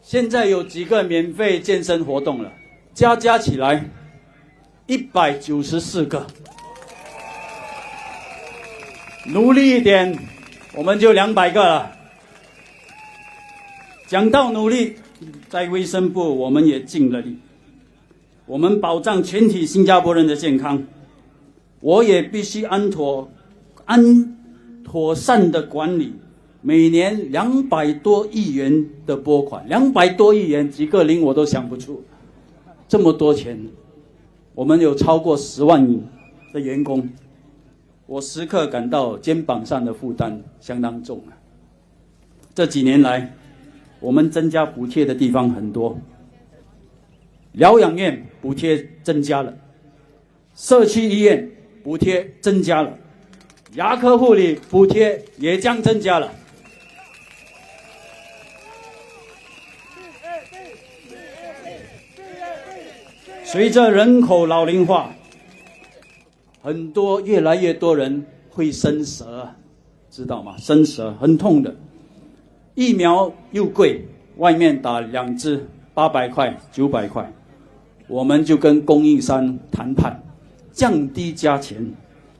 S6: 现在有几个免费健身活动了？加起来194个。努力一点，我们就200个了。讲到努力，在卫生部我们也尽了力，我们保障全体新加坡人的健康，我也必须妥善的管理每年200多亿元的拨款，200多亿元几个零我都想不出，这么多钱，我们有超过10万的员工，我时刻感到肩膀上的负担相当重啊。这几年来，我们增加补贴的地方很多，疗养院补贴增加了，社区医院补贴增加了，牙科护理补贴也将增加了。随着人口老龄化，越来越多人会生蛇，知道吗？生蛇很痛的，疫苗又贵，外面打2支800块、900块，我们就跟供应商谈判，降低价钱，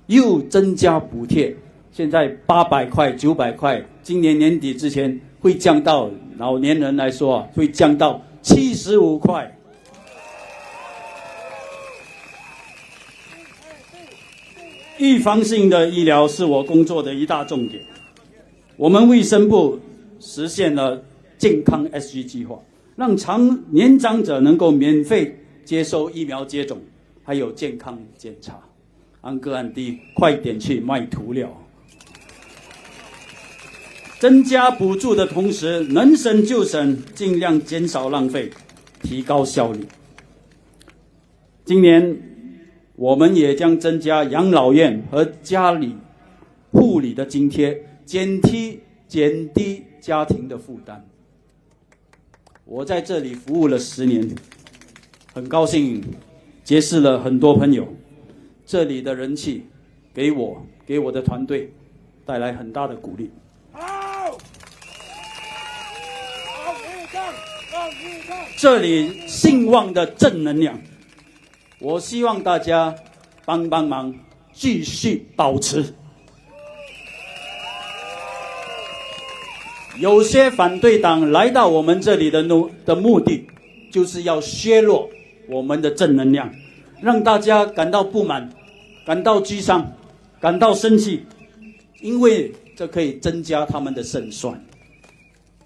S6: 又增加补贴。现在800块、900块，今年年底之前会降到老年人来说会降到75块。预防性的医疗是我工作的一大重点。我们卫生部实现了健康 SG 计划，让年长者能够免费接受疫苗接种，还有健康检查。安哥安弟，快点去卖涂料。增加补助的同时，能省就省，尽量减少浪费，提高效率。今年我们也将增加养老院和家里护理的津贴，减低家庭的负担。我在这里服务了10年，很高兴结识了很多朋友。这里的人气给我的团队带来很大的鼓励。这里兴旺的正能量，我希望大家帮忙，继续保持。有些反对党来到我们这里的目的，就是要削弱我们的正能量，让大家感到不满，感到沮丧，感到生气，因为这可以增加他们的胜算。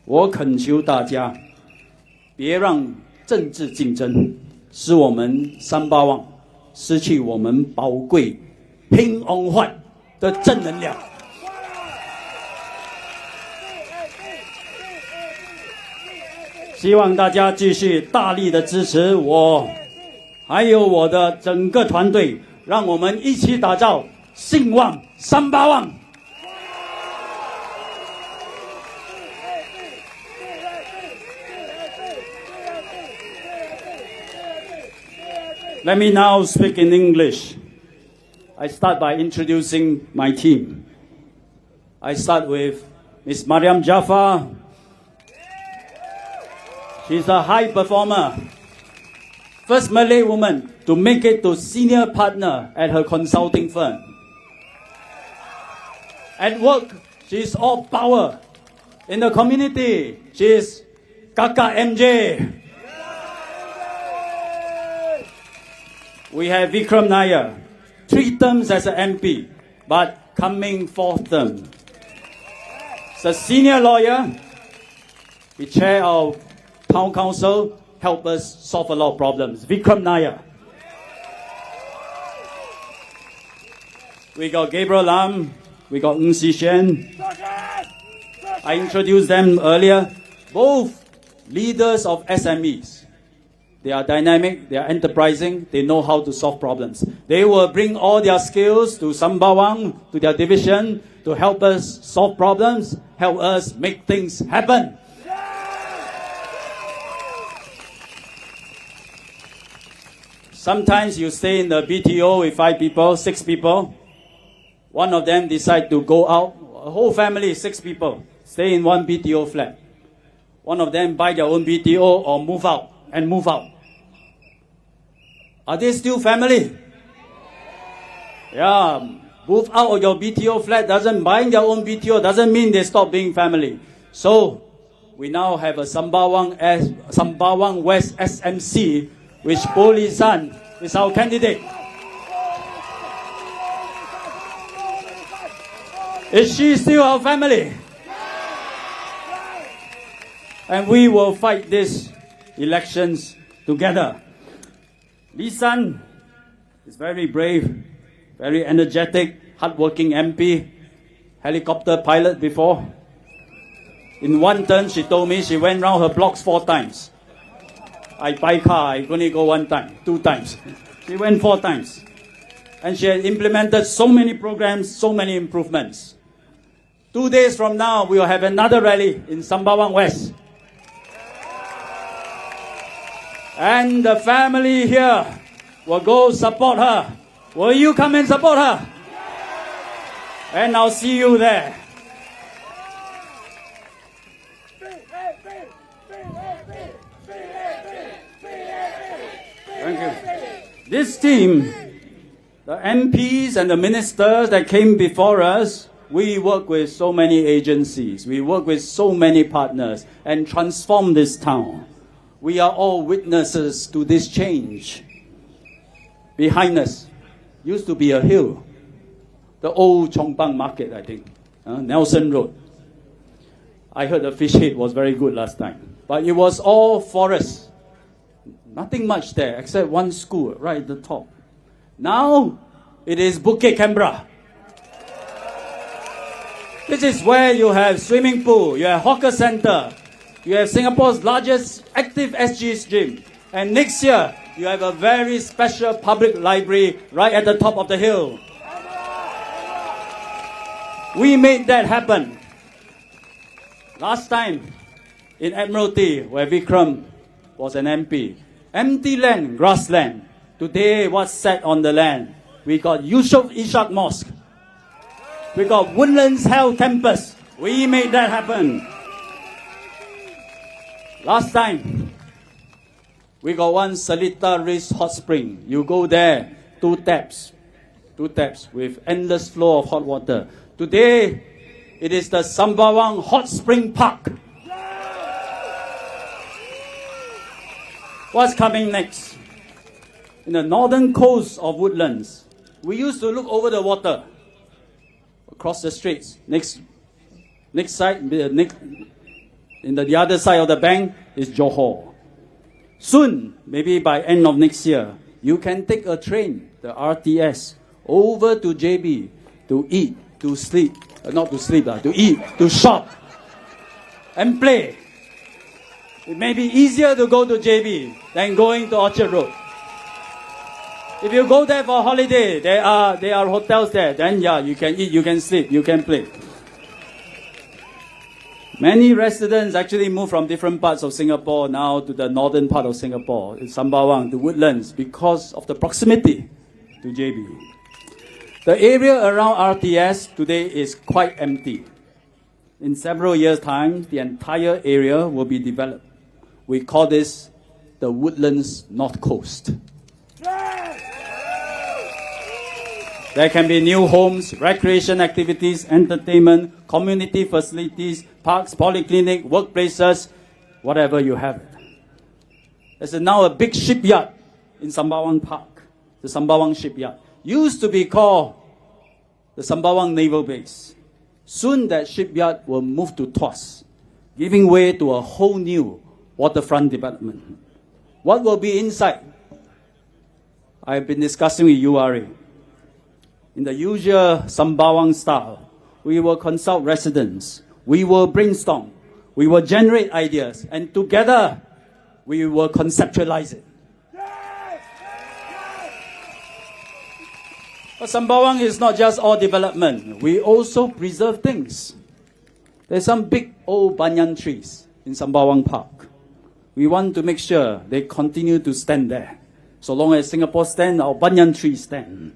S6: 我恳求大家，别让政治竞争使我们Sembawang失去我们宝贵兴旺焕的正能量。希望大家继续大力的支持我，还有我的整个团队，让我们一起打造兴旺Sembawang。Let me now speak in English. I start by introducing my team. I start with Ms. Mariam Jaafar. She's a high performer. First Malay woman to make it to senior partner at her consulting firm. At work, she's all power. In the community, she's Kakak MJ. We have Vikram Nair, 3 terms as an MP, but coming 4th term. He's a senior lawyer, the chair of Town Council, help us solve a lot of problems. Vikram Nair. We got Gabriel Lam, we got Ong Ye Kung. I introduced them earlier, both leaders of SMEs. they are dynamic, they are enterprising, they know how to solve problems. They will bring all their skills to Sembawang, to their division, to help us solve problems, help us make things happen. Sometimes you stay in the BTO with 5 people, 6 people. One of them decide to go out, a whole family, 6 people, stay in one BTO flat. One of them buy their own BTO or move out and move out. Are they still family? Yeah, move out of your BTO flat buying their own BTO doesn't mean they stop being family. So, we now have a Sembawang West SMC, which Poh Li San is our candidate. Is she still our family? And we will fight these elections together. Li San is very brave, very energetic, hardworking MP, helicopter pilot before. In one turn, she told me she went round her blocks 4 times. I buy car, I only go 1 time, 2 times. She went 4 times. And she has implemented so many programs, so many improvements. 2 days from now, we will have another rally in Sembawang West. And the family here will go support her. Will you come and support her? And I'll see you there. Thank you. This team, the MPs and the ministers that came before us, we work with so many agencies, we work with so many partners and transform this town. We are all witnesses to this change. Behind us used to be a hill, the old Chong Pang market, I think, Nelson Road. I heard the fish head was very good last time, but it was all forest. Nothing much there except one school right at the top. Now it is Bukit Canberra. This is where you have swimming pool, you have hawker center, you have Singapore's largest active SG gym. And next year, you have a very special public library right at the top of the hill. We made that happen. Last time, in Admiralty, where Vikram was an MP, empty land, grassland. Today, what's set on the land? We got Yusof Ishak Mosque. We got Woodlands Health Campus. We made that happen. Last time, we got one Seletar Race Hot Spring. You go there, 2 taps with endless flow of hot water. Today, it is the Sembawang Hot Spring Park. What's coming next? In the northern coast of Woodlands, we used to look over the water, across the straits. Next side, in the other side of the bank is Johor. Soon, maybe by end of next year, you can take a train, the RTS, over to JB to eat, to sleep, not to sleep, to eat, to shop, and play. It may be easier to go to JB than going to Orchard Road. If you go there for a holiday, there are hotels there. Then yeah, you can eat, you can sleep, you can play. Many residents actually move from different parts of Singapore now to the northern part of Singapore, in Sembawang, to Woodlands, because of the proximity to JB. The area around RTS today is quite empty. In several years' time, the entire area will be developed. We call this the Woodlands North Coast. There can be new homes, recreation activities, entertainment, community facilities, parks, polyclinic, workplaces, whatever you have. There's now a big shipyard in Sembawang Park, the Sembawang Shipyard. Used to be called the Sembawang Naval Base. Soon that shipyard will move to Tuas, giving way to a whole new waterfront development. What will be inside? I've been discussing with URA. In the usual Sembawang style, we will consult residents, we will brainstorm, we will generate ideas, and together we will conceptualize it. But Sembawang is not just all development. We also preserve things. There's some big old banyan trees in Sembawang Park. We want to make sure they continue to stand there. So long as Singapore stand, our banyan trees stand.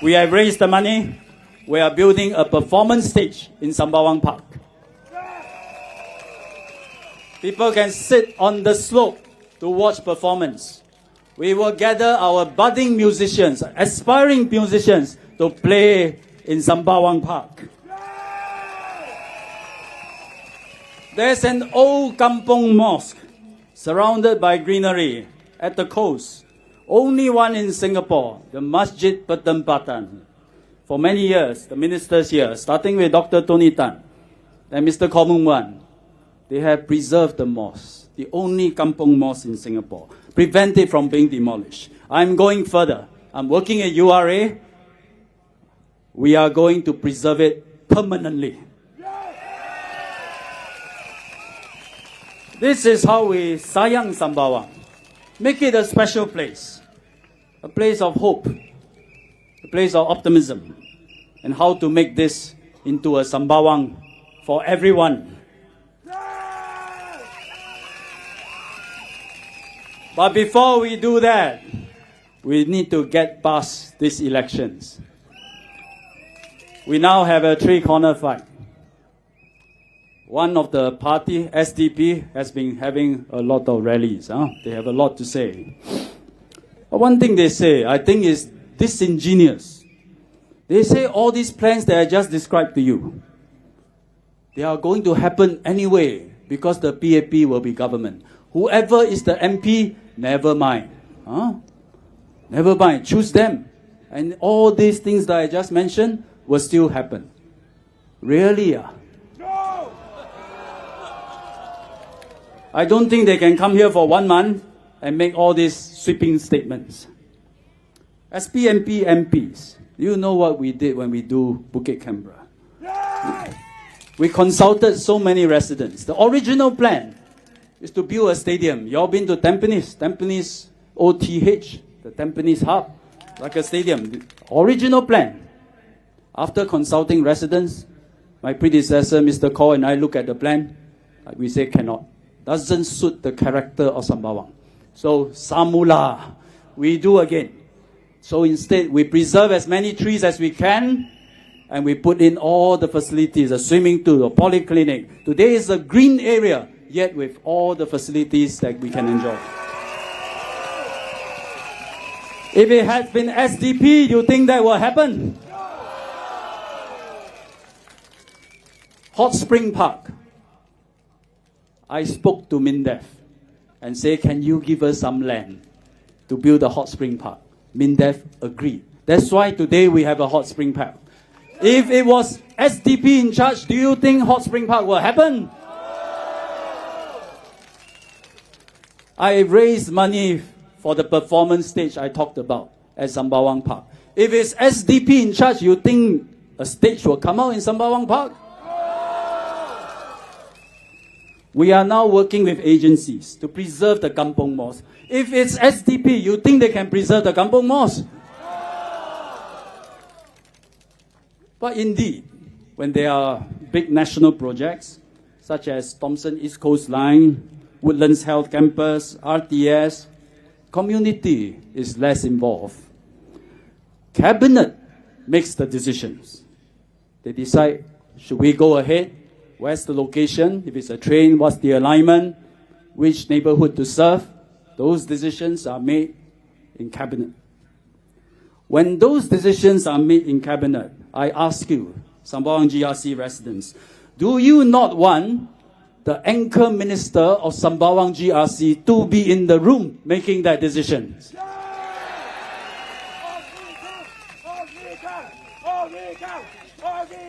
S6: We have raised the money. We are building a performance stage in Sembawang Park. People can sit on the slope to watch performance. We will gather our budding musicians, aspiring musicians, to play in Sembawang Park. There's an old kampong mosque surrounded by greenery at the coast. Only one in Singapore, the Masjid Pertempatan. For many years, the ministers here, starting with Dr. Tony Tan and Mr. Koh Moon Wan, they have preserved the mosque, the only kampong mosque in Singapore, prevent it from being demolished. I'm going further. I'm working at URA. We are going to preserve it permanently. This is how we sayang Sembawang. Make it a special place, a place of hope, a place of optimism, and how to make this into a Sembawang for everyone. But before we do that, we need to get past these elections. We now have a three-corner fight. One of the party, SDP, has been having a lot of rallies. They have a lot to say. But one thing they say, I think, is disingenuous. They say all these plans that I just described to you, they are going to happen anyway because the PAP will be government. Whoever is the MP, never mind. Never mind, choose them. And all these things that I just mentioned will still happen. Really? I don't think they can come here for 1 month and make all these sweeping statements. As PMP MPs, you know what we did when we do Bukit Canberra. We consulted so many residents. The original plan is to build a stadium. You all been to Tampines OTH, the Tampines hub, like a stadium. The original plan. After consulting residents, my predecessor, Mr. Koh, and I look at the plan. We say cannot. Doesn't suit the character of Sembawang. So, Samula, we do again. So instead, we preserve as many trees as we can, and we put in all the facilities, a swimming pool, a polyclinic. Today is a green area, yet with all the facilities that we can enjoy. If it had been SDP, you think that will happen? Hot Spring Park. I spoke to MINDEF and said, can you give us some land to build a hot spring park? MINDEF agreed. That's why today we have a hot spring park. If it was SDP in charge, do you think hot spring park will happen? I raised money for the performance stage I talked about at Sembawang Park. If it's SDP in charge, you think a stage will come out in Sembawang Park? We are now working with agencies to preserve the kampong mosque. If it's SDP, you think they can preserve the kampong mosque? But indeed, when there are big national projects, such as Thomson East Coast Line, Woodlands Health Campus, RTS, community is less involved. Cabinet makes the decisions. They decide, should we go ahead? Where's the location? If it's a train, what's the alignment? Which neighborhood to serve? Those decisions are made in cabinet. When those decisions are made in cabinet, I ask you, Sembawang GRC residents, do you not want the anchor minister of Sembawang GRC to be in the room making that decision?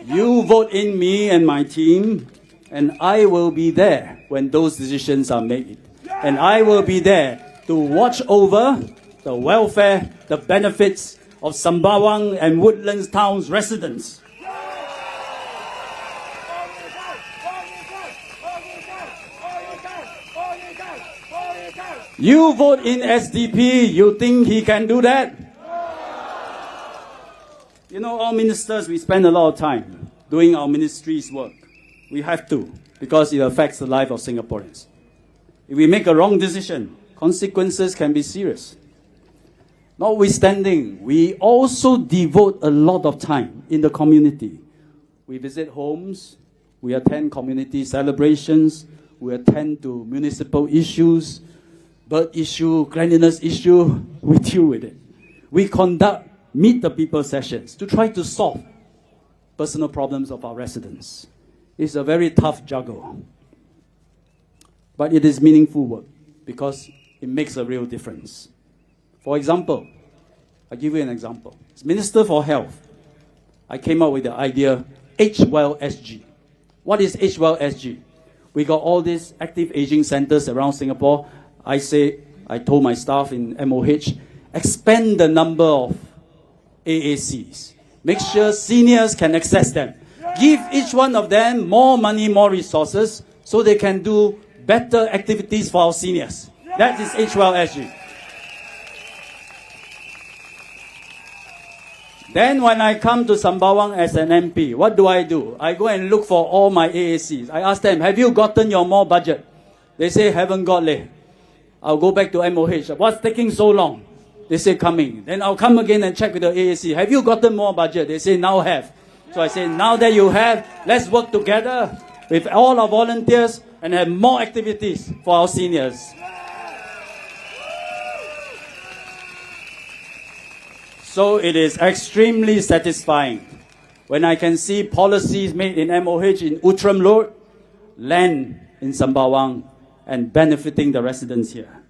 S6: You vote in me and my team, and I will be there when those decisions are made. And I will be there to watch over the welfare, the benefits of Sembawang and Woodlands Town's residents. You vote in SDP, you think he can do that? You know, all ministers, we spend a lot of time doing our ministry's work. We have to, because it affects the life of Singaporeans. If we make a wrong decision, consequences can be serious. Notwithstanding, we also devote a lot of time in the community. We visit homes, we attend community celebrations, we attend to municipal issues, bird issue, cleanliness issue, we deal with it. We conduct meet the people sessions to try to solve personal problems of our residents. It's a very tough juggle. But it is meaningful work because it makes a real difference. For example, I'll give you an example. As Minister for Health, I came up with the idea H-Well SG. What is H-Well SG? We got all these active aging centers around Singapore. I told my staff in MOH, expand the number of AACs. Make sure seniors can access them. Give each one of them more money, more resources, so they can do better activities for our seniors. That is H-Well SG. Then when I come to Sembawang as an MP, what do? I go and look for all my AACs. I ask them, have you gotten your more budget? They say, haven't got leh. I'll go back to MOH. What's taking so long? They say, coming. Then I'll come again and check with the AAC. Have you gotten more budget? They say, now have. So I say, now that you have, let's work together with all our volunteers and have more activities for our seniors. So it is extremely satisfying when I can see policies made in MOH in Outram Road land in Sembawang and benefiting the residents here.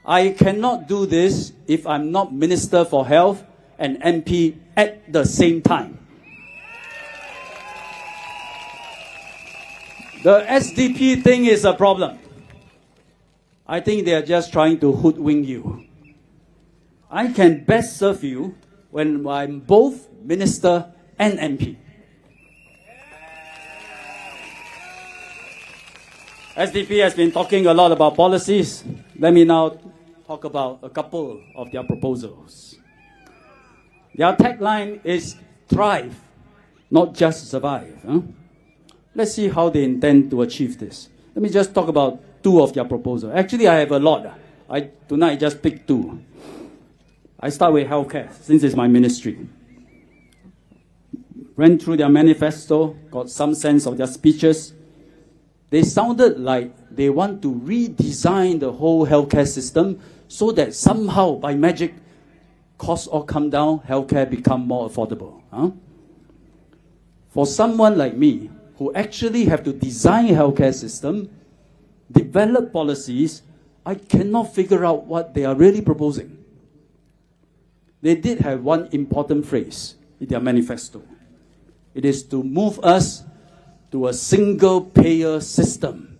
S6: I cannot do this if I'm not Minister for Health and MP at the same time. The SDP thing is a problem. I think they are just trying to hoodwink you. I can best serve you when I'm both Minister and MP. SDP has been talking a lot about policies. Let me now talk about a couple of their proposals. Their tagline is thrive, not just survive. Let's see how they intend to achieve this. Let me just talk about two of their proposals. Actually, I have a lot. Tonight I just picked two. I start with healthcare, since it's my ministry. Ran through their manifesto, got some sense of their speeches. They sounded like they want to redesign the whole healthcare system so that somehow, by magic, costs all come down, healthcare become more affordable. For someone like me, who actually have to design a healthcare system, develop policies, I cannot figure out what they are really proposing. They did have one important phrase in their manifesto. It is to move us to a single-payer system.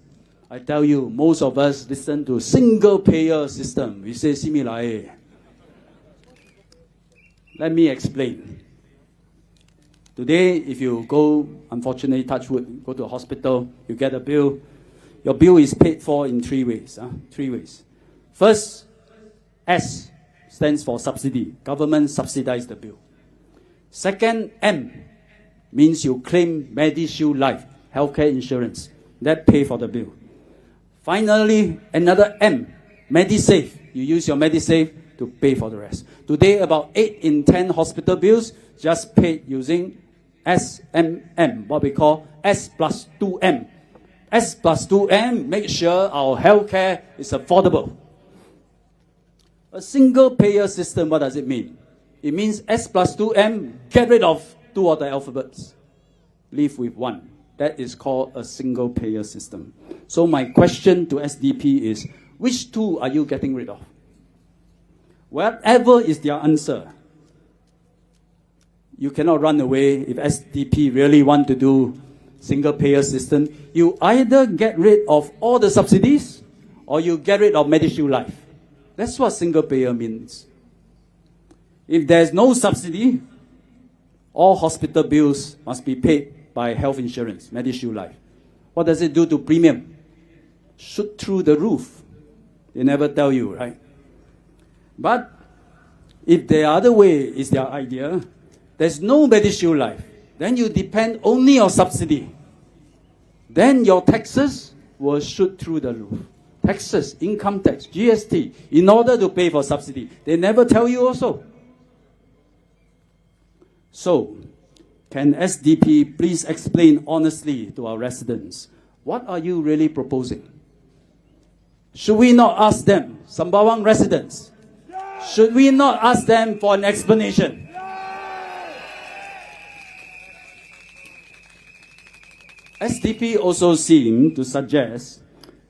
S6: I tell you, most of us listen to single-payer system. We say, similar. Let me explain. Today, if you go, unfortunately, touch wood, go to a hospital, you get a bill. Your bill is paid for in three ways. First, S stands for subsidy. Government subsidize the bill. Second, M means you claim MediShield Life, healthcare insurance. That pay for the bill. Finally, another M, MediSave. You use your MediSave to pay for the rest. Today, about 8 in 10 hospital bills just paid using SMM, what we call S plus 2M. S plus 2M makes sure our healthcare is affordable. A single-payer system, what does it mean? It means S plus 2M, get rid of 2 of the alphabets. Leave with 1. That is called a single-payer system. So my question to SDP is, which 2 are you getting rid of? Whatever is their answer, you cannot run away. If SDP really want to do single-payer system, you either get rid of all the subsidies or you get rid of MediShield Life. That's what single-payer means. If there's no subsidy, all hospital bills must be paid by health insurance, MediShield Life. What does it do to premium? Shoot through the roof. They never tell you, right? But if the other way is their idea, there's no MediShield Life, then you depend only on subsidy. Then your taxes will shoot through the roof. Taxes, income tax, GST, in order to pay for subsidy. They never tell you also. So, can SDP please explain honestly to our residents, what are you really proposing? Should we not ask them, Sembawang residents, should we not ask them for an explanation? SDP also seem to suggest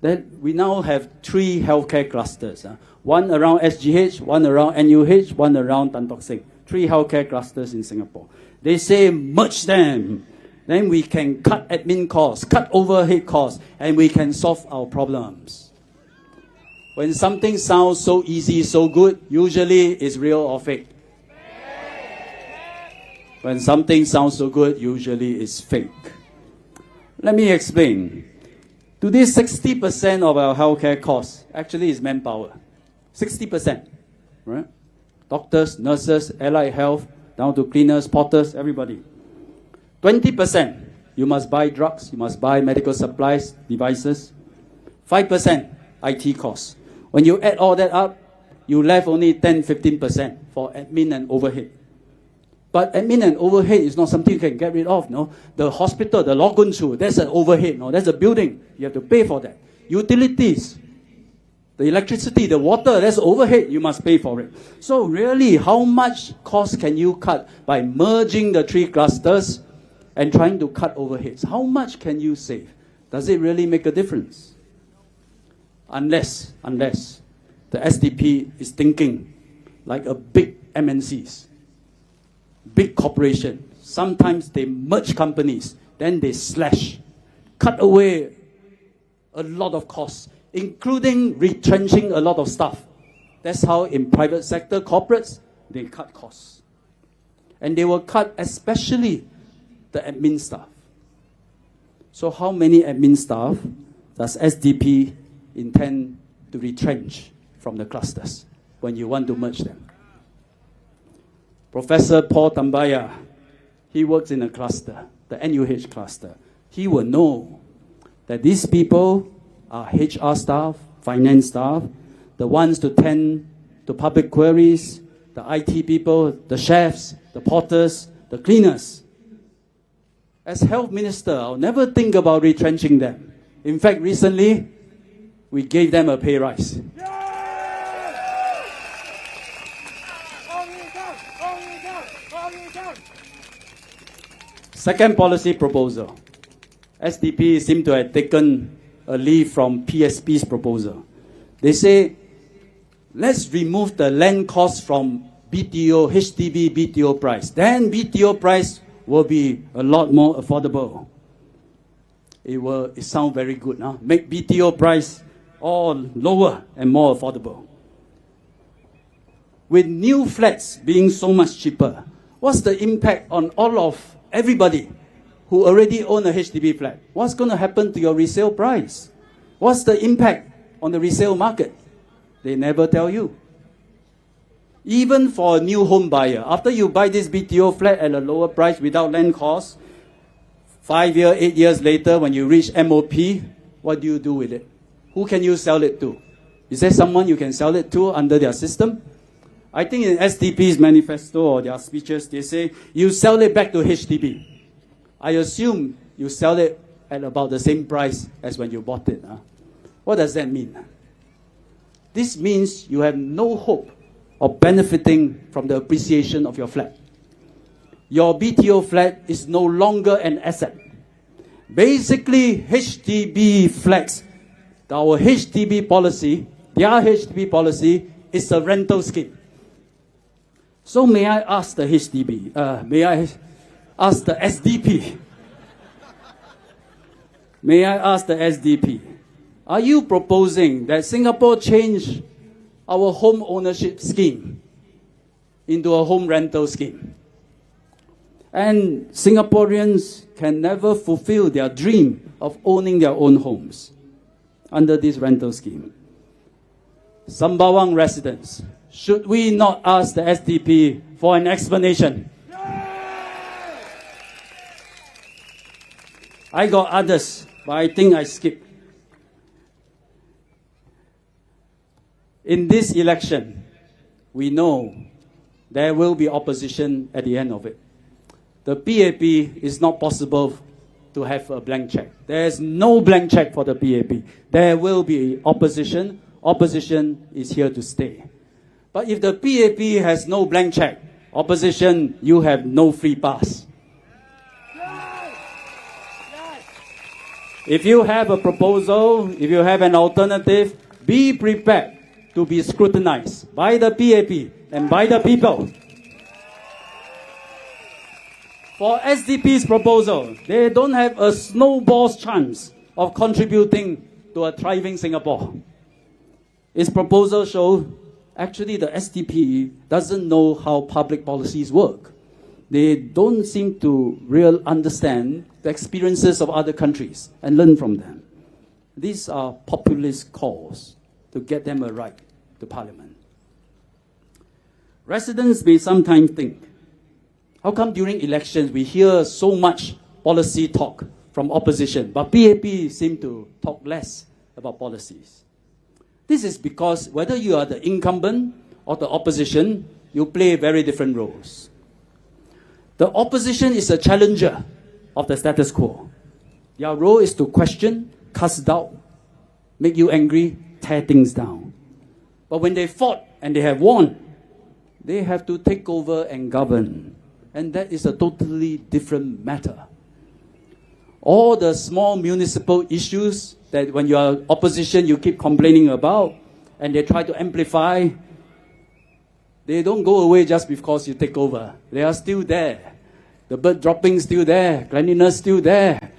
S6: that we now have 3 healthcare clusters. One around SGH, one around NUH, one around Tan Tock Seng. 3 healthcare clusters in Singapore. They say merge them. Then we can cut admin costs, cut overhead costs, and we can solve our problems. When something sounds so easy, so good, usually it's real or fake. When something sounds so good, usually it's fake. Let me explain. Today, 60% of our healthcare costs actually is manpower. 60%, right? Doctors, nurses, allied health, down to cleaners, porters, everybody. 20%, you must buy drugs, you must buy medical supplies, devices. 5%, IT costs. When you add all that up, you left only 10-15% for admin and overhead. But admin and overhead is not something you can get rid of, no? The hospital, the Logunchu, that's an overhead, no? That's a building. You have to pay for that. Utilities, the electricity, the water, that's overhead. You must pay for it. So really, how much cost can you cut by merging the 3 clusters and trying to cut overheads? How much can you save? Does it really make a difference? Unless the SDP is thinking like a big MNCs. Big corporation, sometimes they merge companies, then they slash, cut away a lot of costs, including retrenching a lot of staff. That's how in private sector corporates, they cut costs. And they will cut especially the admin staff. So how many admin staff does SDP intend to retrench from the clusters when you want to merge them? Professor Paul Tambaya, he works in a cluster, the NUH cluster. He will know that these people are HR staff, finance staff, the ones to tend to public queries, the IT people, the chefs, the porters, the cleaners. As health minister, I'll never think about retrenching them. In fact, recently, we gave them a pay rise. Second policy proposal. SDP seem to have taken a leaf from PSP's proposal. They say, let's remove the land cost from BTO, HDB BTO price. Then BTO price will be a lot more affordable. It sounds very good, huh? Make BTO price all lower and more affordable. With new flats being so much cheaper, what's the impact on all of everybody who already own a HDB flat? What's going to happen to your resale price? What's the impact on the resale market? They never tell you. Even for a new home buyer, after you buy this BTO flat at a lower price without land cost, 5 years, 8 years later, when you reach MOP, what do you do with it? Who can you sell it to? Is there someone you can sell it to under their system? I think in SDP's manifesto or their speeches, they say, you sell it back to HDB. I assume you sell it at about the same price as when you bought it. Huh? What does that mean? This means you have no hope of benefiting from the appreciation of your flat. Your BTO flat is no longer an asset. Basically, HDB flats, our HDB policy, their HDB policy is a rental scheme. So may I ask the HDB, may I ask the SDP, may I ask the SDP, are you proposing that Singapore change our home ownership scheme into a home rental scheme? And Singaporeans can never fulfill their dream of owning their own homes under this rental scheme. Sembawang residents, should we not ask the SDP for an explanation? I got others, but I think I skipped. In this election, we know there will be opposition at the end of it. The PAP is not possible to have a blank check. There is no blank check for the PAP. There will be opposition. Opposition is here to stay. But if the PAP has no blank check, opposition, you have no free pass. If you have a proposal, if you have an alternative, be prepared to be scrutinized by the PAP and by the people. For SDP's proposal, they don't have a snowball's chance of contributing to a thriving Singapore. Its proposal shows actually the SDP doesn't know how public policies work. They don't seem to really understand the experiences of other countries and learn from them. These are populist calls to get them a right to parliament. Residents may sometimes think, how come during elections we hear so much policy talk from opposition, but PAP seem to talk less about policies? This is because whether you are the incumbent or the opposition, you play very different roles. The opposition is a challenger of the status quo. Their role is to question, cast doubt, make you angry, tear things down. But when they fought and they have won, they have to take over and govern. And that is a totally different matter. All the small municipal issues that when you are opposition you keep complaining about and they try to amplify, they don't go away just because you take over. They are still there. The bird droppings still there, cleanliness still there,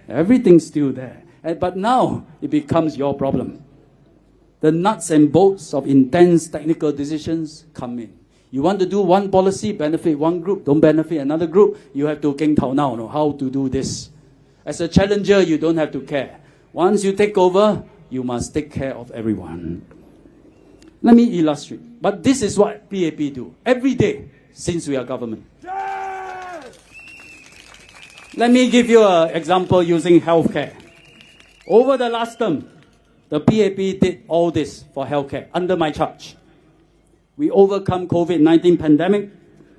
S6: everything's still there. But now it becomes your problem. The nuts and bolts of intense technical decisions come in. You want to do one policy, benefit one group, don't benefit another group, you have to keng tao now, know how to do this. As a challenger, you don't have to care. Once you take over, you must take care of everyone. Let me illustrate. But this is what PAP do every day since we are government. Let me give you an example using healthcare. Over the last term, the PAP did all this for healthcare under my charge. We overcome COVID-19 pandemic.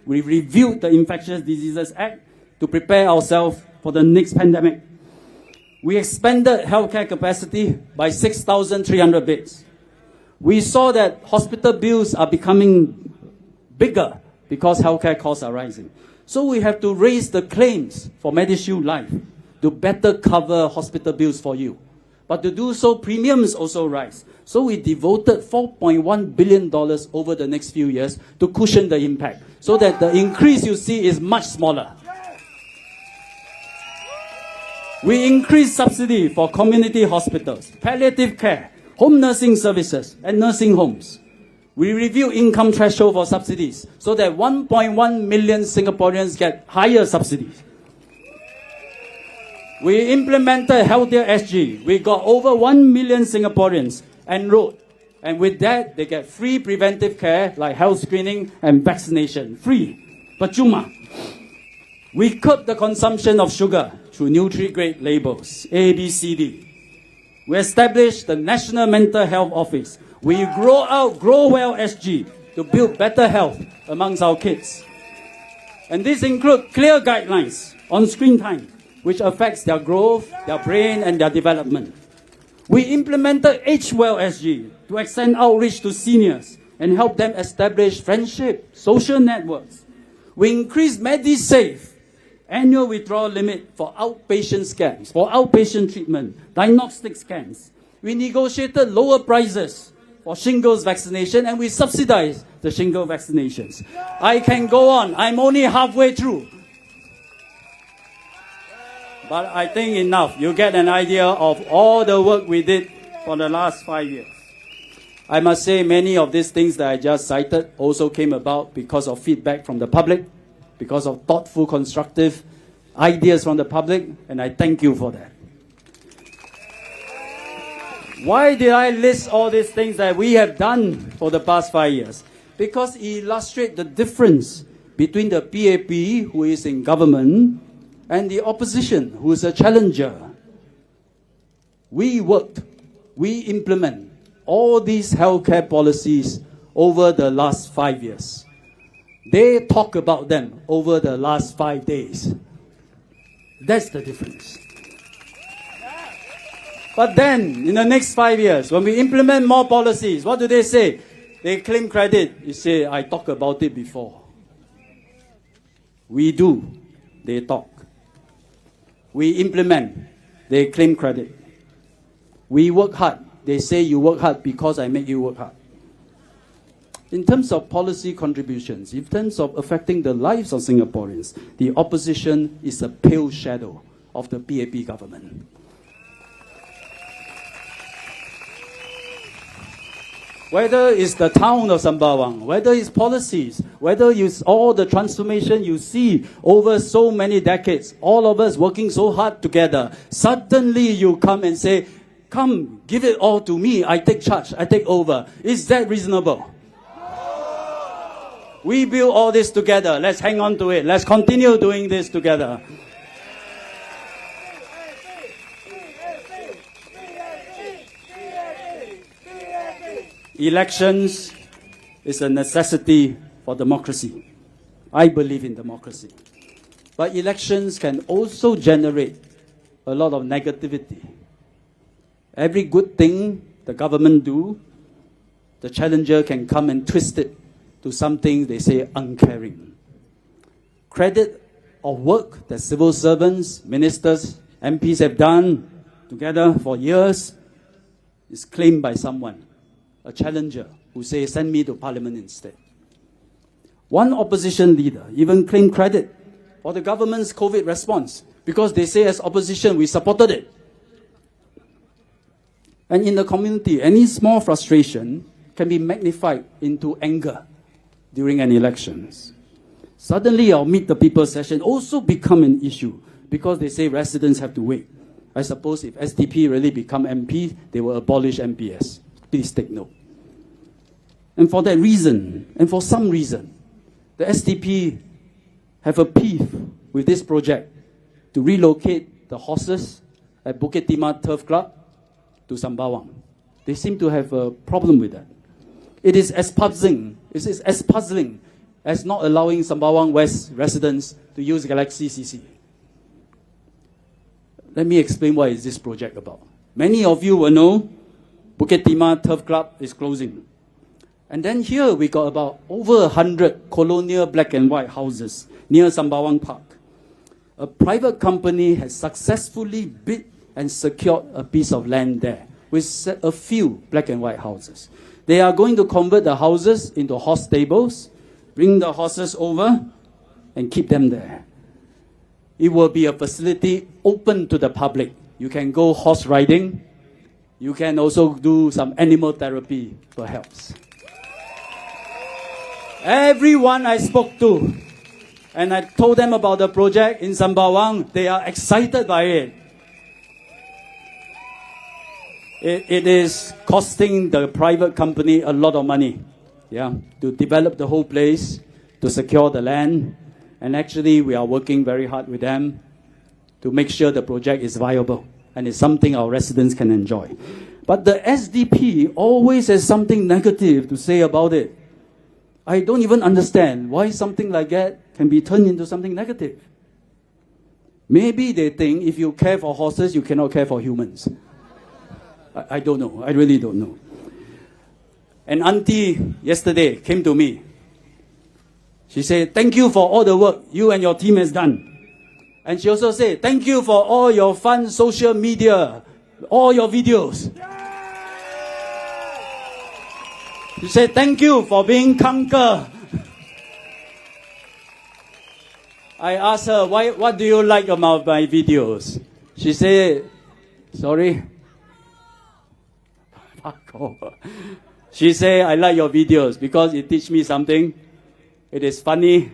S6: We reviewed the Infectious Diseases Act to prepare ourselves for the next pandemic. We expanded healthcare capacity by 6,300 beds. We saw that hospital bills are becoming bigger because healthcare costs are rising. So we have to raise the claims for MediShield Life to better cover hospital bills for you. But to do so, premiums also rise. So we devoted $4.1 billion over the next few years to cushion the impact, so that the increase you see is much smaller. We increased subsidy for community hospitals, palliative care, home nursing services, and nursing homes. We review income threshold for subsidies so that 1.1 million Singaporeans get higher subsidies. We implemented Healthier SG. We got over 1 million Singaporeans enrolled. And with that, they get free preventive care like health screening and vaccination. Free. Percuma. We curb the consumption of sugar through Nutri-Grade labels, A, B, C, D. We established the National Mental Health Office. We grow out Grow Well SG to build better health amongst our kids. And this includes clear guidelines on screen time, which affects their growth, their brain, and their development. We implemented Age Well SG to extend outreach to seniors and help them establish friendship, social networks. We increased MediSave, annual withdrawal limit for outpatient scans, for outpatient treatment, diagnostic scans. We negotiated lower prices for shingles vaccination, and we subsidized the shingle vaccinations. I can go on. I'm only halfway through. But I think enough. You get an idea of all the work we did for the last 5 years. I must say many of these things that I just cited also came about because of feedback from the public, because of thoughtful, constructive ideas from the public, and I thank you for that. Why did I list all these things that we have done for the past 5 years? Because it illustrates the difference between the PAP, who is in government, and the opposition, who is a challenger. We worked, we implement all these healthcare policies over the last 5 years. They talk about them over the last 5 days. That's the difference. But then, in the next 5 years, when we implement more policies, what do they say? They claim credit. You say, I talked about it before. We do. They talk. We implement. They claim credit. We work hard. They say you work hard because I make you work hard. In terms of policy contributions, in terms of affecting the lives of Singaporeans, the opposition is a pale shadow of the PAP government. Whether it's the town of Sembawang, whether it's policies, whether it's all the transformation you see over so many decades, all of us working so hard together, suddenly you come and say, come, give it all to me, I take charge, I take over. Is that reasonable? We build all this together. Let's hang on to it. Let's continue doing this together. Elections is a necessity for democracy. I believe in democracy. But elections can also generate a lot of negativity. Every good thing the government do, the challenger can come and twist it to something they say uncaring. Credit of work that civil servants, ministers, MPs have done together for years is claimed by someone, a challenger, who says, send me to parliament instead. One opposition leader even claimed credit for the government's COVID response because they say as opposition we supported it. And in the community, any small frustration can be magnified into anger during an elections. Suddenly our Meet the People session also become an issue because they say residents have to wait. I suppose if SDP really become MP, they will abolish MPS. Please take note. And for that reason, and for some reason, the SDP have a beef with this project to relocate the horses at Bukit Timah Turf Club to Sembawang. They seem to have a problem with that. It is as puzzling as not allowing Sembawang West residents to use Galaxy CC. Let me explain what is this project about. Many of you will know Bukit Timah Turf Club is closing. And then here we got about over 100 colonial black and white houses near Sembawang Park. A private company has successfully bid and secured a piece of land there with a few black and white houses. They are going to convert the houses into horse stables, bring the horses over, and keep them there. It will be a facility open to the public. You can go horse riding. You can also do some animal therapy, perhaps. Everyone I spoke to, and I told them about the project in Sembawang, they are excited by it. It is costing the private company a lot of money, to develop the whole place, to secure the land. And actually, we are working very hard with them to make sure the project is viable and it's something our residents can enjoy. But the SDP always has something negative to say about it. I don't even understand why something like that can be turned into something negative. Maybe they think if you care for horses, you cannot care for humans. I don't know. I really don't know. An auntie yesterday came to me. She said, thank you for all the work you and your team has done. And she also said, thank you for all your fun social media, all your videos. She said, thank you for being conquer. I asked her, what do you like about my videos? She said, sorry. She said, I like your videos because it teaches me something. It is funny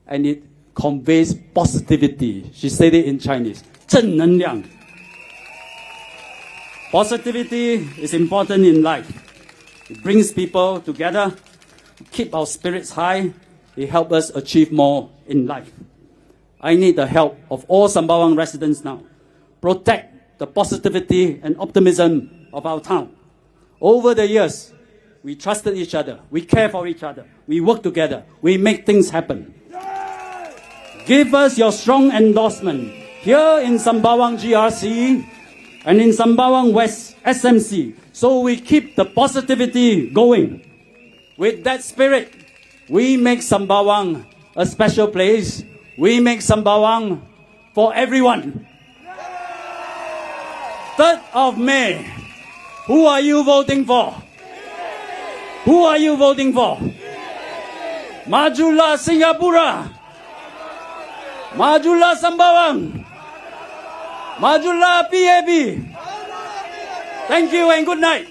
S6: and it conveys positivity. She said it in Chinese. 正能量. Positivity is important in life. It brings people together, keep our spirits high, it helps us achieve more in life. I need the help of all Sembawang residents now. Protect the positivity and optimism of our town. Over the years, we trusted each other, we care for each other, we work together, we make things happen. Give us your strong endorsement here in Sembawang GRC and in Sembawang West SMC, so we keep the positivity going. With that spirit, we make Sembawang a special place. We make Sembawang for everyone. 3rd of May, who are you voting for? Who are you voting for? Majulah Singapura. Majulah Sembawang. Majulah PAP. Thank you and good night.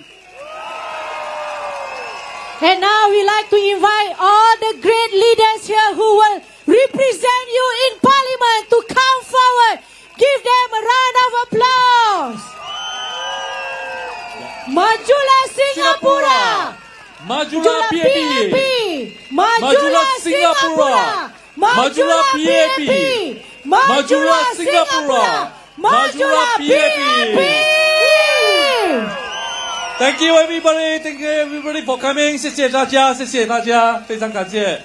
S4: And now we like to invite all the great leaders here who will represent you in Parliament to come forward. Give them a round of applause. Majulah Singapura.
S1: Majulah PAP.
S4: Majulah Singapura. Majulah PAP. Majulah Singapura. Majulah PAP.
S1: Thank you everybody, thank you everybody for coming. 谢谢大家，谢谢大家，非常感谢。